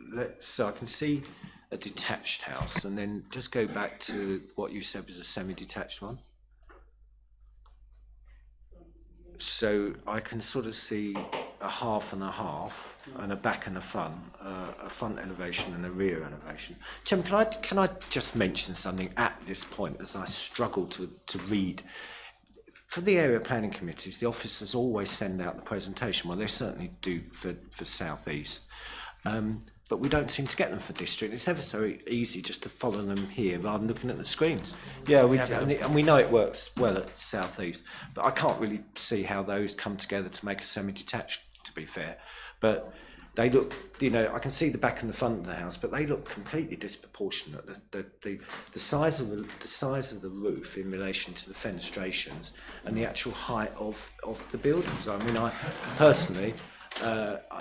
I can see a detached house, and then just go back to what you said was a semi-detached one. So I can sort of see a half and a half, and a back and a front elevation and a rear elevation. Chairman, can I just mention something at this point as I struggle to read? For the area planning committees, the officers always send out the presentation. Well, they certainly do for South East, but we don't seem to get them for district. It's ever so easy just to follow them here rather than looking at the screens. Yeah, and we know it works well at South East, but I can't really see how those come together to make a semi-detached, to be fair. But they look, you know, I can see the back and the front of the house, but they look completely disproportionate. The size of the roof in relation to the fenestrations and the actual height of the buildings. I mean, I personally,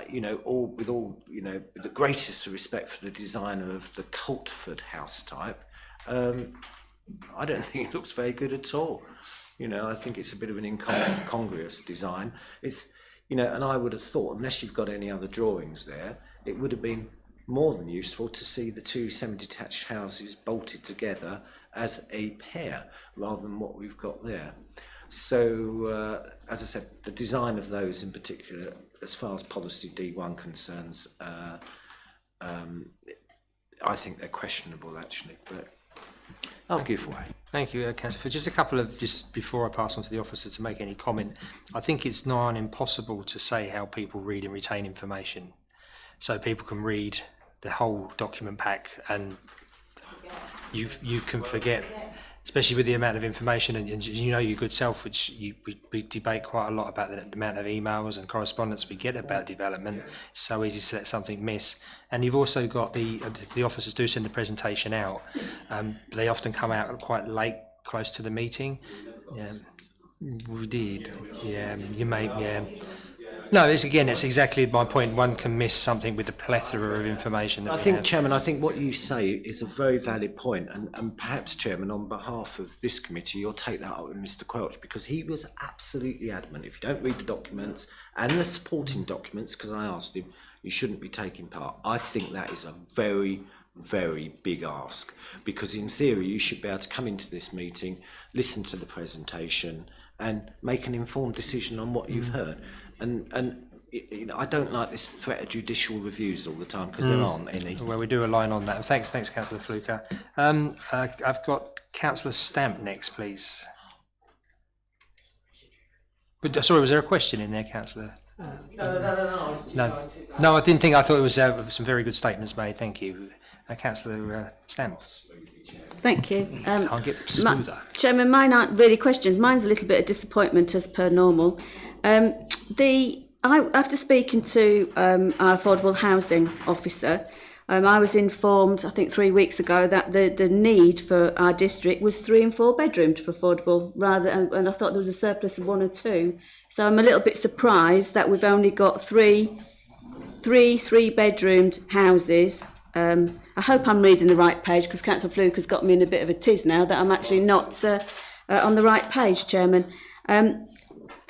you know, with the greatest respect for the designer of the Coltford house type, I don't think it looks very good at all. You know, I think it's a bit of an incongruous design. It's, you know, and I would have thought, unless you've got any other drawings there, it would have been more than useful to see the two semi-detached houses bolted together as a pair, rather than what we've got there. So, as I said, the design of those in particular, as far as policy D1 concerns, I think they're questionable actually, but I'll give way. Thank you, Councillor. For just a couple of, just before I pass on to the officer to make any comment, I think it's nigh on impossible to say how people read and retain information. So people can read the whole document pack and you can forget, especially with the amount of information, and you know your good self, which we debate quite a lot about the amount of emails and correspondence we get about development. It's so easy to let something miss. And you've also got the officers do send the presentation out. They often come out quite late, close to the meeting. Yeah, we did. Yeah, you may. Yeah. No, it's exactly my point. One can miss something with the plethora of information that I think, Chairman, I think what you say is a very valid point, and perhaps, Chairman, on behalf of this committee, you'll take that up with Mr. Quelch, because he was absolutely adamant. If you don't read the documents and the supporting documents, because I asked him, you shouldn't be taking part. I think that is a very, very big ask, because in theory, you should be able to come into this meeting, listen to the presentation, and make an informed decision on what you've heard. And you know, I don't like this threat of judicial reviews all the time, because there aren't any. Well, we do align on that. Thanks, Councillor Fluker. I've got Councillor Stamp next, please. But sorry, was there a question in there, Councillor? No. No, I didn't think. I thought it was some very good statements made. Thank you, Councillor Stamps. Thank you. Can't get smoother. Chairman, mine aren't really questions. Mine's a little bit of disappointment as per normal. After speaking to our affordable housing officer, I was informed, I think 3 weeks ago, that the need for our district was 3 and 4 bedrooms for affordable, and I thought there was a surplus of 1 or 2. So I'm a little bit surprised that we've only got three 3-bedroomed houses. I hope I'm reading the right page, because Councillor Fluke has got me in a bit of a tiz now that I'm actually not on the right page, Chairman.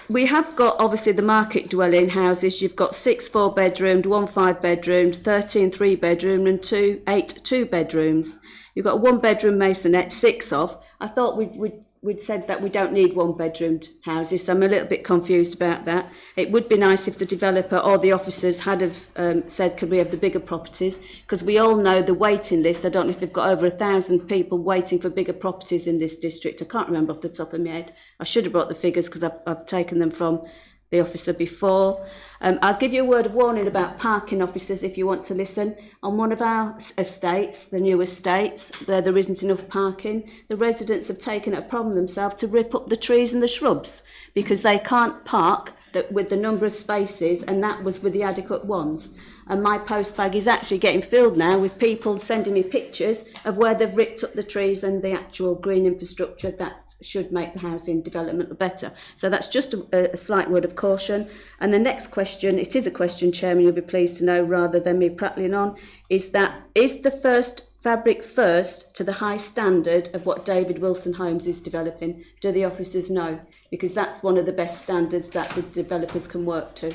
We have got, obviously, the market dwelling houses. You've got 6 4-bedroomed, 1 5-bedroomed, 13 3-bedroom and 8 2-bedrooms. You've got a 1-bedroom masonette, 6 of. I thought we'd said that we don't need 1-bedroomed houses, so I'm a little bit confused about that. It would be nice if the developer or the officers had have said, could we have the bigger properties? Because we all know the waiting list. I don't know if they've got over 1,000 people waiting for bigger properties in this district. I can't remember off the top of my head. I should have brought the figures because I've taken them from the officer before. I'll give you a word of warning about parking officers if you want to listen. On one of our estates, the new estates, where there isn't enough parking, the residents have taken it upon themselves to rip up the trees and the shrubs because they can't park with the number of spaces, and that was with the adequate ones. And my post bag is actually getting filled now with people sending me pictures of where they've ripped up the trees and the actual green infrastructure that should make the housing development better. So that's just a slight word of caution. And the next question, it is a question, Chairman, you'll be pleased to know, rather than me prattling on, is the first fabric first to the high standard of what David Wilson Homes is developing? Do the officers know? Because that's one of the best standards that the developers can work to.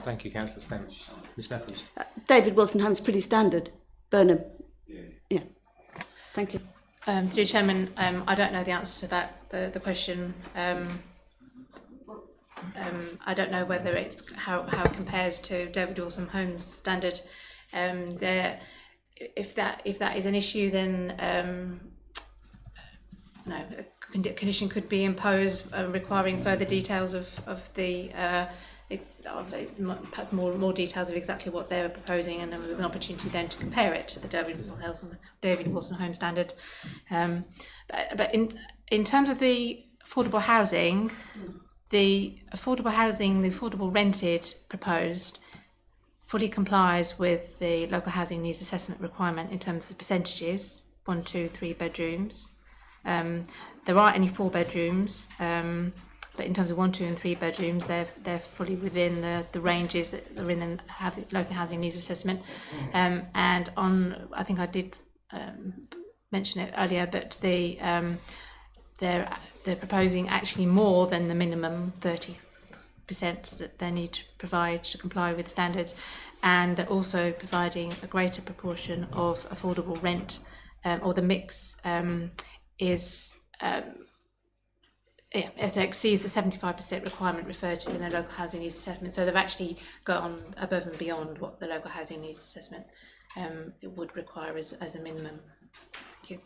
Thank you, Councillor Stamps. Ms Matthews. David Wilson Homes pretty standard. Burnham. Yeah. Thank you. Through Chairman, I don't know the answer to that. The question. I don't know whether it's how it compares to David Wilson Homes standard. If that is an issue, then no, a condition could be imposed requiring further details of the. Perhaps more details of exactly what they were proposing, and there was an opportunity then to compare it to the David Wilson Home Standard. But in terms of the affordable housing, the affordable rented proposed fully complies with the local housing needs assessment requirement in terms of percentages, 1, 2, 3 bedrooms. There aren't any 4 bedrooms. But in terms of 1, 2 and 3 bedrooms, they're fully within the ranges that are in the local housing needs assessment. And I think I did mention it earlier, but they're proposing actually more than the minimum 30% that they need to provide to comply with standards, and they're also providing a greater proportion of affordable rent, or the mix is. It exceeds the 75% requirement referred to in the local housing needs assessment. So they've actually gone above and beyond what the local housing needs assessment it would require as a minimum. Thank you.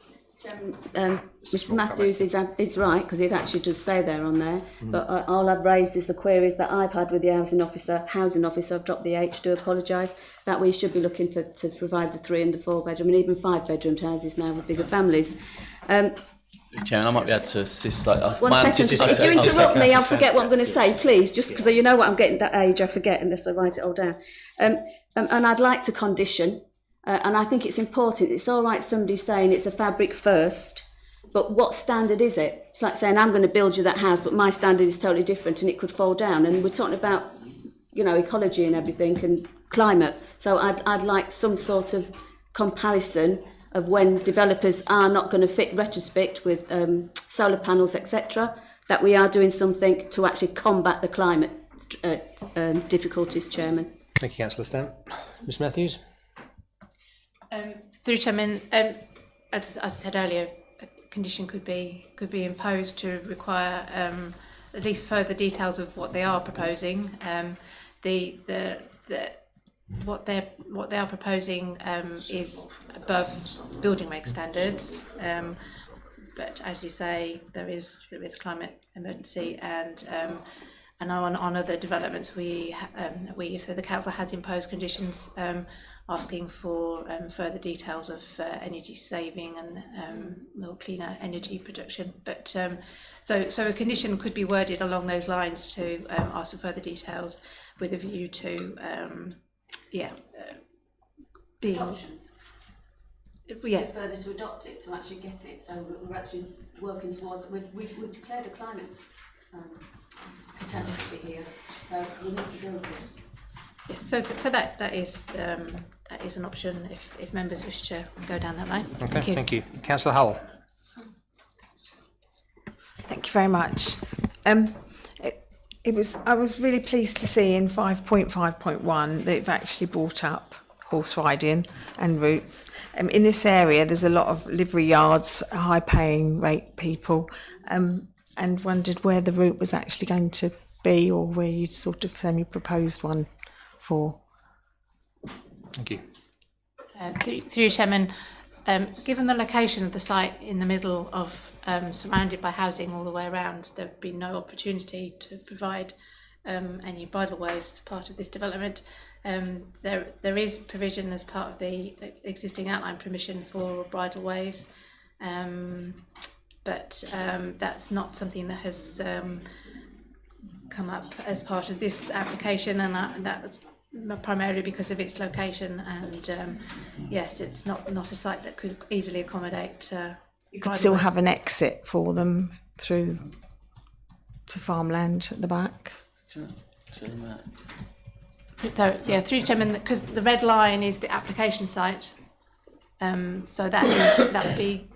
Mr Matthews is right, because it actually does say there on there, but all I've raised is the queries that I've had with the housing officer, I've dropped the H, do apologise, that we should be looking to provide the 3 and the 4 bedroom and even 5-bedroomed houses now with bigger families. Chairman, I might be able to assist. One second, if you interrupt me, I'll forget what I'm going to say, please, just because you know what, I'm getting that age, I forget unless I write it all down. And I'd like to condition, and I think it's important, it's all right somebody saying it's a fabric first, but what standard is it? It's like saying I'm going to build you that house, but my standard is totally different and it could fall down. And we're talking about, ecology and everything and climate. So I'd like some sort of comparison of when developers are not going to fit retrospect with solar panels, etc., that we are doing something to actually combat the climate difficulties, Chairman. Thank you, Councillor Stamp. Ms Matthews. Through Chairman, as I said earlier, a condition could be imposed to require at least further details of what they are proposing. What they are proposing is above building reg standards. but as you say, there is a climate emergency, and on other developments, so the council has imposed conditions asking for further details of energy saving and more cleaner energy production. But so a condition could be worded along those lines to ask for further details with a view to being. Yeah. Further to adopt it, to actually get it, so we're actually working towards it. We've declared a climate catastrophe here, so we need to go with it. Yeah, so that is an option if members wish to go down that line. Okay, thank you. Councillor Hull. Thank you very much. I was really pleased to see in 5.5.1 they've actually brought up horse riding and routes. In this area, there's a lot of livery yards, high paying rate people, and wondered where the route was actually going to be, or where you'd sort of semi-proposed one for. Thank you. Through you, Chairman, given the location of the site in the middle of surrounded by housing all the way around, there would be no opportunity to provide any bridleways as part of this development. There is provision as part of the existing outline permission for bridleways, but that's not something that has come up as part of this application, and that's primarily because of its location. And yes, it's not a site that could easily accommodate. You could still have an exit for them through to farmland at the back. Yeah, through Chairman, because the red line is the application site, so that would be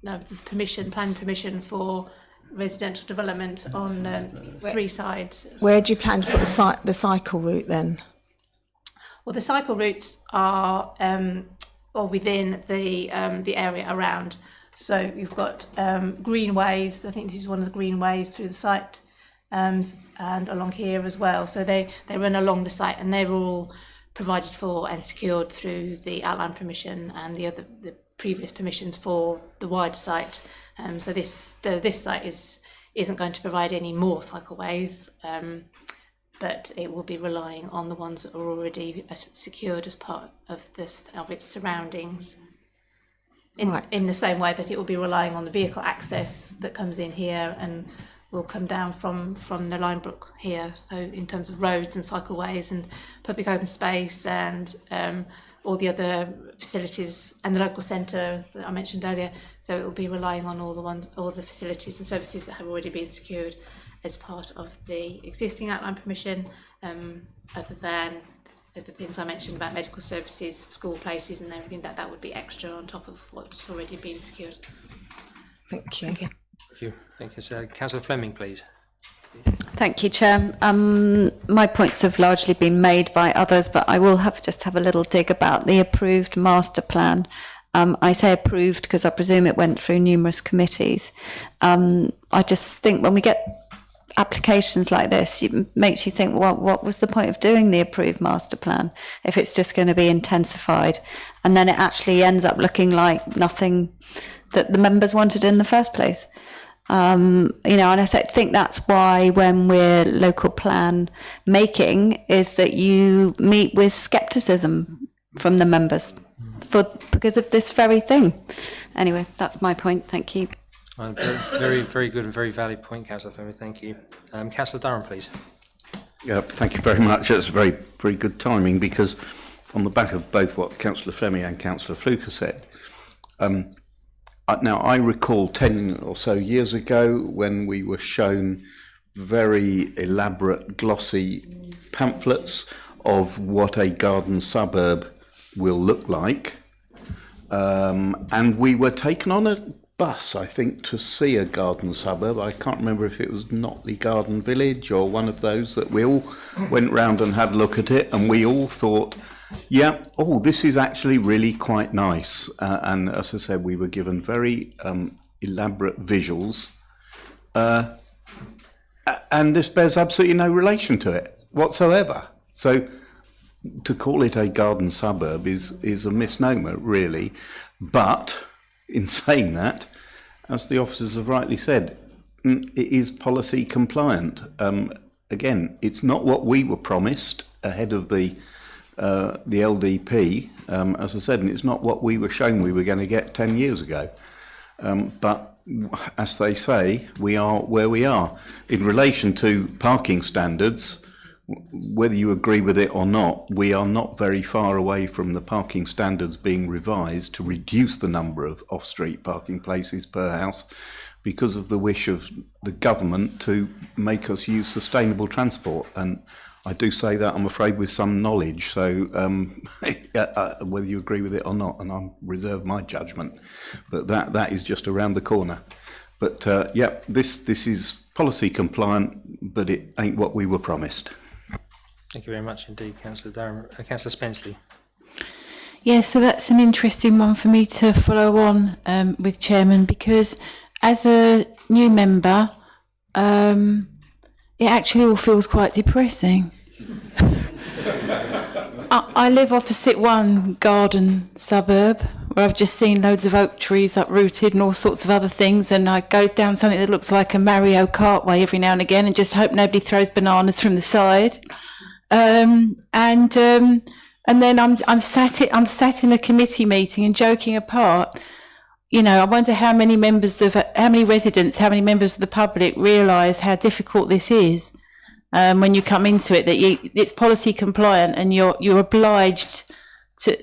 there's planning permission for residential development on 3 sides. Where do you plan to put the cycle route then? Well, the cycle routes are within the area around. So you've got greenways. I think this is one of the greenways through the site. And along here as well. So they run along the site, and they're all provided for and secured through the outline permission and the previous permissions for the wider site. So this site isn't going to provide any more cycleways, but it will be relying on the ones that are already secured as part of its surroundings. In the same way that it will be relying on the vehicle access that comes in here and will come down from the Limebrook here. So in terms of roads and cycleways and public open space and all the other facilities and the local centre that I mentioned earlier. So it will be relying on all the facilities and services that have already been secured as part of the existing outline permission, other than the things I mentioned about medical services, school places and everything, that would be extra on top of what's already been secured. Thank you. Thank you. Thank you. Thank you, sir. Councillor Fleming, please. Thank you, Chair. My points have largely been made by others, but I will just have a little dig about the approved master plan. I say approved because I presume it went through numerous committees. I just think when we get applications like this, it makes you think, well, what was the point of doing the approved master plan if it's just going to be intensified, and then it actually ends up looking like nothing that the members wanted in the first place. And I think that's why when we're local plan making is that you meet with scepticism from the members because of this very thing. Anyway, that's my point. Thank you. Very, very good and very valid point, Councillor Fleming. Thank you. Councillor Durham, please. Yeah, thank you very much. That's very, very good timing, because on the back of both what Councillor Fleming and Councillor Fluker said, now, I recall 10 or so years ago when we were shown very elaborate, glossy pamphlets of what a garden suburb will look like. And we were taken on a bus, I think, to see a garden suburb. I can't remember if it was Notley Garden Village or one of those, that we all went round and had a look at it, and we all thought, yeah, this is actually really quite nice. And as I said, we were given very elaborate visuals. And this bears absolutely no relation to it whatsoever. So to call it a garden suburb is a misnomer, really. But in saying that, as the officers have rightly said, it is policy compliant. Again, it's not what we were promised ahead of the LDP, as I said, and it's not what we were shown we were going to get 10 years ago. But as they say, we are where we are. In relation to parking standards, whether you agree with it or not, we are not very far away from the parking standards being revised to reduce the number of off-street parking places per house because of the wish of the government to make us use sustainable transport. And I do say that, I'm afraid, with some knowledge. So whether you agree with it or not, and I reserve my judgment, but that is just around the corner. But yeah, this is policy compliant, but it ain't what we were promised. Thank you very much indeed, Councillor Durham. Councillor Spenceley. Yeah, so that's an interesting one for me to follow on with, Chairman, because as a new member, it actually all feels quite depressing. I live opposite one garden suburb where I've just seen loads of oak trees uprooted and all sorts of other things, and I go down something that looks like a Mario Kart way every now and again and just hope nobody throws bananas from the side. And then I'm sat in a committee meeting and joking apart. You know, I wonder how many members of how many members of the public realise how difficult this is when you come into it. That it's policy compliant and you're obliged to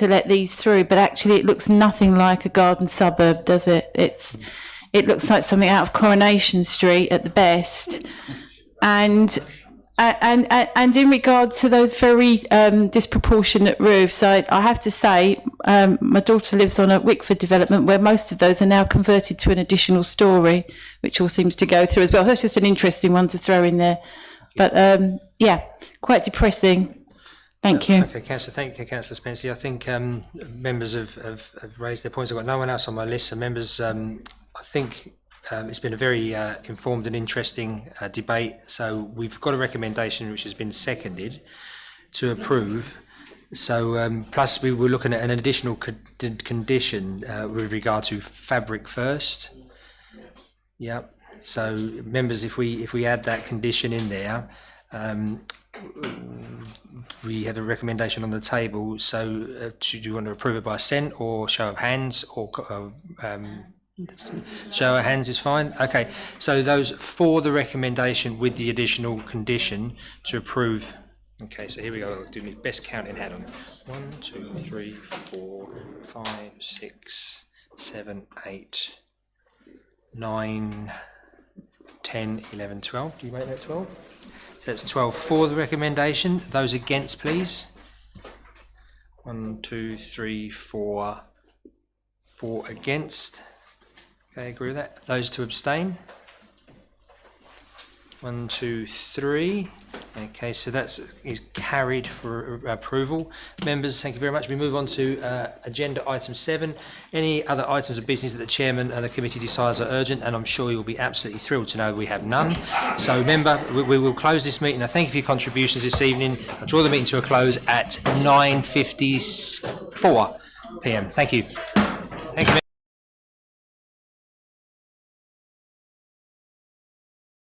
let these through, but actually it looks nothing like a garden suburb, does it? It looks like something out of Coronation Street at the best, and in regard to those very disproportionate roofs, I have to say, my daughter lives on a Wickford development where most of those are now converted to an additional storey, which all seems to go through as well. That's just an interesting one to throw in there. But yeah, quite depressing. Thank you. Okay, Councillor, thank you, Councillor Spenceley. I think members have raised their points. I've got no one else on my list. So members, I think it's been a very informed and interesting debate. So we've got a recommendation which has been seconded to approve. So plus we were looking at an additional condition with regard to fabric first. Yeah. So members, if we add that condition in there, we have a recommendation on the table. So do you want to approve it by assent or show of hands, or show of hands is fine? Okay, so those for the recommendation with the additional condition to approve. Okay, so here we go. I'll do my best counting hat on. 1, 2, 3, 4, 5, 6, 7, 8, 9, 10, 11, 12. Do you make that 12? So that's 12 for the recommendation. Those against, please. 1, 2, 3, 4. 4 against. Okay, agree with that. Those to abstain. 1, 2, 3. Okay, so that is carried for approval. Members, thank you very much. We move on to agenda item 7. Any other items of business that the chairman and the committee decides are urgent, and I'm sure you'll be absolutely thrilled to know we have none. So, member, we will close this meeting. I thank you for your contributions this evening. I draw the meeting to a close at 9:54 p.m. Thank you.